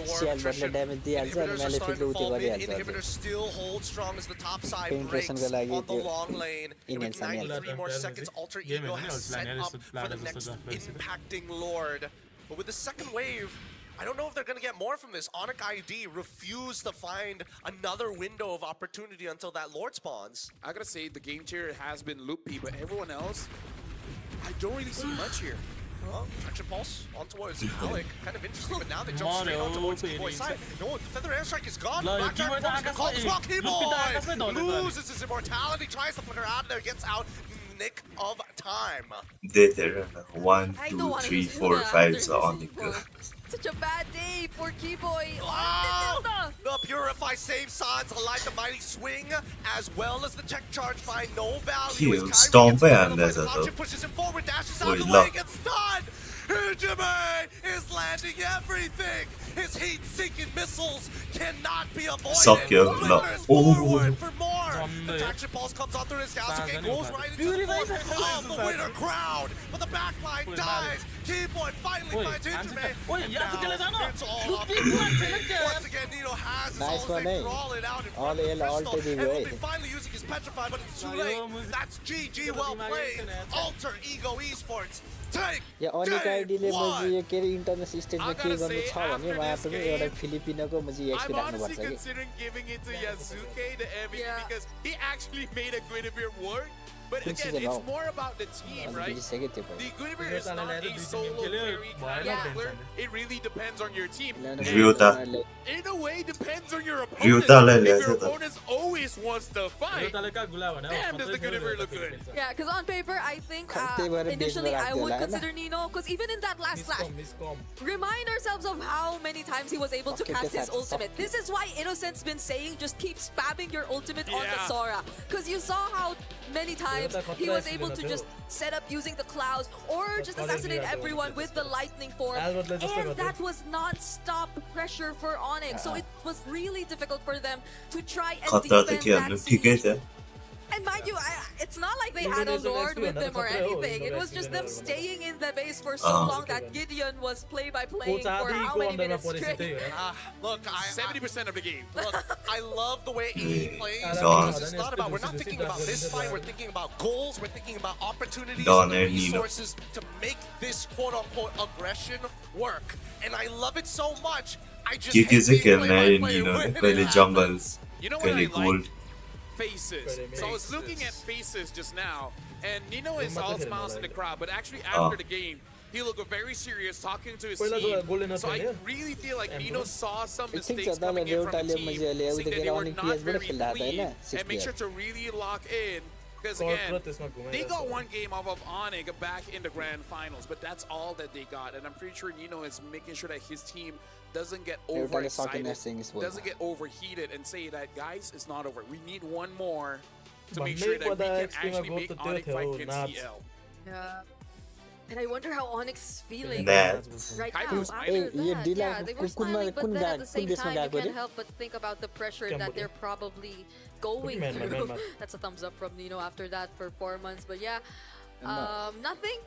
CL भन्ने damage दिइहाल्छ अनि Malefic ले उति गरिहाल्छ. Inhibitor still holds strong as the top side breaks Penetration को लागि on the त्यो long lane. With Indian 93 more seconds, Alter Ego has set up for the next impacting Lord. But with the second wave, I don't know if they're going to get more from this. Onyx ID refused to find another window of opportunity until that Lord spawns. I gotta say, the game chair has been loopy, but everyone else, I don't really see much here. Well, Traction Pulse on towards Alec. Kind of interesting, but now they jump straight on towards Keyboy's side. No, the Feather Airstrike is gone. Black Dragon Force is called as well. Keyboy loses his immortality, tries to flicker out of there, gets out. Nick of time. There 1, 2, 3, 4, 5 sa Onyx. Such a bad day for Keyboy. The Purify save Sans alive the mighty swing, as well as the check charge find no value. Stomp and there's a pushes him forward, dashes out of the way, gets stunned. Hujime is landing everything. His heat-seeking missiles cannot be avoided. Sakyo, no. Forward for more. The traction pulse comes out through his Yasuke, goes right into the force of the winner crowd. But the backline dies. Keyboard finally finds Hujime. And now it's all up. Once again, Nino has his ultimate crawling out in front of Crystal. And will be finally using his Petrify, but it's too late. That's GG, well played. Alter Ego Esports. Take या अनिकाइडीले मैले यो के international स्टेजमा के गर्नु छ भने उहाँ पनि एउटा फिलिपिनको मैले एक्सपी राख्नु पर्छ I'm honestly considering giving it to Yasuke, the MVP, because he actually made a Guinevere work. But again, it's more about the team, right? The Guinevere is not a solo carry kind of player. It really depends on your team. Ryuta. In a way, depends on your opponent. If your opponent always wants to fight, damn, does the Guinevere look good? Yeah, because on paper, I think initially I would consider Nino, because even in that last flash, remind ourselves of how many times he was able to cast his ultimate. This is why Innocent's been saying just keep spamming your ultimate on the Sora, because you saw how many times he was able to just set up using the clouds or just assassinate everyone with the lightning form, and that was non-stop pressure for Onyx, so it was really difficult for them to try and defend that siege. And mind you, it's not like they had a lord with them or anything. It was just them staying in the base for so long that Gideon was play-by-playing for how many minutes straight. Look, 70% of the game. Look, I love the way he plays because it's not about, we're not thinking about this fight, we're thinking about goals, we're thinking about opportunities and resources to make this quote-unquote aggression work. And I love it so much. I just hate being play-by-play when it happens. You know what I like? Faces. So I was looking at faces just now, and Nino is all smiles in the crowd, but actually after the game, he looked very serious talking to his team. So I really feel like Nino saw some mistakes coming in from the team, saying that they were not very clean, and make sure to really lock in. Because again, they got one game off of Onyx back in the grand finals, but that's all that they got. And I'm pretty sure Nino is making sure that his team doesn't get overexcited, doesn't get overheated, and say that, guys, it's not over. We need one more to make sure that we can actually make Onyx fight against CL. Yeah. And I wonder how Onyx is feeling right now after that. Yeah, they were smiling, but then at the same time, you can't help but think about the pressure that they're probably going through. That's a thumbs up from Nino after that performance. But yeah, nothing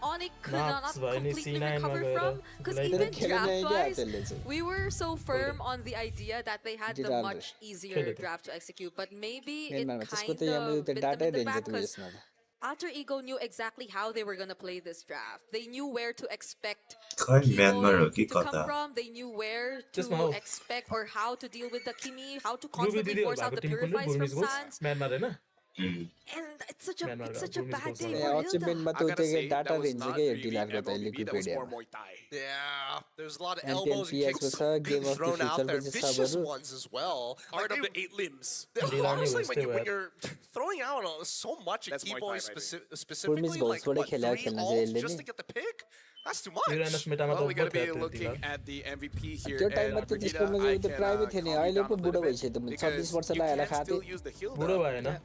Onyx could not completely recover from, because even draft-wise, we were so firm on the idea that they had the much easier draft to execute, but maybe it kind of bit them in the back, because Alter Ego knew exactly how they were going to play this draft. They knew where to expect Keyboy to come from. They knew where to expect or how to deal with the Kimi, how to constantly force out the purifies from Sans. And it's such a bad day for Hilda. I gotta say, that was not really mlbb, that was more Muay Thai. Yeah, there's a lot of elbows and kicks being thrown out there. Vicious ones as well. Art of the 8 limbs. Honestly, when you're throwing out so much at Keyboy specifically, like what, 3 ults just to get the pick? That's too much. Well, we gotta be looking at the MVP here. त्यो टाइममा त त्यसको मैले त्यो private थियो नि अहिले पो बुढो भइसक्यो त 26 वर्ष लगाएर खाथे बुढो भएन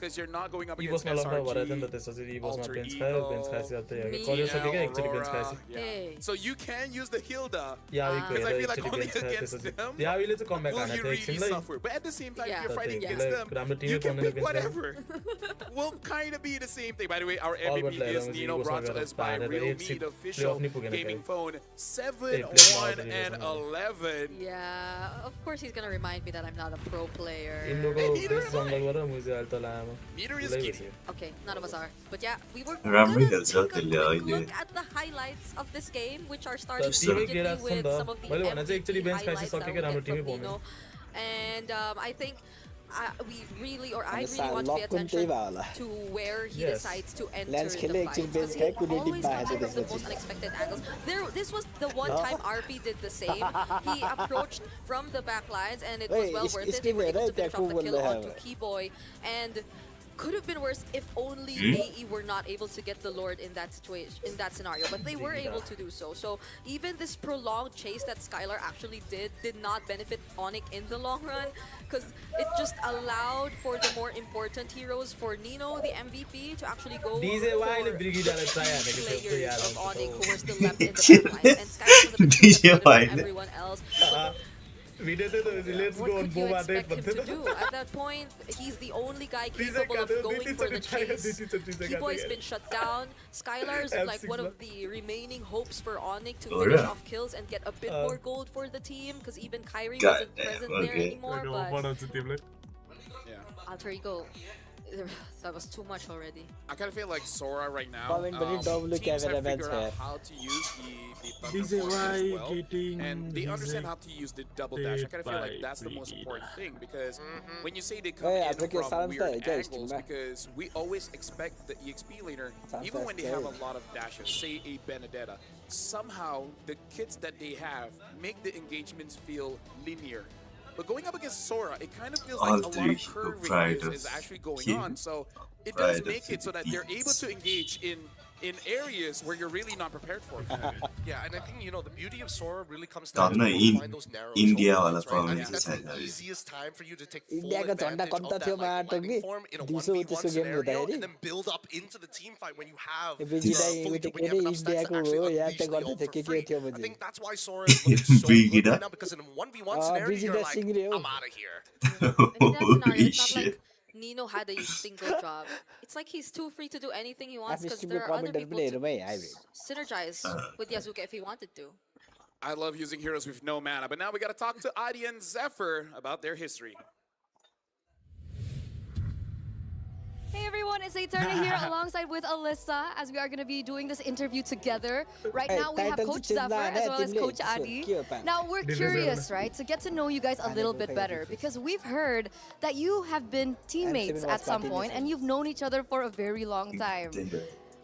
इभोसमा लग्न भएर नि त त्यसपछि इभोसमा बेन्च खायो बेन्च खाएपछि त्यही करियर सकेको एकचोटी बेन्च खाएपछि So you can use the Hilda. यावीको एकचोटी बेन्च खायो त्यसपछि यावीले चाहिँ कमब्याक हाने थियो एकछिनलाई but at the same time you're fighting against them. You can pick whatever. Will kind of be the same thing. By the way, our MVP is Nino, brought to us by Real Meat Official Gaming Phone 7-1-11. Yeah, of course he's gonna remind me that I'm not a pro player. Neither is Kitty. Okay, none of us are. But yeah, we were gonna take a quick look at the highlights of this game, which are starting immediately with some of the MVP highlights that we get from Nino. And I think we really, or I really want to pay attention to where he decides to enter the fight, because he always comes from the most unexpected angles. This was the one time RP did the same. He approached from the back lines, and it was well worth it. They were able to finish off the kill onto Keyboy, and could have been worse if only AE were not able to get the Lord in that situation, in that scenario, but they were able to do so. So even this prolonged chase that Skylar actually did not benefit Onyx in the long run, because it just allowed for the more important heroes, for Nino, the MVP, to actually go for players of Onyx who were still left in the backline. And Skylar was a bit too separated from everyone else. What could you expect him to do? At that point, he's the only guy capable of going for the chase. Keyboy's been shut down. Skylar's like one of the remaining hopes for Onyx to finish off kills and get a bit more gold for the team, because even Kyrie wasn't present there anymore. But Alter Ego, that was too much already. I kind of feel like Sora right now. Teams have figured out how to use the Thunder Force as well, and they understand how to use the double dash. I kind of feel like that's the most important thing, because when you say they come in from weird angles, because we always expect the EXP laner, even when they have a lot of dashes, say a Benedetta, somehow the kits that they have make the engagements feel linear. But going up against Sora, it kind of feels like a lot of curving is actually going on. So it does make it so that they're able to engage in areas where you're really not prepared for. Yeah, and I think, you know, the beauty of Sora really comes down to find those narrow chokepoints, right? I think that's the easiest time for you to take full advantage of that like lightning form in a 1v1 scenario, and then build up into the team fight when you have when you have enough stacks to actually unleash the ult for free. I think that's why Sora is looking so good right now, because in a 1v1 scenario, you're like, I'm out of here. In that scenario, it's not like Nino had a single job. It's like he's too free to do anything he wants, because there are other people to synergize with Yasuke if he wanted to. I love using heroes with no mana, but now we gotta talk to Adi and Zephyr about their history. Hey everyone, it's Eterna here alongside with Alyssa, as we are going to be doing this interview together. Right now we have Coach Zephyr as well as Coach Adi. Now we're curious, right, to get to know you guys a little bit better, because we've heard that you have been teammates at some point and you've known each other for a very long time.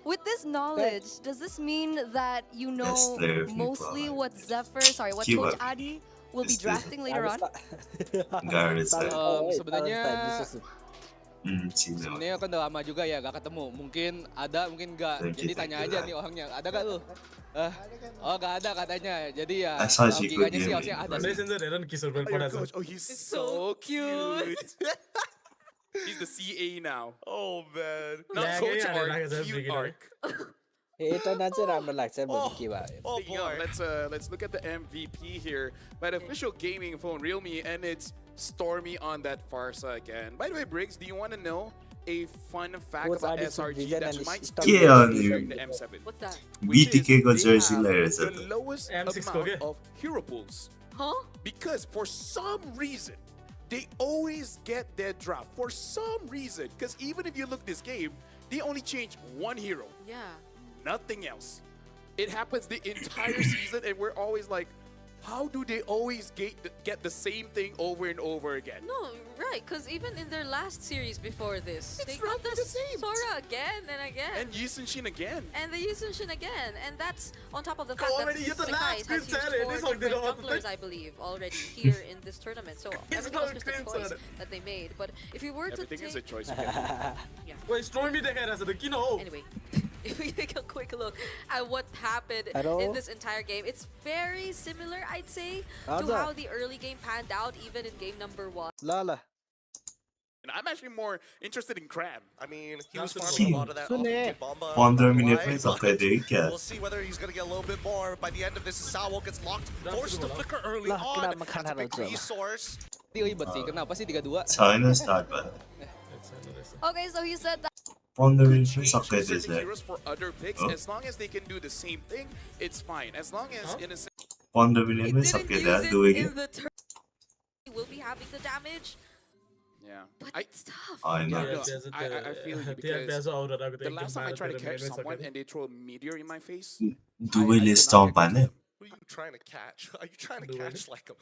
With this knowledge, does this mean that you know mostly what Coach Adi will be drafting later on? Sebenarnya kan udah lama juga ya gak ketemu. Mungkin ada, mungkin enggak. Jadi tanya aja nih orangnya. Ada gak lu? Oh gak ada katanya. Jadi ya logikanya sih harusnya ada. Oh, he's so cute. He's the CA now. Oh man. Not Coach Arc, cute Arc. Oh boy. Let's look at the MVP here. By the official gaming phone, Realme, and it's Stormy on that Farsa again. By the way, Briggs, do you want to know a fun fact about SRG that might start during the M7? What's that? BTK ko jersey layers the lowest amount of hero pools. Huh? Because for some reason, they always get their draft. For some reason. Because even if you look this game, they only change one hero. Yeah. Nothing else. It happens the entire season, and we're always like, how do they always get the same thing over and over again? No, right, because even in their last series before this, they got the same Sora again and again. And Yusunshin again. And the Yusunshin again. And that's on top of the fact that Sakai has used 4 different jugglers, I believe, already here in this tournament. So everything was just a choice that they made. But if you were to take... Everything is a choice you get. Yeah. Anyway. If we take a quick look at what happened in this entire game, it's very similar, I'd say, to how the early game panned out, even in game number 1. Lala. And I'm actually more interested in Cram. I mean, he was farming a lot of that off of Kibamba. 15 minutes में सबका देख क्या? We'll see whether he's going to get a little bit more. By the end of this, Sawo gets locked, forced to flicker early on. That's a big resource. Kenapa sih 3-2? China start ba? Okay, so he said that 15 minutes में सबका देख रहा है. Heroes for other picks, as long as they can do the same thing, it's fine. As long as in a 15 minutes में सबके देख दोगे. He will be having the damage. Yeah. But it's tough. I know. I feel you, because the last time I tried to catch someone and they throw a meteor in my face, दुवैले stomp हाने. Who are you trying to catch? Are you trying to catch like a...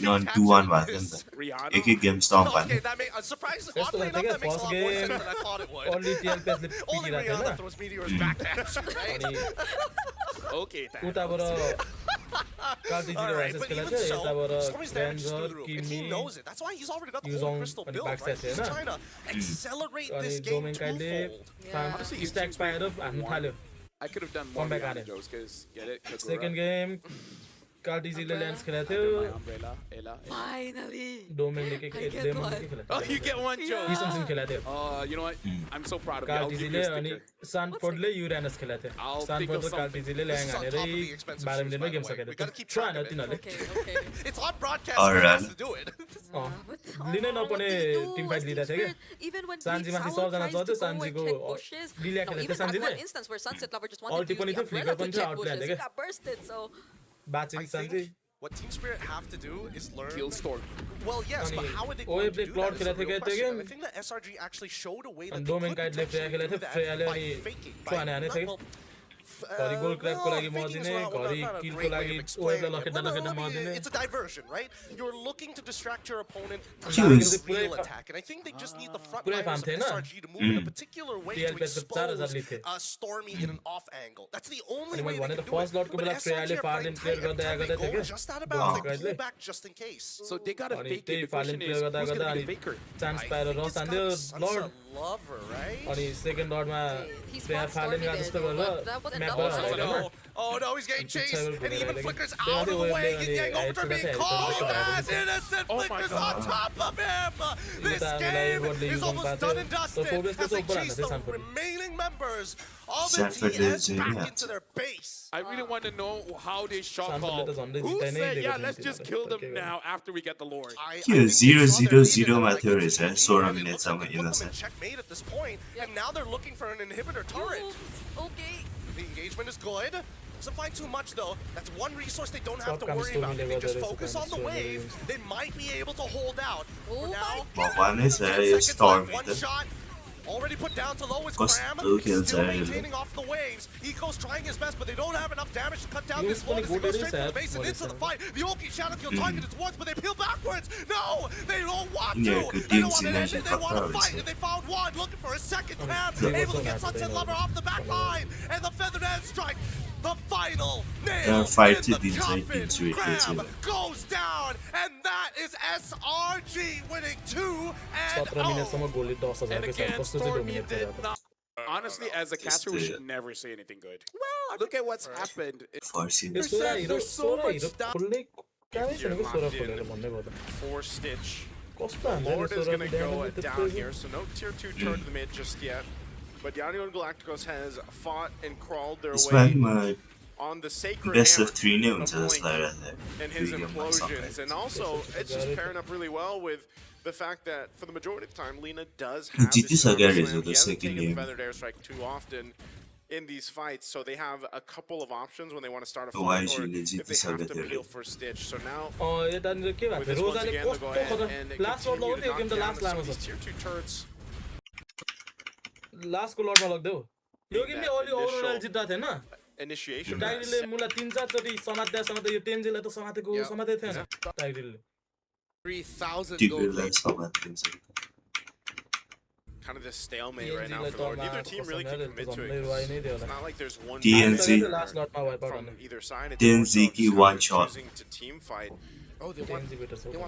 No, 2-1 was Rihanna? एक game stomp हाने. Okay, that makes... Surprised, oddly enough, that makes a lot more sense than I thought it would. Only Rihanna throws meteors back at you, right? Okay, that Alright, but even so, Stormy's damage is through the roof, and he knows it. That's why he's already got the whole crystal build, right? He's trying to accelerate this game twofold. Honestly, you stack I could have done more Jokes, because get it? Second game, Cartesian Lens खेला था. Finally. Oh, you get one, Joe. He something खेला था. You know what? I'm so proud of you. I'll give you a Cartesian sticker. Sanford ले Uranus खेला था. Sanford तो Cartesian ले लेंगे आने रही. 12 मिनट में गेम सके थे. Try ना तीन It's on broadcast. He has to do it. लिने न पने टीम फाइट लिदा थियो के. Even when Sanji माथि सबजना छ त्यो Sanji को डिले खेले थियो Sanji ले. instance where Sunset Lover just wanted Ulti to पनि use थियो the flicker umbrella पनि to थियो check out bushes. ल्याले He के. got bursted, so Batching Sanji. What Team Spirit have to do is learn... Kill Storm. Well, yes, but how would they going to do that is a real question. I think that SRG actually showed a way that they could potentially do that by faking, by... घरी गोल Krebs को लागि मर्दिने घरी किल को लागि ओएबले लखेट्दा मर्दिने. It's a diversion, right? You're looking to distract your opponent from the real attack, and I think they just need the front liners of SRG to move in a particular way to expose Stormy in an off angle. That's the only way they can do it. But SRG are playing tight every time they go just out of bounds, they pull back just in case. So they gotta fake it. The question is, who's gonna be the faker? Chance पाएर रस हान्दियो Lord. Lover, right? अनि second लर्डमा player फाल्ने जस्तो गर्यो. Oh no, he's getting chased, and he even flickers out of the way. Getting over to being called as innocent flickers on top of him. This game is almost done and dusted as they chase the remaining members of the TS back into their base. I really want to know how they shot call. Who said, yeah, let's just kill them now after we get the Lord? 0-0-0 मा थियो रहेछ 16 मिनेटसम्म innocent. Checkmate at this point, and now they're looking for an inhibitor turret. Okay. The engagement is good. Doesn't find too much though. That's one resource they don't have to worry about. If they just focus on the wave, they might be able to hold out. For now, 10 seconds left, one shot. Already put down to low is Cram, still maintaining off the waves. Eco's trying his best, but they don't have enough damage to cut down this blow. They go straight for the base and into the fight. The Oki Shadow Kill targeted towards, but they peel backwards. No, they don't want to. They don't want to end it. They want to fight, and they found one looking for a second tap. Able to get Sunset Lover off the back line, and the Feathered End Strike. The final nail in the coffin. Crab goes down, and that is SRG winning 2-0. And again, Stormy did not. Honestly, as a caster, we should never say anything good. Well, look at what's happened. There's so much stuff. For Stitch. Lord is going to go down here, so no tier 2 turn to the mid just yet. But Yanio and Galacticos has fought and crawled their way on the sacred best of 3 hammer नै हुन्छ जसलाई लाग्छ. and his implosions. And also, it's just pairing up really well with the fact that for the majority of the time, Lina does have this slam. He hasn't taken the Feathered Airstrike too often in these fights, so they have a couple of options when they want to start a fight or if they have to peel for Stitch. So now, with this once again, they'll go ahead and continue to knock down some of these tier 2 turrets. Last को लडमा लाग्देऊ यो गेमले अलि overall जित्दा थिएन Initiation. टाइगरले मुला 3-4 चोटी समात्दा यो टेन्जेले त समातेको थिएन टाइगरले 3000 gold. Kind of this stalemate right now for Lord. Neither team really can commit to it. It's not like there's one from either side. TNZ ki one shot. Choosing to team fight. Oh, they want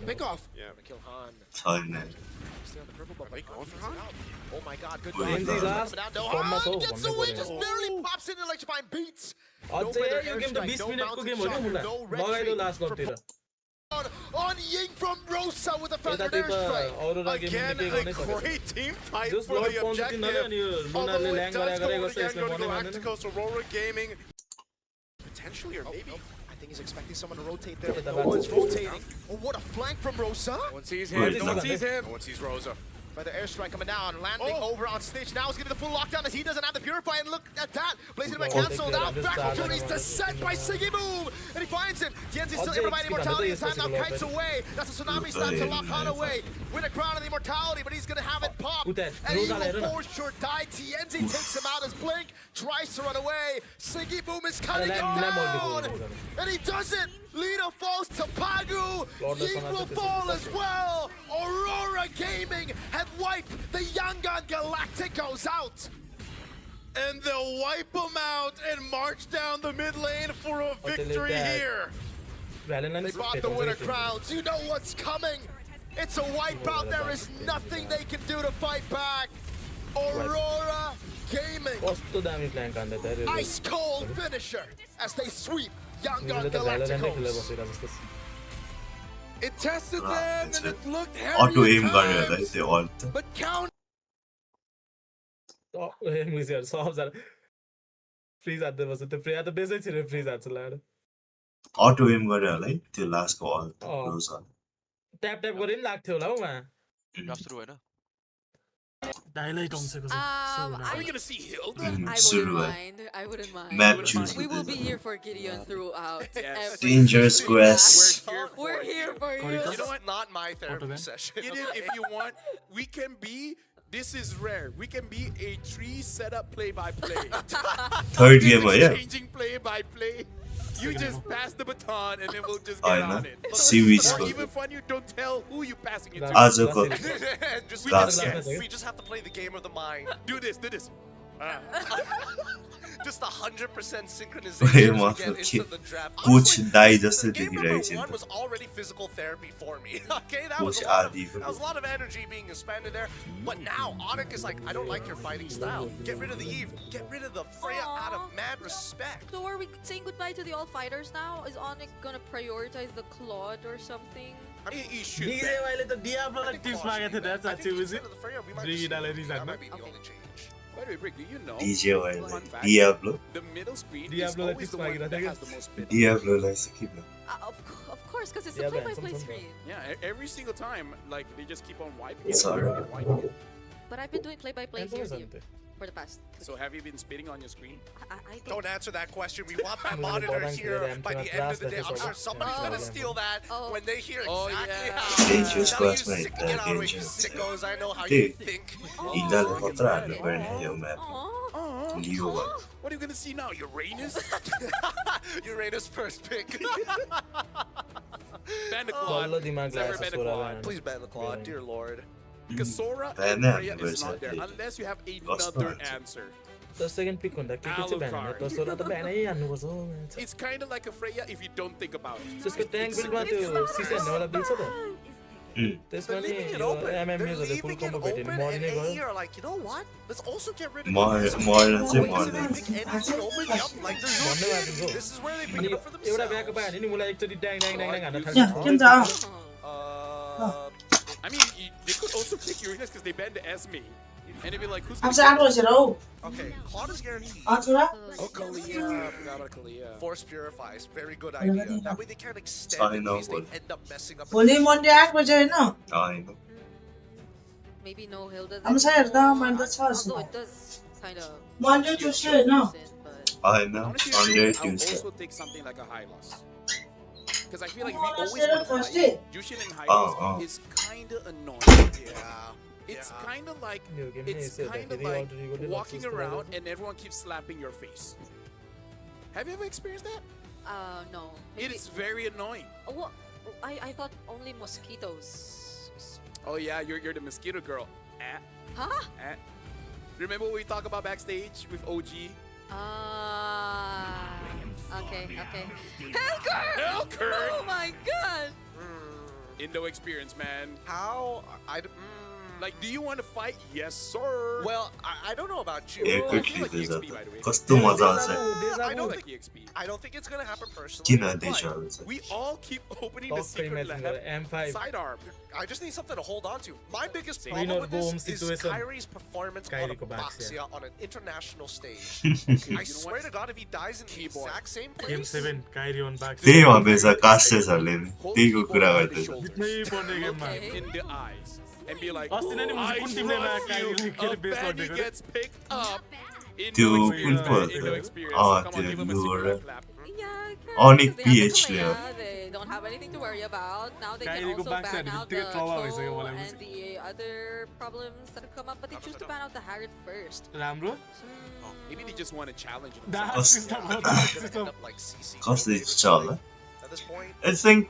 pick off. Yeah. Kill Han. Sorry, man. Stay on the purple, but going for Han? Oh my god, good TNZ last. Han gets away, just barely pops into like Spine beats. No better airstrike, no mountain shot, no red tree. On Ying from Rosa with a Feathered Airstrike. Again, a great team fight for the objective. Although it does go again, go to Galacticos, Aurora Gaming. Potentially, or maybe. I think he's expecting someone to rotate there. No one's rotating. Oh, what a flank from Rosa. No one sees him. No one sees him. No one sees Rosa. Feather Airstrike coming down, landing over on stage. Now he's getting the full lockdown as he doesn't have the Purify, and look at that. Blazing by cancelled out. Back opportunities descent by Siggy Boom, and he finds it. TNZ still providing immortality in time. Now kites away. That's a tsunami start to lock Han away. Win a crown of the immortality, but he's gonna have it pop. And he will for sure die. TNZ takes him out as Blink tries to run away. Siggy Boom is cutting it down, and he does it. Lina falls to Pagu. Ying will fall as well. Aurora Gaming have wiped the Yangon Galacticos out. And they'll wipe them out and march down the mid lane for a victory here. They bought the winner crowns. You know what's coming. It's a wipeout. There is nothing they can do to fight back. Aurora Gaming. Ice cold finisher as they sweep Yangon Galacticos. It tested them and it looked hairy auto aim at गरेर times, त्यो alt but count. auto aim गरेरलाई त्यो last को alt close on tap tap गरे नि लाग्थ्यो होला Uma draft सुरु हैन डाइलाइट आउँछको छ Are we gonna see Hilda? I wouldn't mind. I wouldn't mind. Map choose We will be here for Gideon throughout. Yes. Dangerous quest. We're here for you. You know what? Not my therapy session. Gideon, if you want, we can be. This is rare. We can be a 3 setup play-by-play. Third game yeah. Changing play-by-play. You just pass the baton and then we'll just get on it. Series Or even fun, you don't tell who you passing it to. आजको We just have to play the game of the mind. Do this, do this. Just 100% synchronization to get into the draft. कुछ दाइ जस्तै Game number देखिरहेको 1 छ was already physical therapy for me. Okay, that was a lot of energy being expended there. But now Onyx is like, I don't like your fighting style. Get rid of the Eve. Get rid of the Freya out of mad respect. So are we saying goodbye to the all fighters now? Is Onyx gonna prioritize the Claude or something? I mean, he should. DJ वाले त Diablo लाई tips मागेको थियो that's actually was it That might be the only change. By the way, Brick, do you know? DJ वाले Diablo The middle screen Diablo is always the one that has the most spin. Diablo लाई चाहिँ के भयो Of course, because it's a play-by-play screen. Yeah, every single time, like they just keep on wiping It's it, alright. and wiping it. But I've been doing play-by-play here for the past. So have you been spitting on your screen? I Don't answer that question. We want that monitor here by the end of the day. I'm sure somebody's gonna steal that when they hear exactly how. Dangerous quest mate Get out of here, you sickos. I know how you think. यिनीहरूले खतरा हाल्नु पर्ने यो map लियो भने What are you gonna see now? Uranus? Uranus first pick. Ban the Claude. Never ban the Claude. Please ban the Claude, dear lord. Because Sora and Ban Freya is not there unless you have another answer. The second pick on that के चाहिँ ban हो त Sora त ban नै हान्नु पर्छ It's kind of like a Freya if you don't think about it. त्यसको tank बिल्डमा त्यो सिसा हान्नेवाला बिल छ त त्यसमा नि MMUs हरुले फुल कम्बो भेट्यो नि मरि नै गयो You're like, you know what? Let's also get rid of मर्न चाहिँ मर्न This is where they pick it up for themselves. एउटा ब्याकअप पायो भने नि मलाई एकचोटी ड्याङ ड्याङ ड्याङ ड्याङ हान्न थाल्छ I mean, they could also pick Uranus because they banned the Esme. And they'd be like, who's Okay, Claude is guaranteed. Oh, Kalia. I forgot about Kalia. Force purifies. Very good idea. That way they can't extend in case they end up messing up. Maybe no Hilda. Although it does kind of. Monday, Tuesday, no. I know. Honestly, Sunday, I'll Tuesday. also take something like a high loss. Because I feel like if we always want to fight, Jushin and high loss is kind of annoying. Yeah. It's kind of like walking around and everyone keeps slapping your face. Have you ever experienced that? No. It is very annoying. Well, I thought only mosquitoes. Oh yeah, you're the mosquito girl. Huh? Remember what we talked about backstage with OG? Okay. Hellkurt! Oh my god! Indo experience, man. How? Like, do you want to fight? Yes, sir. Well, I don't know about you. Yeah, I feel like EXP, by the way. कस्तो मजा आउँछ I don't like think EXP. I don't think it's gonna happen personally. किन देशा हुन्छ We all keep opening the secret lab M5 sidearm. I just need something to hold on to. My biggest Winner problem with boom this is situation. Kyrie's performance on a Boxia on an international stage. I swear to God, if he dies in the exact same place. Game 7 Kyrie on back. त्यही भन्दैछ कास्टेसहरूले नि त्यहीको कुरा गर्दैछ In the eyes. And be like, अस्ति नै नि I कुन टिमले trust you. Kyrie A base baddie गरिदिएको gets picked up. त्यो कुन पो Indo experience. Come on, त्यो give him a लु secret र clap. अनिक PH ले They don't have anything to worry about. Now they can Kyrie-को also back ban side out the बित्तिकै trauma भइसक्यो troll मलाई and the other problems that have come up, but they choose to ban out the Harriet first. राम्रो Maybe they just want to challenge it. कसले जित्छ होला At this point, I think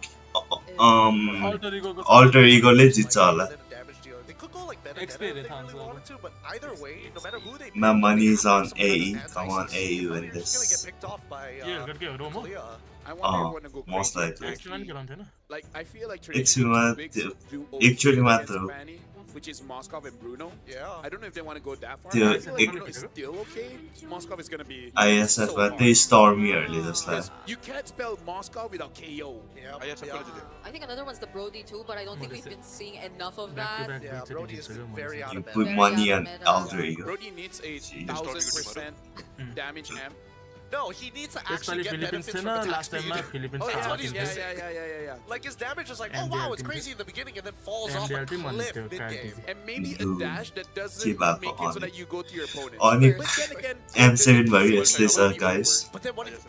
Alter Ego ले जित्छ होला damage dealer. They could go like better if Experience they really wanted to, but either way, no matter who they My pick, money's they on pick someone AE. that's Come on anti-CC, AE and win you're just gonna get this. picked off by Kalia. I wonder if wanna go Most crazy. likely. Actually, like I feel like Actually traditionally do okay actually against मात्र Fanny, which is Moskov and Bruno. Yeah. I don't know if they want to go that far. त्यो I feel like Bruno is still okay. Moskov is gonna be ISF so मा hard. त्यही स्टर्मीहरुले जसलाई You can't spell Moskov without KO. I think another one's the Brody too, but I don't think we've been seeing enough of that. Yeah, Brody is very out you of put meta. money on Alter Ego. Brody needs a 1000% damage amp. No, he needs to actually get benefits from attack last time speed. Philippines Oh, that's what he's Yeah, missing. yeah. Like his damage is like, oh wow, it's crazy in the beginning, and then falls off a cliff mid-game. And maybe a dash that doesn't Keep up make it on so that it. you go to your opponent. Oni But then again, M7 भरि यस्तै छ guys. But then what if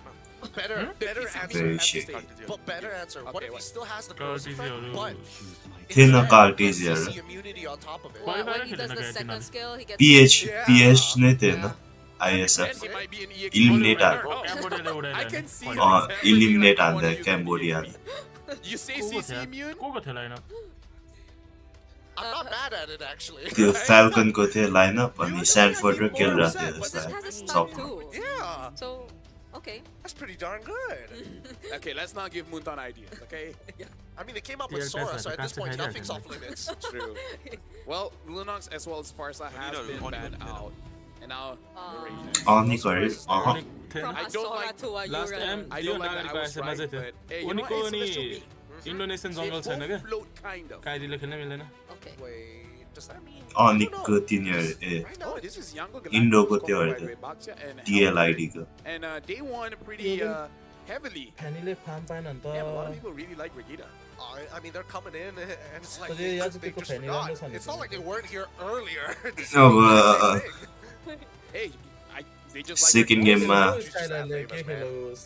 better answer? Very shit. But better answer. What if he still has the cross effect, but थिएन instead कार्टेज has हेर CC immunity on top of it? Well, when he does the second skill, he gets PH नै थिएन ISF he might be an EX eliminate winner. I can see eliminate हान्दा Cambodia. You say CC immune? I'm not mad at it actually. त्यो Falcon को थियो lineup अनि Sanford र Kelra थियो But this has a जसलाई stun top too. Yeah. So, okay. That's pretty darn good. Okay, let's not give Muntan ideas, okay? I mean, it came up with Sora, so at this point, nothing's off limits. True. Well, Lunox as well as Sparsa has been banned out. And now, Oni गरे I From don't Sora like to a Last Yura. time I त्यो don't like that I नागरिकको was आइसमा right, चाहिँ थियो but hey, you know उनीको what? अनि It's special. Indonesian They जङ्गल छैन both क्या float kind of. काइदीले खेल्न मिल्दैन Okay. Wait, does that mean? अनिकको तिनीहरु ए Oh, this is Yango इन्डोको Galactus त्यो combo हरु by Bakcha and TLID को And they won pretty heavily. फ्यानीले फार्म पाएन नि Yeah, a lot of त people really like Regita. I mean, they're coming in, and it's like But they, yeah, you have to they pick up just any forgot. random It's not like they weren't here earlier. This is अब the exact same thing. Hey, they just like second गेममा स्काइलाइनले के खेलोस्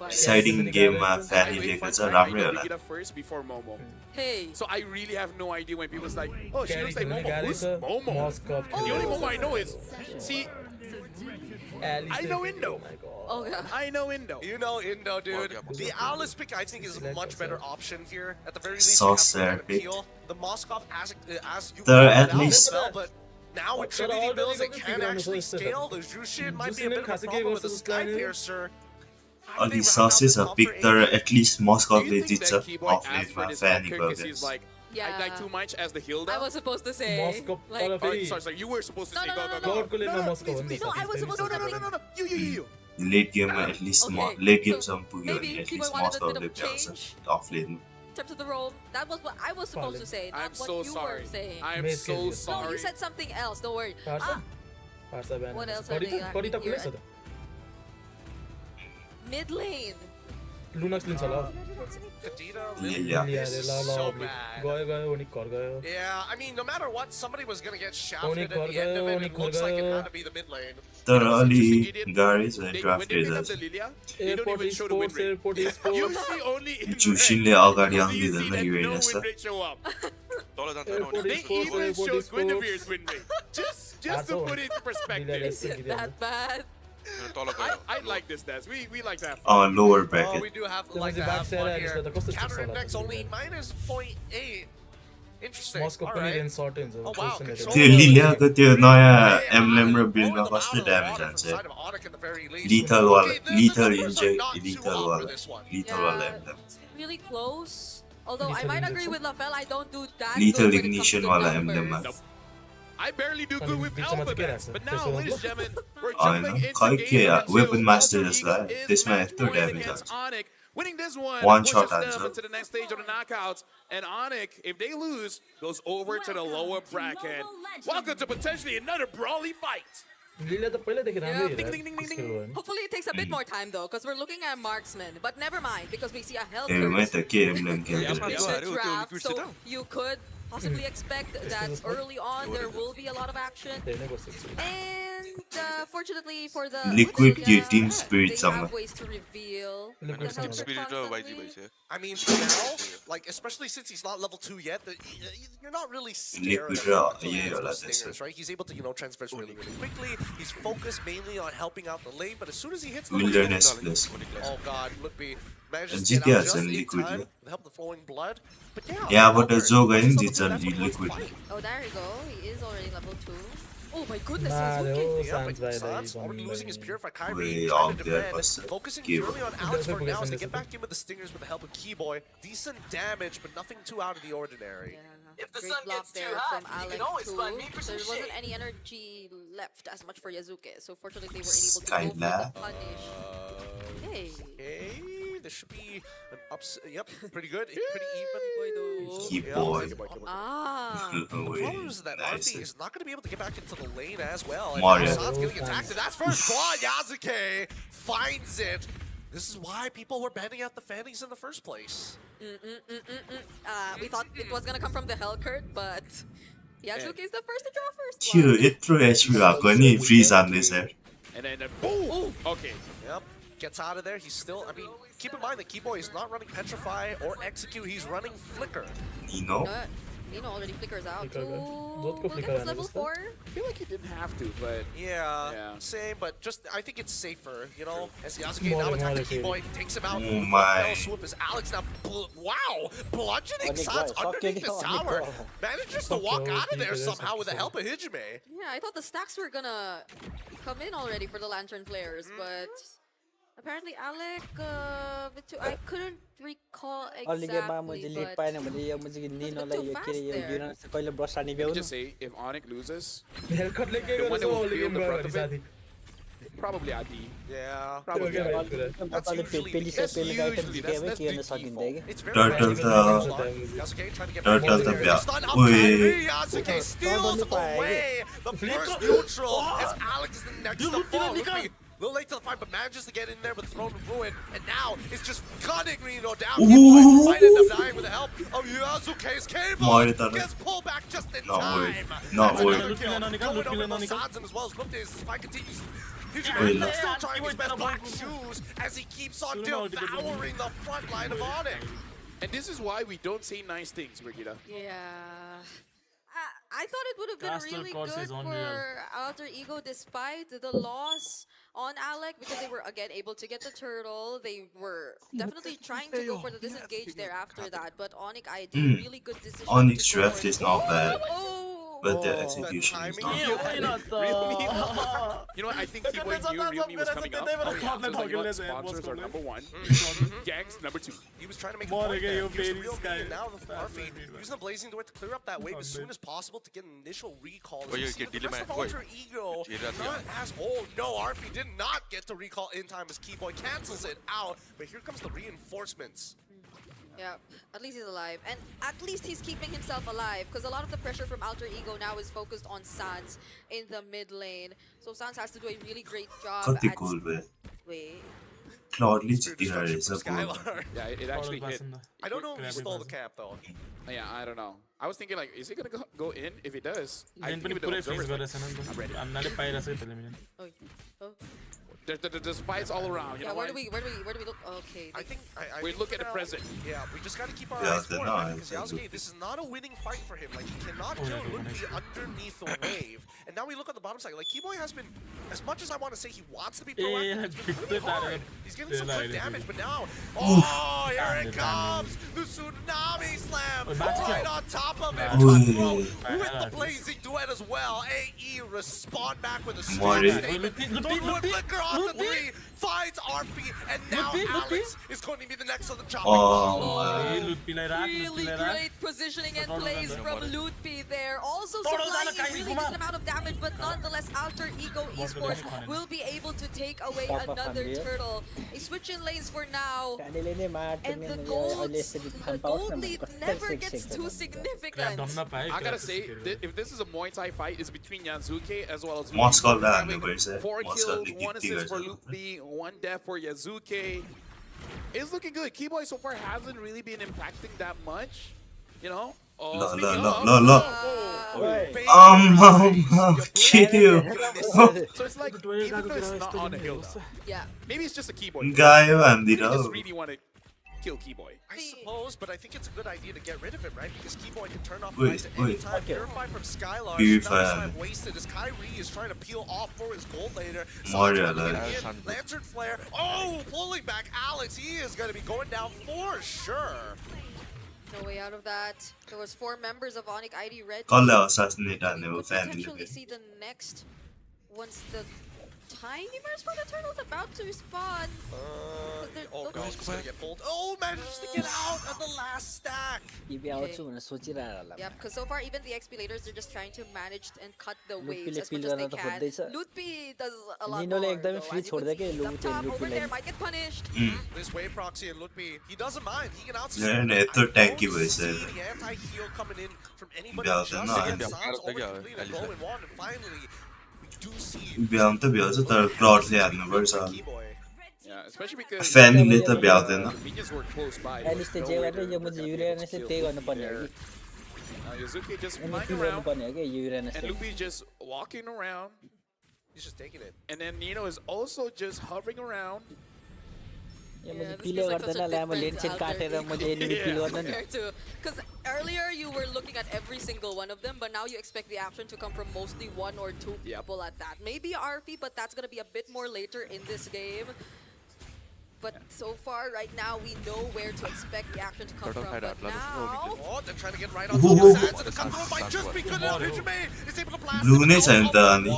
exciting गेममा फ्यानी लिएको छ राम्रै होला Regita first before Momo. Hey. So I really have no idea when people's like, oh, she looks like खेल्ने Momo. गाह्रो Who's छ Momo? मस्कप The only Momo I know is, see, I know Indo. Oh, yeah. I know Indo. You know Indo, dude. The Alice pick, I think, is a much better option here. At the very least, So you have some kind sad of pick. peel. The Moskov, as you There pointed at out, least- well, but now with But Trinity all builds, the it other can big actually rounds are scale. The Jushin might be a Jushin bit of a खासै के problem with गर्छ the जस्तो लाग्यो। Skypiercer. How do they अलि round out ससे this छ top pick for तर AE? At least Do मस्कपले you think जित्छ that Keyboy of asked for लेटमा this फ्यानीको because he's against like, I like too much as the heal I was supposed to say. मस्कप Like, तर Oh, फेरि sorry, you were supposed to say No, go, no, go, no, go. no. लर्डको लेनमा मस्कप हो नि No, I was supposed to say. No, you. Late गेममा at least Okay, late so गेमसम्म पुग्यो maybe भने Keyboy at least wanted a bit मस्कपले of भ्याउँछ change. Of लेटमा In terms of the role, that was what I was supposed to say, not I'm what so you sorry. were saying. I'm Miss so Kid. No, sorry. you said something else. Don't worry. पार्छ पार्छ ब्यान What else are कडी they त कडी त here? कुनै छ त Mid lane. लुनक्स लिन्छ ल Kadena, लिल्या लिया रे ल ल So अब्लिक bad. गयो गयो उनी घर गयो Yeah, I mean, no matter what, somebody was gonna get shafted Oni at the end of it. It looks like it had to be the mid lane. तर अलि गाह्रै छ When draft they pick up result the Lilia, they don't airport even show the win sports rate. Airport You sports see only in जुसिनले red. अगाडि Do you see आउँदिँदैन that no युएनएस win त rate show up? तल जान्छ airport They sports even airport show sports Guinevere's win rate. Just to put it in perspective. Is it that bad? तल गयो I like this dance. We like that. Lower Oh, bracket we do have त्यो like to मान्छे have बाक्सेर fun आएर here. त कस्तो Counter chips होला index only minus 0.8. Interesting. मस्कप All पनि right. Range shirt हुन्छ Oh, wow, control. त्यो लिलियाको त्यो नयाँ एम्ब्लेम र Blowing बिलमा them कस्तो out of the damage water हान्छ from side of Onyx at the very least. Lethal वाला Okay, the lethal numbers are inject not too lethal off for वाला this one. Lethal वाला emblem It's really close. Although I Lethal might agree injection. with Lafel, I don't do that Lethal good when it comes ignition to वाला numbers. एम्ब्लेममा I barely do good with बिचमा चाहिँ के alphabets, राख्छ but now, त्यसो ladies and gentlemen, we're होइन jumping into खै के game number weapon 2. Master Alter जसलाई Ego is त्यसमा match यत्रो point ड्यामेज against हान्छ Onyx. Winning this one One pushes shot them answer. into the next stage of the knockouts, and Onyx, if they lose, goes over to the lower bracket. Welcome to potentially another brawly fight. लिलिया त पहिल्यैदेखि Yeah, राम्रै ding, ding, ding, ding, skill भयो ding. Hopefully it takes a bit more time though, because we're looking at marksman. But never mind, because we see a hell हेरौँ है curve त के emblem in खेल्छ the draft, so you could possibly expect that early on there will be a lot of action. धेरै नै गर्छ And fortunately for the Liquid Lilia, त्यो team they स्पिरिटसँग have ways to reveal the Liquid health Team Spirit constantly. Raw YG भइसक्यो I mean, for now, like, especially since he's not level 2 yet, you're not really scared Liquid of ra- him yeah, with those that's stingers, it. right? He's able to, transverse really, really quickly. He's focused mainly on helping out the lane, but as soon as he hits level Wilderness 2, plus oh god, look be Manages to get out just in time with the help of the flowing blood. But yeah, but the Albert, Zoga in that's the what liquid. Oh, there you go. He is already level 2. Oh my goodness, Yeah, but Sans already losing his Purify Kyrie, trying to defend, focusing purely on Alex for now as they get back in with the Stingers with the help of Keyboy. Decent damage, but nothing too out of the ordinary. If the sun gets too hot, you can always find me for some shade. There wasn't any energy left as much for Yazuke, so fortunately they were able to go for the punish. Hey, this should be an ups. Yep, pretty good. Pretty even. Keyboy. The problem is that Arfi is not going to be able to get back into the lane as well. And Mario. San's getting attacked. And that's first blood. Yazuke finds it. This is why people were banning out the Fannies in the first place. We thought it was going to come from the Hellcurt, but Yazuke is the first to draw first. Q, yetro HP भएको नि freeze हान्दैछ. And then boom. Okay. Yep. Gets out of there. He's still. I mean, keep in mind that Keyboy is not running Petrify or Execute. He's running Flicker. Nino. Nino already flickers out too. We'll get his level 4. I feel like he didn't have to, but yeah, same. But just I think it's safer, you know. As Yasuke now attacks Keyboy, takes him out. Oh my! Swoop is Alex now. Wow, bludgeoning Sans underneath the tower. Manages to walk out of there somehow with the help of Hijime. Yeah, I thought the stacks were gonna come in already for the Lantern players, but apparently Alec, I couldn't recall exactly, but let me just say, if Onyx loses, the one that will feel the brunt of it, probably Adi. Yeah, probably Adi. That's usually that's big default. It's very Turtle the Yasuke steals away the first neutral as Alex is the next to fall. A little late to the fight, but manages to get in there with Throne of Ruin, and now it's just gunning Reno down. He might end up dying with the help of Yasuke's cable. Gets pulled back just in time. Not worried. Going over Sands as well as Lookdays. This fight continues. Hijime still trying his best black shoes as he keeps on devouring the front line of Onyx. And this is why we don't say nice things, Brigitte. Yeah. I thought it would have been really good for Alter Ego despite the loss on Alec, because they were again able to get the turtle. They were definitely trying to go for the disengage there after that, but Onyx ID really good decision. Onyx draft is not bad, but the execution is not You know what? I think Keyboy knew Ryumi was coming up. Sponsors are number 1. Gangs number 2. He was trying to make a point there. He was the real key, and now Arfi using the Blazing Door to clear up that wave as soon as possible to get an initial recall. As you see the rest of Alter Ego not as old. No, Arfi did not get to recall in time as Keyboy cancels it out. But here comes the reinforcements. Yeah, at least he's alive. And at least he's keeping himself alive, because a lot of the pressure from Alter Ego now is focused on Sans in the mid lane. So Sans has to do a really great job at... Wait. Cloudly is yeah, it actually hit. I don't know if he stole the cap though. Yeah, I don't know. I was thinking like, is he gonna go in? If he does, I think give it to observers. I'm ready. There's fights all around. You know where do we look? Okay. I think we look at the present. Yeah, we just gotta keep our eyes forward, right? Because Yasuke, this is not a winning fight for him. Like, he cannot kill Rookie underneath the wave. And now we look at the bottom side. Like, Keyboy has been, as much as I want to say he wants to be proactive, it's been really hard. He's getting some good damage, but now, oh, here it comes! The Tsunami Slam right on top of it. Cutthroat with the Blazing Duet as well. AE respond back with a strong statement. Flicker off the 3, finds Arfi, and now Alex is going to be the next on the chopping block. Really great positioning and plays from Lutpi there. Also supplying a really decent amount of damage, but nonetheless, Alter Ego Esports will be able to take away another turtle. A switch in lanes for now, and the gold lead never gets too significant. I gotta say, if this is a Muay Thai fight, it's between Yazuke as well as Moscow. 4 kills, 1 assist for Lutpi, 1 death for Yazuke. It's looking good. Keyboy so far hasn't really been impacting that much, you know. Kill. So it's like, even though it's not on the hill, yeah, maybe it's just a Keyboy. Guy, he just really wanted kill Keyboy. I suppose, but I think it's a good idea to get rid of him, right? Because Keyboy can turn off Wait, fights at any time. Purify from Skylar. Purify. Now time wasted as Kyrie is trying to peel off for his gold later. Mario, Lantern Flare. Oh, pulling back Alex. He is going to be going down for sure. No way out of that. There was 4 members of Onyx ID Red. assassinate We could potentially see the next once the timers for the turtle's about to respawn. Oh god, he's gonna get pulled. Oh, manages to get out of the last stack. Yeah, because so far even the XP leaders, they're just trying to manage and cut the waves as much as they can. Lootby does a lot more. Though, as you can see, up top over there might get punished. This wave proxy and Lootby, he doesn't mind. He can Yeah, netto tanky the anti-heal coming in from anybody just against Sans over complete a glow and wand, and finally Yeah, especially because Fanny त भ्याउँदैन minions were close by. Yuzuki just flying around, and Lupi just walking around. He's just taking it. And then Nino is also just hovering around. Because earlier you were looking at every single one of them, but now you expect the action to come from mostly 1 or 2 people at that. Maybe RP, but that's gonna be a bit more later in this game. But so far, right now, we know where to expect the action to come from. But now... Oh, they're trying to get right on the sands, and the control might just be good enough. Benjamin is able to blast Blue नै छैन त अनि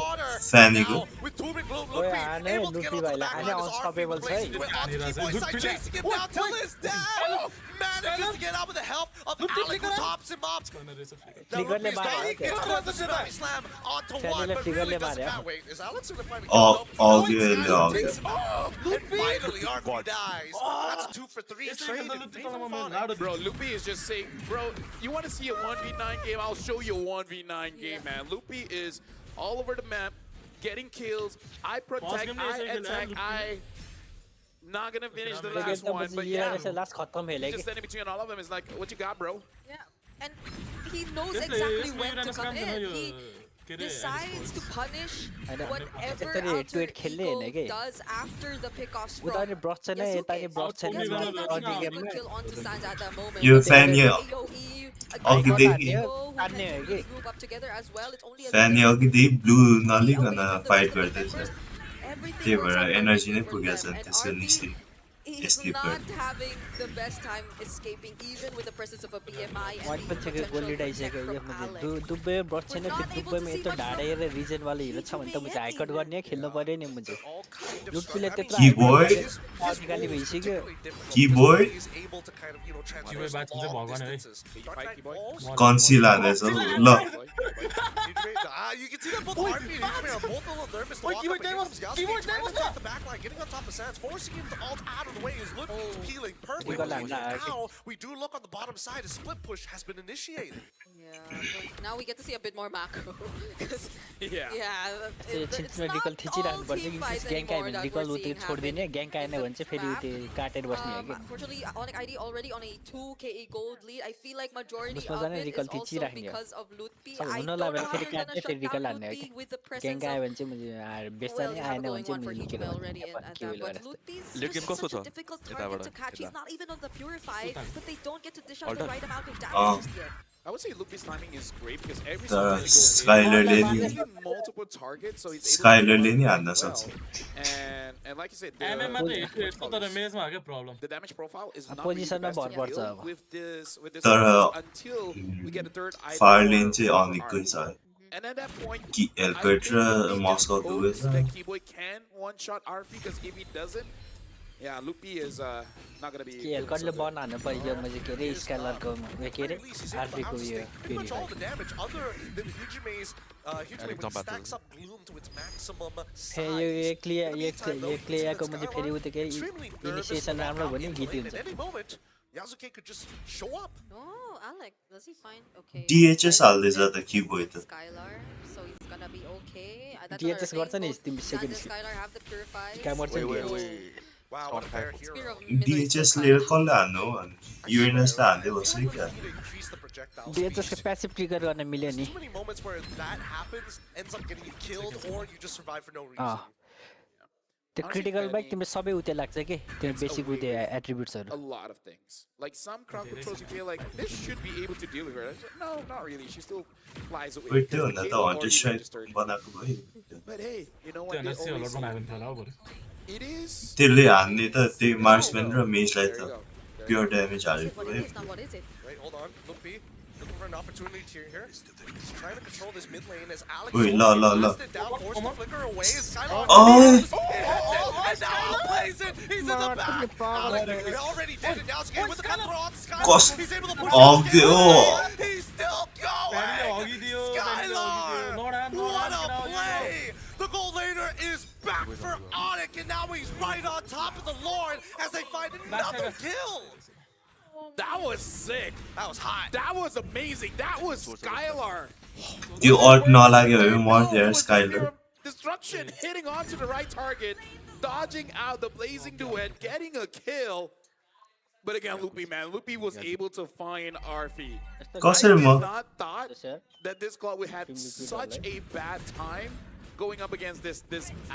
Fanny को with Doom and Gloom, Loopy able to get onto the back line as RP plays into it. Keyboy side chasing him down till his death! Manages to get out with the help of Alec, who tops him up. Now Loopy's dying. It's another slam onto one, but really doesn't matter. Wait, is Alex going to find and finally, RP dies. That's 2 for 3 trade. Bro, Loopy is just saying, bro, you want to see a 1v9 game? I'll show you a 1v9 game, man. Loopy is all over the map, getting kills. I protect, I attack, I... Not gonna finish the last one, but yeah, just standing between all of them is like, what you got, bro? Yeah, and he knows exactly when to come in. He decides to punish whatever Alter Ego does after the pick-off scroll. Kill onto Sans at that moment. You Fanny अघि blue नलिकन fight गर्दैछ त्यही भएर energy नै पुगेछ त्यसको निस्कि He's not having the best time escaping, even with the presence of a BMI and the potential from Alex. We're not able to see much Keyboy Conceal लाँदैछ ल you can see that both RP and Hijime are both a little nervous to walk up against Yasuke, trying to take the back line, getting on top of Sans, forcing him to ult out of the way. His look is peeling perfectly. Now we do look on the bottom side. A split push has been initiated. Yeah, but now we get to see a bit more macro. Yeah. It's not all team fights anymore that we're seeing happen. Unfortunately, Onyx ID already on a 2 KE gold lead. I feel like majority of it is also because of Lootby. I don't know how you're gonna shut down Lootby with the presence of... Well, you have a going one for Hijime already at that, but Lootby's just such a difficult target to catch. He's not even on the Purify, but they don't get to dish out the right amount of damage just yet. I would say Loopy's timing is great because every Skyler multiple targets, so he's Skyler well. And like you said, the damage profile is not really the best to deal with this until we get a third item. Far lane चाहिँ अनिकै छ And at that point, Elkert raw Moscow दुवै छ that Keyboy can one-shot RP because if he doesn't, yeah, Loopy is not gonna be. Elkert le bond हान्नु पर्यो मैले के रे Skylar को के रे RP को यो pretty much all the damage other than Hijime's Hijime stacks up Gloom to its maximum size. ये क्लियर को मुझे फेरि उते के इनिशिएसन राम्रो भन्यो गीत हुन्छ. At any moment, Yasuke could just show up. Oh, Alec, does he find okay? DHS हाल्दैछ त Keyboy त. Skylar, so he's gonna be okay. DHS गर्छ नि तिमी second. Skylar have the Purify. Wait. Wow, what a fair hero. DHS ले कसले हान्नु हो Uranus त हान्दै बस्छ क्या. DHS को passive trigger गर्न मिल्यो नि. So many moments where that happens ends up getting you killed or you just survive for no reason. The critical bike तिम्रो सबै उते लाग्छ के त्यो बेसिक उते attributesहरु a lot of things. Like some crowd controls, you feel like this should be able to deal with her. No, not really. She still flies away. Wait, त्यो भन्दा त हन्ड्रेड स्ट्राइक बनाएको भए But hey, you know what? They always say, it is. त्यसले हान्ने त त्यही मार्क्सम्यान र मेजलाई त प्योर ड्यामेज हालेको भए What is it? Wait, hold on. Loopy looking for an opportunity here. He's trying to control this mid lane as Alex forced it down, forced the flicker away. Skylar and now plays it. He's in the back. Alex already did it. Now he's getting with the control on Skylar. He's able to push it. He's still going. Skylar, what a play! The gold laner is back for Onyx, and now he's right on top of the Lord as they find another kill. That was sick. That was hot. That was amazing. That was Skylar. त्यो alt नलाग्यो भने मर्छ यार Skyler Destruction hitting onto the right target, dodging out the blazing duet, getting a kill. But again, Loopy, man, Loopy was able to find Arfi. I did not thought that this club would have such a bad time going up against this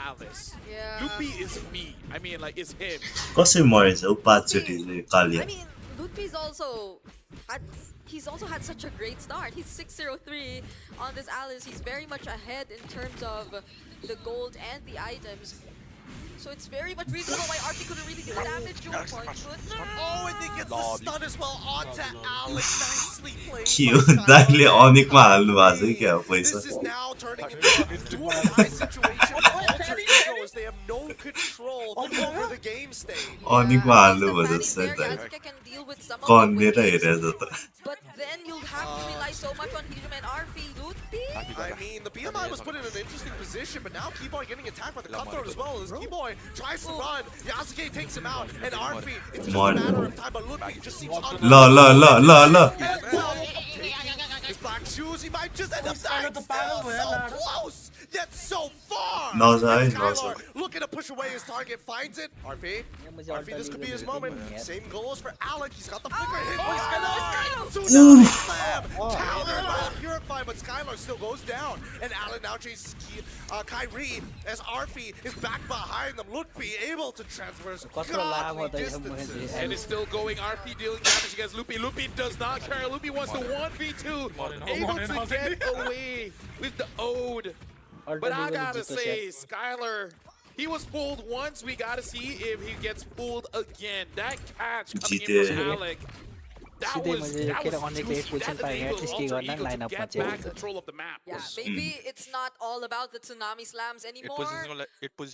Alice. Yeah. Loopy is me. I mean, like, it's him. कसरी मरेछ उ पाँचचोटी Kaliya I mean, Loopy's he's also had such a great start. He's 603 on this Alice. He's very much ahead in terms of the gold and the items. So it's very much reasonable why Arfi couldn't really do the damage to a point. Oh, and he gets the stun as well onto Alex. Nicely played. Cute. दाइले अनिकमा हाल्नु भएको छ क्या पैसा This is now turning into a do or die situation for Alter Ego as they have no control over the game state. अनिकमा हाल्नु भएको छ त कन्नेर हेरेछ त But then you'll have to rely so much on Hidram and Arfi. Loopy? I mean, the BMI was put in an interesting position, but now Keyboy getting attacked by the cutthroat as well. As Keyboy tries to run, Yasuke takes him out, and Arfi, it's just a matter of time, but Loopy just seems La. His black shoes, he might just end up dying. Still so close, yet so far. Skylar looking to push away his target, finds it. Arfi, this could be his moment. Same goals for Alec. He's got the flicker hit by Skylar. Tsunami slam, countered by the Purify, but Skylar still goes down. And Alec now chases Kyrie as Arfi is back behind them. Loopy able to transverse godly distances. And it's still going. Arfi dealing damage against Loopy. Loopy does not care. Loopy wants to 1v2. Able to get away with the ode. But I gotta say, Skylar, he was fooled once. We gotta see if he gets fooled again. That catch coming in from Alec. That was huge. That enabled Alter Ego to get back control of the map. Yeah, maybe it's not all about the Tsunami Slams anymore.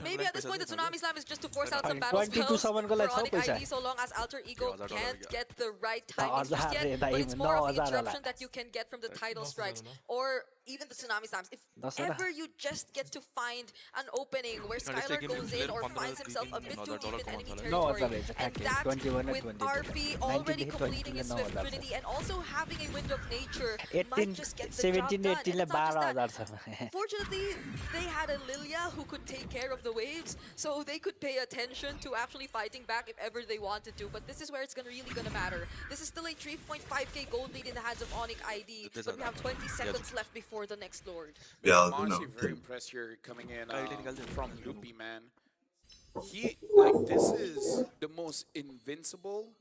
Maybe at this point the Tsunami Slam is just to force out some battle spells for Onyx ID so long as Alter Ego can't get the right timing just yet. But it's more of the interruption that you can get from the tidal strikes or even the Tsunami Slams. If ever you just get to find an opening where Skylar goes in or finds himself a bit too deep in enemy territory, and that with Arfi already completing his Swift Trinity and also having a Wind of Nature might just get the job done. And it's not just that. Fortunately, they had a Lilia who could take care of the waves, so they could pay attention to actually fighting back if ever they wanted to. But this is where it's really gonna matter. This is still a 3.5k gold lead in the hands of Onyx ID, but we have 20 seconds left before the next Lord. Yeah, honestly, very impressed here coming in from Loopy, man. This is the most invincible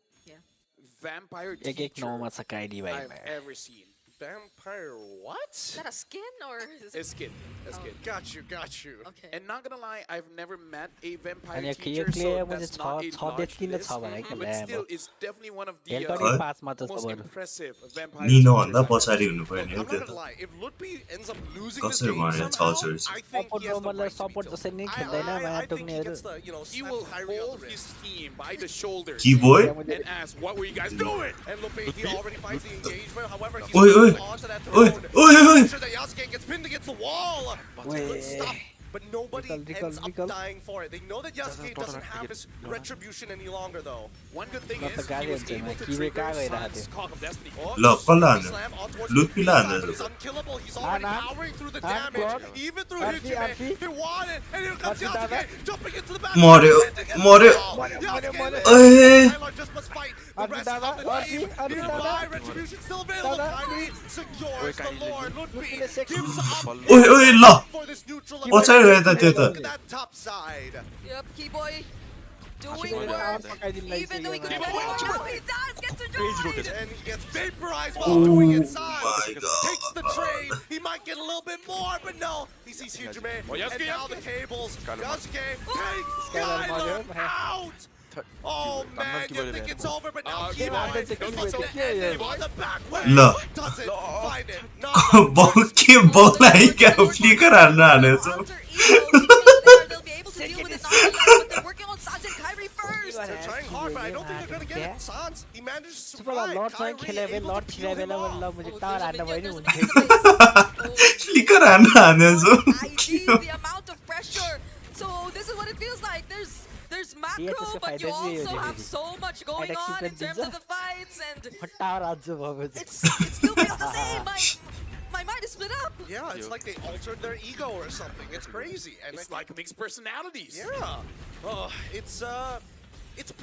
vampire teacher I've ever seen. Vampire what? Is that a skin or is it? It's skin. It's skin. Got you. Okay. And not gonna lie, I've never met a vampire teacher, so that's not a notch list. But still, it's definitely one of the most impressive vampire teachers. I'm not gonna lie, if Loopy ends up losing this game somehow, I think he has the right to be I think he gets the, he will hold his team by the shoulders Keyboy? and ask, what were you guys doing? And Loopy, he already finds the engagement, however, he's onto that throne. Make sure that Yasuke gets pinned against the wall. Good stuff. But nobody ends up dying for it. They know that Yasuke doesn't have his retribution any longer, though. One good thing is he was able to trigger Sun's Cock of Destiny. He's unkillable. He's already powering through the damage, even through Hijime. He won it, and here comes Yasuke jumping into the back. Yasuke just must fight the rest of the team. Nearby, retribution still available. Kyrie secures the Lord. Ludwig gives up for this neutral. Look at that top side. Yeah, Yep, Keyboy doing Keyboy work. down Even though he could Keyboy, get more, watch now it. he does get to Crazy join. rotation. And he gets vaporized while Oh doing it. my Sans God. takes the trade. He might get a little bit more, but no. He sees Hujime. Oh, Yasuke, And now the Yasuke. cables. Skylar Yasuke takes Skylar Skylar out. Oh man, you think it's over, but now Keyboy Keyboy, is Keyboy. on the back way. ल Doesn't find it. No, के बोलाई क्या flicker हान्न हानेछ Alter Ego, he makes there. They'll be able to deal with it, not only that, but they're working on Sans and Kyrie first. They're trying hard, but I don't think they're gonna get it. Sans, he manages to सुपरला survive. लर्डसँग खेले भए able lord to छिरे kill him बेला off. ल मुझे tower हान्न भयो नि There's a हुन्थ्यो minion in the base. Flicker हान्न हानेछ ID, the amount of pressure. So this is what it feels like. There's macro, but you also have so much going on in terms of the fights, and tower आज भयो it still feels the same. My mind is split up. Yeah, it's like they altered their ego or something. It's crazy. And It's like mixed personalities. yeah. Oh, it's a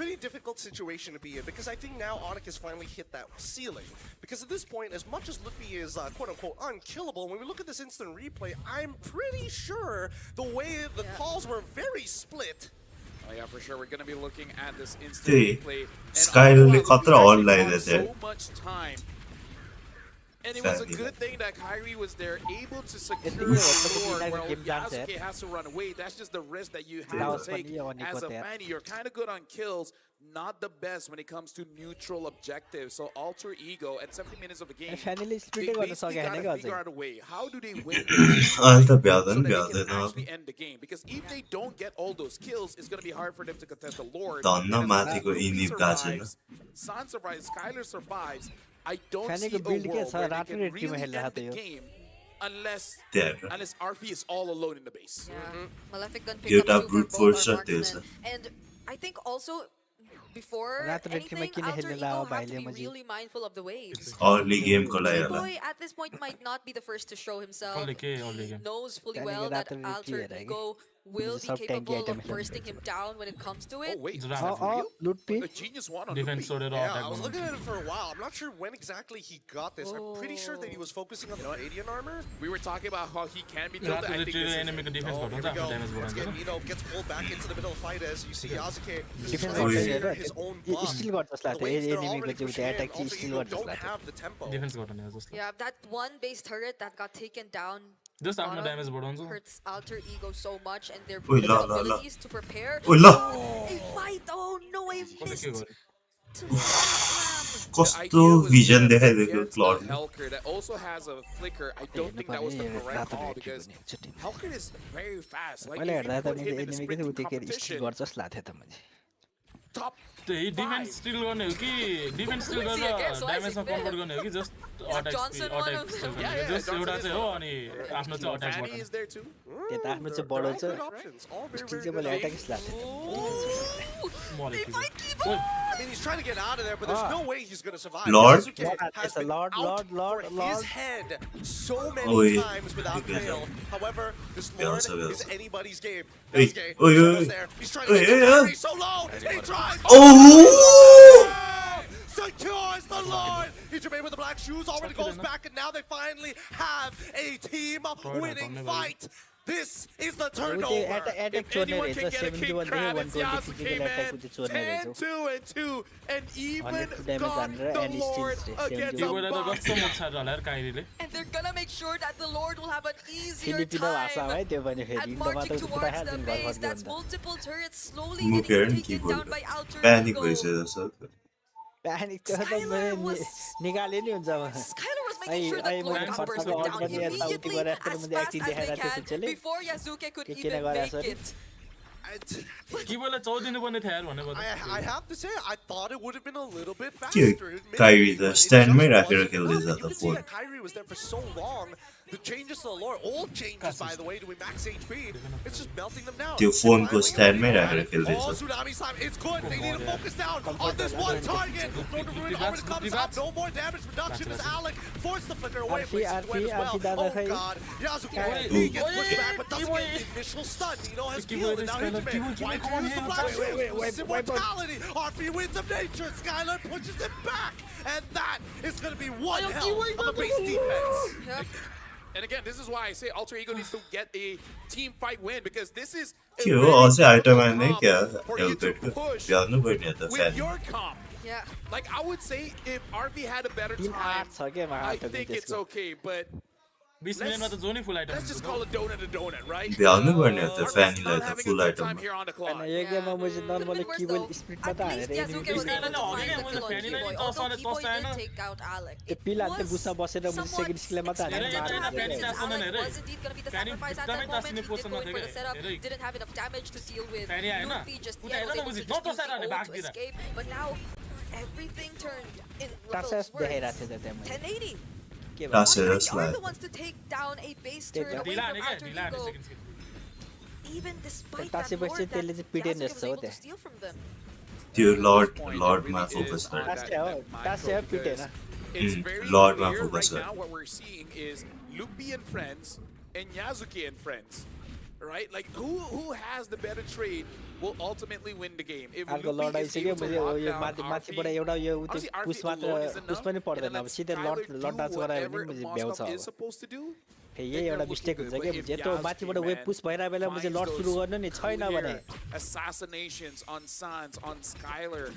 pretty difficult situation to be in because I think now Onyx has finally hit that ceiling. Because at this point, as much as Lippy is quote-unquote unkillable, when we look at this instant replay, I'm pretty sure the way the calls were very split. Oh yeah, for sure. We're gonna be looking at this instant Hey, replay. Skylar And le khatra actually online had there. so much time. And it was a good thing that Kyrie was there, able to secure the board while Yasuke has to run away. That's just the risk that you have to take as a fan. You're kind of good on kills, not the best when it comes to neutral objectives. So Alter Ego at 70 minutes of the game, फ्यानली they स्प्लिटै गर्न basically सक्यो gotta हैन figure अझै out a way. How do they win अहिले त so भ्याउँदैन that they भ्याउँदैन can actually end the game? Because if they don't get all those kills, it's gonna be hard for them to contest the Lord. धन्न And as long as माथिको Ruby इनिप गएको छैन survives, San survives, Skylar survives, I don't see फ्यानेको a build के world छ where they रातो can red Tim really हेर्दा end the त यो game unless त्यहाँ RP is all alone in the base. Yeah, Malefic gun एउटा pickups too for brute both force our shot त्यो marksmen. And I think also before रातो red टिममा anything, किन Alter खेल्नु Ego La have to भाइले be मजी really mindful of the waves. Early गेमको लागि होला Keyboy at this point might not be the first to show himself. Early He game. knows fully Then well you that got to Alter repeat it, Ego will be Sub tanky capable item of is bursting him down when it comes to it. Oh wait, लुट पि a genius one on Defense Ruby. sorted Yeah, out. I was looking at it for a while. I'm not sure when exactly he got this. I'm pretty sure that he was focusing on the radiant armor. We were talking about how he can be tilted. I think रातो this is enemy को defense Oh, गर्नु here त we go. आफ्नो damage Once बढाउँछ again, gets pulled back into the middle of the fight as you see Yasuke defence trying to गर्छ clear हेर his own buff. Still गर्छ जस्तो The लाग्थ्यो waves they're एनिमीको already चाहिँ pushing त्यो in. Attack चाहिँ Alter still Ego गर्छ जस्तो don't लाग्थ्यो have the tempo. डिफेन्स गर्नु जस्तो Yeah, that one base turret that got taken down just आफ्नो bottom ड्यामेज बढाउँछ hurts Alter Ego so much, and their Oi, la, la, la. abilities to prepare. Oi, la. It might. Oh no, I missed. के गर्यो To the slam. कस्तो vision देखाइदिएको against the क्लड Helker that also has a flicker. I don't think that was the correct call because Helker is very fast. Like मैले if हेर्दा you त put him मैले in a एनिमीको sprinting चाहिँ उतिकै still competition, गर्छ जस्तो लाग्थ्यो त मैले top त्यही डिफेन्स स्टिल गर्ने हो कि डिफेन्स स्टिल गरेर ड्यामेजमा कन्भर्ट गर्ने हो कि जस्ट अट्याक अट्याक स्टिल गर्ने जस्ट एउटा चाहिँ हो अनि आफ्नो चाहिँ attack Fanny button is there too. त्यो त आफ्नो चाहिँ बढाउँछ स्टिल चाहिँ मैले एट्याक जस्तो लाग्थ्यो मले I mean, he's trying to get out of there, but there's no way he's going to survive. Lord? Yasuke has been Lord, out Lord, for Lord. his head so Oi. many times without Okay. fail. However, this Bells, Lord bells. is anybody's game. Oi, Yasuke, oi, Shadow's oi. there. He's trying to Oi, get the oi, oi. carry so low. He tries. Oh! Secures the Lord. Hijime with the black shoes already goes back, and now they finally have a team-winning fight. This is the turnover. Attack If चोर्ने anyone रहेछ can get a 71 king देखि crab, it's 120 Yasuke, physical attack man. चाहिँ चोर्ने रहेछ 10-2-2, and even 100 damage got under the and still Lord against त्यो a बेला त box. कस्तो मुख छ होला यार काइरीले And they're gonna make sure that the Lord will have an easier Filipino भाषा है time त्यो भने फेरि at इन्डोमा marching त पुरा towards हाल्छ the नि base. घर That's भन्दा multiple turrets slowly मुख getting हेर्नु taken down by Alter panic Ego. भइसकेको छ प्यानिक त्यो त मैले निकाले नि हुन्छ Skylar was making sure that Lord got burst खर्चको down पनि यताउति immediately गरेर as आफ्नो fast एक्टिङ as they देखाएर can त्यसले before Yasuke could के even गरेर make सरी it. किबोलाई चौदिनु पर्ने थियो यार भनेको I have to say, I thought it would have been a little bit faster. के admittedly, Kyrie but त it स्ट्यान्डमै just राखेर wasn't खेल्दैछ enough. त You can see phone that Kyrie was there for so long. The changes to the lore, all changes by the way, doing max HP. It's just melting them down. त्यो फोनको स्ट्यान्डमै राखेर Oh, खेल्दैछ Tsunami Slime, it's good. They need to focus down on this one target. Lord of Ruin already comes up. No more damage reduction as Alec forced the flicker away. Places to win as well. Oh god. Yasuke, he gets pushed back, but doesn't get the initial stun. Nino has healed, and now Hijime. Why do you use the black shield? Immortality. RP winds of nature. Skylar pushes it back. And that is going to be one hell of a base defense. Yep. And again, this is why I say Alter Ego needs to get a team fight win because this is a के हो very अझै item difficult आएन comp क्या for you to एल्बर्टको push भ्याउनु पर्ने त with fan your comp. Yeah. Like I would say if RV had a better time, I think it's okay, but 20 मिलियनमा त जो नि full item let's just call a donut, right? भ्याउनु पर्ने त Arby's फ्यानीलाई not त having a full good item time here on the clock. यो गेममा म चाहिँ normally keyboard स्प्लिटमा त हानेर Yazuke was able to find the kill on Keyboy, although Keyboy did take out Alec. त्यो पिल हान्थे बुस्ना बसेर म सेकेन्ड स्किलमा मात्र हानेर Alec was indeed going to be the sacrifice at that moment. He did go in for the setup, didn't have enough damage to deal with Luffy just yet, was able to just use the ult to escape, but now everything turned in Little's words. 1080. Taseras Are the ones to take down a base turret away from Alter Ego. Even despite that lord that Yasuke was able to steal from them. त्यो लर्डमा focus गर It's very लर्डमा clear focus right गर now what we're seeing is Luffy and friends and Yasuke and friends. Right? Like who has the better trade will ultimately win the game. If अर्को Luffy लडाइ is चाहिँ के able to yo lock yo down माथिबाट RP, एउटा यो honestly, RP पुस मात्र alone is पुस enough, पनि and पर्दैन then अब let सिधै Skylar लड टाच do गरायो whatever भने a म भ्याउँछ Moskov अब is supposed to do. फेरि यही एउटा मिस्टेक हुन्छ क्या जेतो माथिबाट वेब पुस भइरहेको बेला म चाहिँ लड सुरु गर्नु नि छैन भने Assassinations on Sans, on Skylar,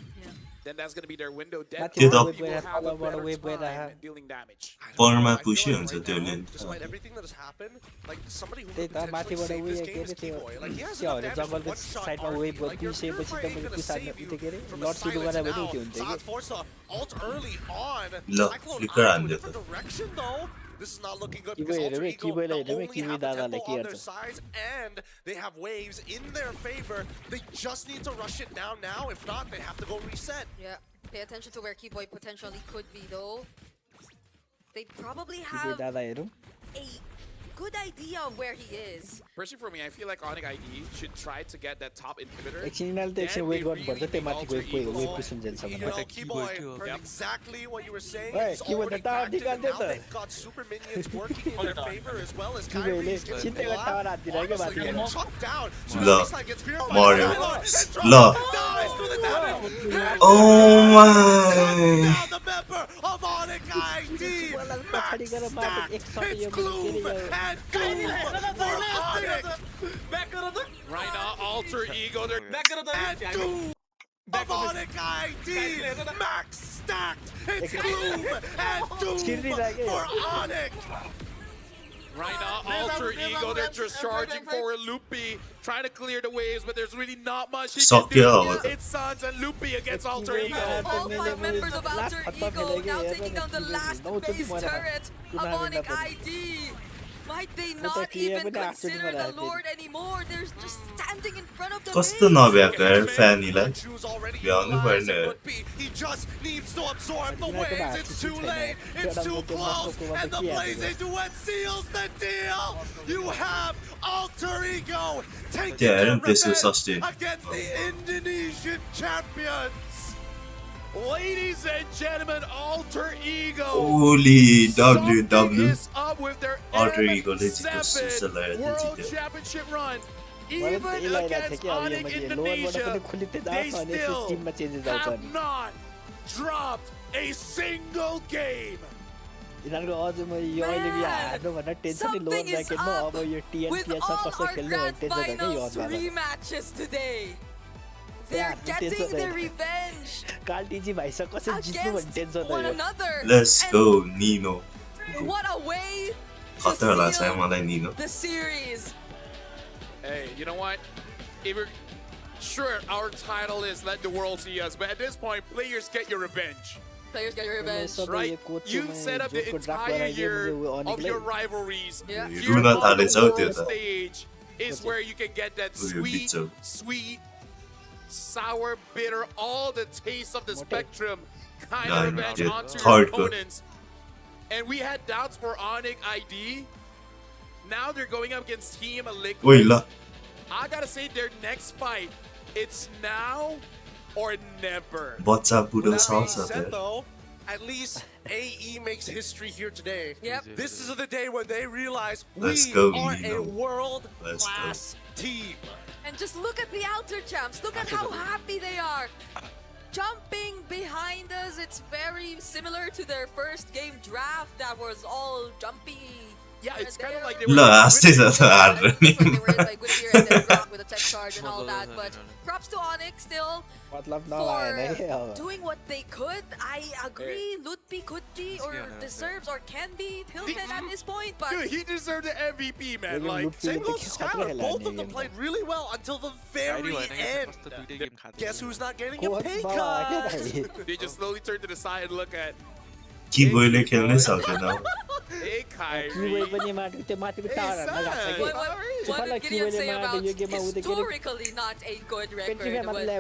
then that's going to be their window. माथिबाट वेब गएर तलबाट वेब गएर Dealing damage. पर्मा पुसी हुन्छ त्यो लेन Despite everything that has happened, like somebody who त्यही could त potentially माथिबाट save उयो this के game अरे is त्यो Keyboy. Like he has त्यो enough हरे damage, जङ्गलको one shot साइडमा RP. वेब Like your पुसिएपछि त pure मैले gonna पुसार्नु save you उयो के अरे from a लड सुरु silence गरे भने now. उयो हुन्छ Sans forced to ult early on. ल Cyclone flicker out to a हान्दियो different त direction though. This is not looking good Kiwi because हेऱ्यो Alter भने Ego किबोइलाई not हेऱ्यो भने only kiwi have the दादालाई tempo के on their गर्छ sides and they have waves in their favor. They just need to rush it down now. If not, they have to go reset. Yeah, pay attention to where Keyboy potentially could be though. They probably kiwi have दादा हेरौँ a good idea of where he is. Personally, for me, I feel like Onyx ID should try to get that top inhibitor. एकछिन यिनीहरूले त एकछिन wait गर्नुपर्छ त्यो माथि web पुस हुन्छेलसम्म You know, Keyboy heard exactly what you were saying. Hey, He's Keyboy, already the tower cracked it, and निकाल्दियो now त। they've got super minions working in their favor as well as किवीले Kyrie's getting सिधै blocked. Tower हाततिर क्या Honestly, माथि getting chopped down. ल It's like it's purified. मर्यो Skylar and ल dies through the damage. O my Down the member of Onyx ID. पछाडि गएर मात्र एक सट It's yo gloom and doom for Onyx. Right now, Alter Ego, they're And doom of Onyx ID. Max stacked. It's gloom and doom for Onyx. right now, Alter Ego, they're just charging for Loopy, trying to clear the waves, but there's really not much he can do. It's Sans and Loopy against Alter Ego. All 5 members of Alter Ego now taking down the last base turret of Onyx ID. Might they not even consider the Lord anymore? They're just standing in front of the कस्तो base. नभ्याएको यार फ्यानीलाई भ्याउनु पर्ने He just needs to absorb the waves. It's too late. It's too close. And the blazing duet seals the deal. You have Alter Ego taking their revenge against the Indonesian champions. Ladies and gentlemen, Alter Ego. Holy WW is up with their Alter Ego M7 World Championship run. Even against Onyx Indonesia, they still have not dropped a single game. यिनीहरूको अझ म यो अहिले यो हार्नु भनेर tension नि loan ब्याकेटमा अब यो टिएनपिएसमा कसरी खेल्नु भने टेन्सन हो कि यो three matches today. They're getting their revenge काल्टीजी भाइसँग कसरी जित्नु भन्ने टेन्सन हो one another. Let's go Nino What a way to खतरा लाग्छ seal मलाई निनो the series. Hey, you know what? If we're sure our title is let the world see us, but at this point, players get your revenge. Players get your revenge. Right? You set up the entire year of your rivalries. Yeah. Here run on थालेछ the how world त्यो त stage is where you can get that sweet, बित्छ sweet, sour, bitter, all the taste of the spectrum kind Yeah, of revenge yeah, onto your hard, but- opponents. And we had doubts for Onyx ID. Now they're going up against Team Liquid. ओइ ल I gotta say, their next fight, it's now or never. बच्चा बुढो That being छ said, though, at least AE makes history here today. Yep. This is the day when they realize Let's we go, are Nino. a world-class team. And just look at the outer champs. Look at how happy they are. Jumping behind us, it's very similar to their first game draft that was all jumpy, Yeah, it's kind of like they ल were. हाँस्दै छ त हारेर नि They were like good here and then rock with a tech charge and all that. But props to Onyx still मतलब नभएन है for अब doing what they could. I agree. Lutpi could be or deserves or can be tilted at this point, but Dude, he deserved the MVP, man. Lekin Like, Lutfi same le goes त to खतरा Skylar. खेला Both नि of them game played really well until the very end. Guess who's not getting a Coach pay बाबा के cut? Dai They just slowly turn to the side and look at. किबोयले खेल्नै सक्दैन Hey, Kyrie. किबोय पनि माथि त्यो माथिको tower हान्न गएको छ what कि did Gideon say किबोयले about मार्दै यो गेममा उदे के historically not a good record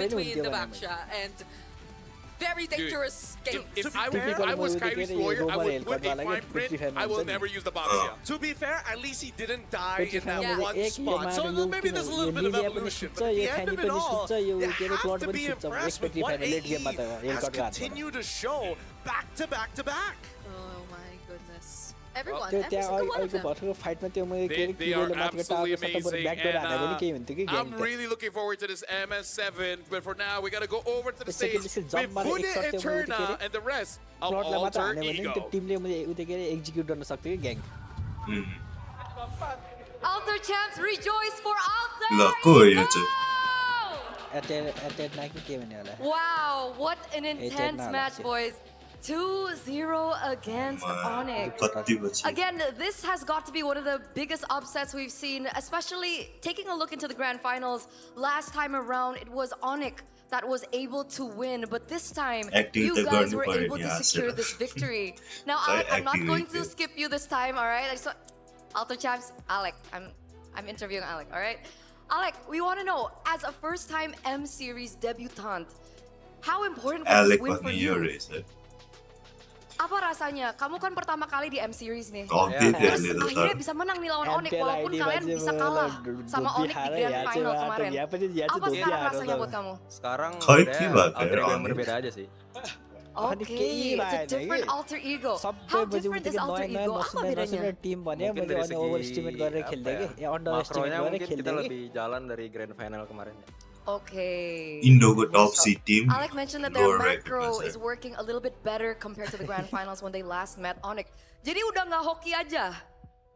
between the Baksha and very dangerous game. If I was Kyrie's lawyer, I would put a fine print. I will never use the box here. To be fair, at least he didn't die in that one spot. So maybe there's a little bit of evolution. But at the end of it all, you have to be impressed with what AE has continued to show back to back to back. Oh my goodness. Everyone, त्यो every त्यहाँ single one of अहिलेको them. भर्खरको फाइटमा त्यो मैले के They are किबोयले माथिको टावरको absolutely सट्टा बरु amazing, backdoor हाने पनि केही and हुन्थ्यो कि I'm game really looking forward to this MS7. But for now, we gotta go over to the त्यसै कि stage त्यसै with जम्पमा Buddha एक सर्ट त्यो मैले Eterna के and the rest of प्लटलाई मात्र Alter हाने भने त्यो Ego. टिमले मैले उते के अरे एक्जिक्युट गर्न सक्थ्यो कि gang Alter champs, rejoice for Alter! ल को हो यो चाहिँ एटेट नाकि के भन्ने होला Wow, what an intense Eterna match, लाग्यो। boys. 2-0 against Onyx. कति पछि Again, this has got to be one of the biggest upsets we've seen, especially taking a look into the grand finals. Last time around, it was Onyx that was able to win, but this time, Acting you the guys gun were for it, able to yeah, secure sir. this victory. Now, I Alec, I'm not going to activated. skip you this time, all right? Alter champs, Alec, I'm interviewing Alec, all right? Alec, we want to know, as a first-time M Series debutant, how important was Alec this win for भन्ने you? यो रहेछ Apa rasanya? Kamu kan pertama kali di M Series nih. Update ya, Terus Lil akhirnya Thor. bisa menang nih lawan Onyx MPL walaupun ID kalian masih bisa kalah sama Onyx di grand final kemarin. Apa sekarang rasanya buat kamu? Sekarang खै udah के भएको alter ego yang यार berbeda aja sih. Okay, it's a different alter ego. How different is alter ego? Apa bedanya? Team भने Mungkin मैले dari अनि overestimate गरेर segi खेल्दै apa के ya, अन्डर एस्टिमेट makronya गरेर mungkin kita खेल्दै lebih jalan dari grand final kemarin ya. Okay. इन्डोको top seed team Alec mentioned that their lower bracket macro masih. is working a little bit better compared to the grand finals when they last met Onyx. Jadi udah nggak hoki aja,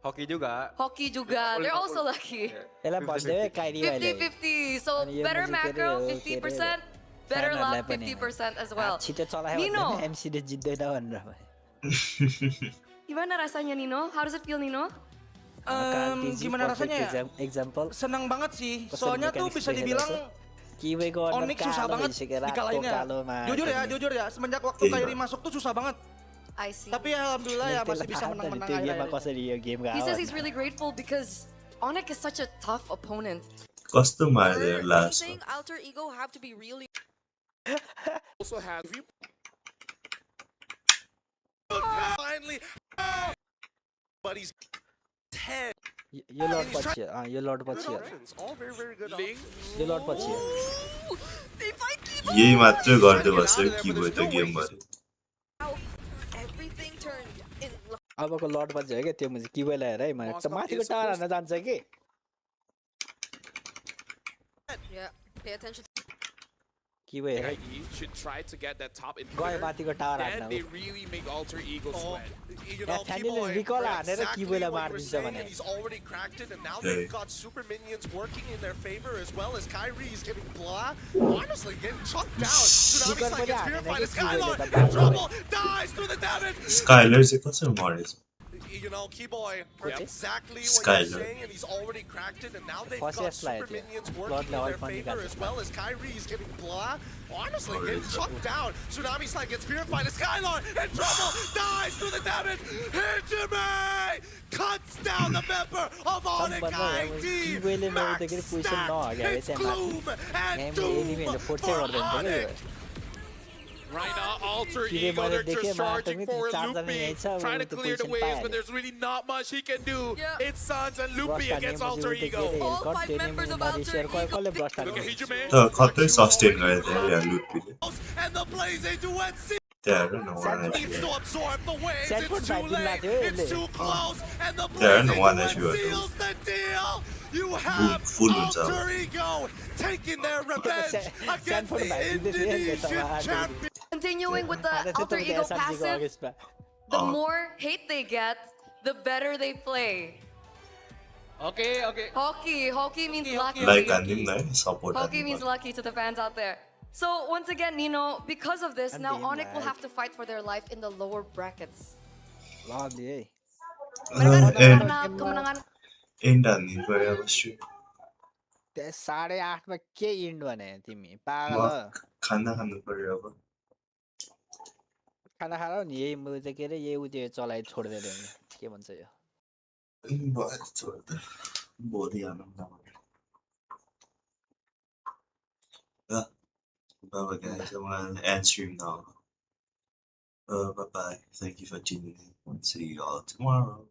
Hoki juga. hoki juga. They're also lucky. यसलाई भनिदियो Kyrie भाइले 50-50. So अनि यो better मुझे के अरे macro, हो, के अरे 50%. Better फ्यानहरूलाई luck, पनि 50% as well. छिटो चलायो Nino. भने एमसीले जित्दैन भनेर Gimana rasanya Nino? How does it feel Nino? Gimana rasanya ya? Example. Senang banget sih. Soalnya tuh bisa dibilang Onyx susah banget dikalahinnya. Jujur ya, semenjak waktu Kyrie masuk tuh susah banget. I see. Tapi alhamdulillah ya masih bisa menang-menang akhir-akhir. He says he's really grateful because Onyx is such a tough opponent. कस्तो मार्यो last Anything alter ego have to be really Also has Finally, but he's 10. यो लड पछि यो लड पछि All very, very good. यो लड पछि यही मात्र गर्दै बस्यो कि भयो त गेम भयो everything turned in अबको लड पछि हो क्या त्यो मुझे कि बेला हेर है म त माथिको टावर हान्न जान्छ कि Yeah, pay attention. कि भयो हेर Kyrie should try to get that top गयो inhibitor. माथिको टावर Then they हान्न really make alter ego sweat. You know, फ्यानले रिकल हानेर कि exactly बेला what you were मार्दिन्छ saying, भने and he's already cracked it, and now Hey. they've got super minions working in their favor as well as Kyrie's getting blah. Honestly, getting chucked down. Tsunami's like it's purified. Skylord in trouble, dies through the damage. Skylar चाहिँ कसरी मरेछ You know, Keyboy, exactly what Skylar. you're saying, and he's already cracked it, and now they've First got slide, super yeah. minions Lord working in level their funny favor guys. as well as Kyrie's getting blah. Honestly, getting chucked down. Tsunami's like gets purified. Skylord in trouble, dies through the damage. Hijime cuts down the member of Onyx ID. Max stack. It's gloom and doom for Onyx. Right now, alter Kire ego, मैले they're देखेँ just charging मार्टमी for चारजना Loopy, यहीँ छ trying to त्यो clear the position waves, पाइहाल्यो but there's really not much he can do. Yeah. It's Suns and Loopy burst against हान्ने alter पछि ego. उते All के five अरे members of गड Alter टेनिङ Ego कसले ब्रस्ट Look at हान्ने Hijime. त खतरै sustain गरेको थियो यहाँ लुटपीले And the blazing duet त्यहाँ हेर न वान needs to absorb the waves. Set It's foot too back in late. that, It's too close. And the There, no blazing one duet issue at all. seals the deal. You have full हुन्छ अब alter ego taking their revenge against the Indonesian champion. Continuing with the alter ego passive, the more hate they get, the better they play. Okay. Hockey means lucky. Like support. Hockey means lucky to the fans out there. So once again, Nino, because of this, now Onyx will have to fight for their life in the lower brackets. Lovely. Kemenangan. End हान्नु पर्यो अब stream 8:30 मा के इन्ड भने तिमी पागल खाना खानु पर्यो अब खाना खाएर नि यही मुजे के रे यही उजे चलाइ छोड्दै ल्याउने के भन्छ यो भयो छोड्दै भोलि आउनु Bye guys, I'm gonna end stream now. Bye bye. Thank you for tuning in. See you all tomorrow.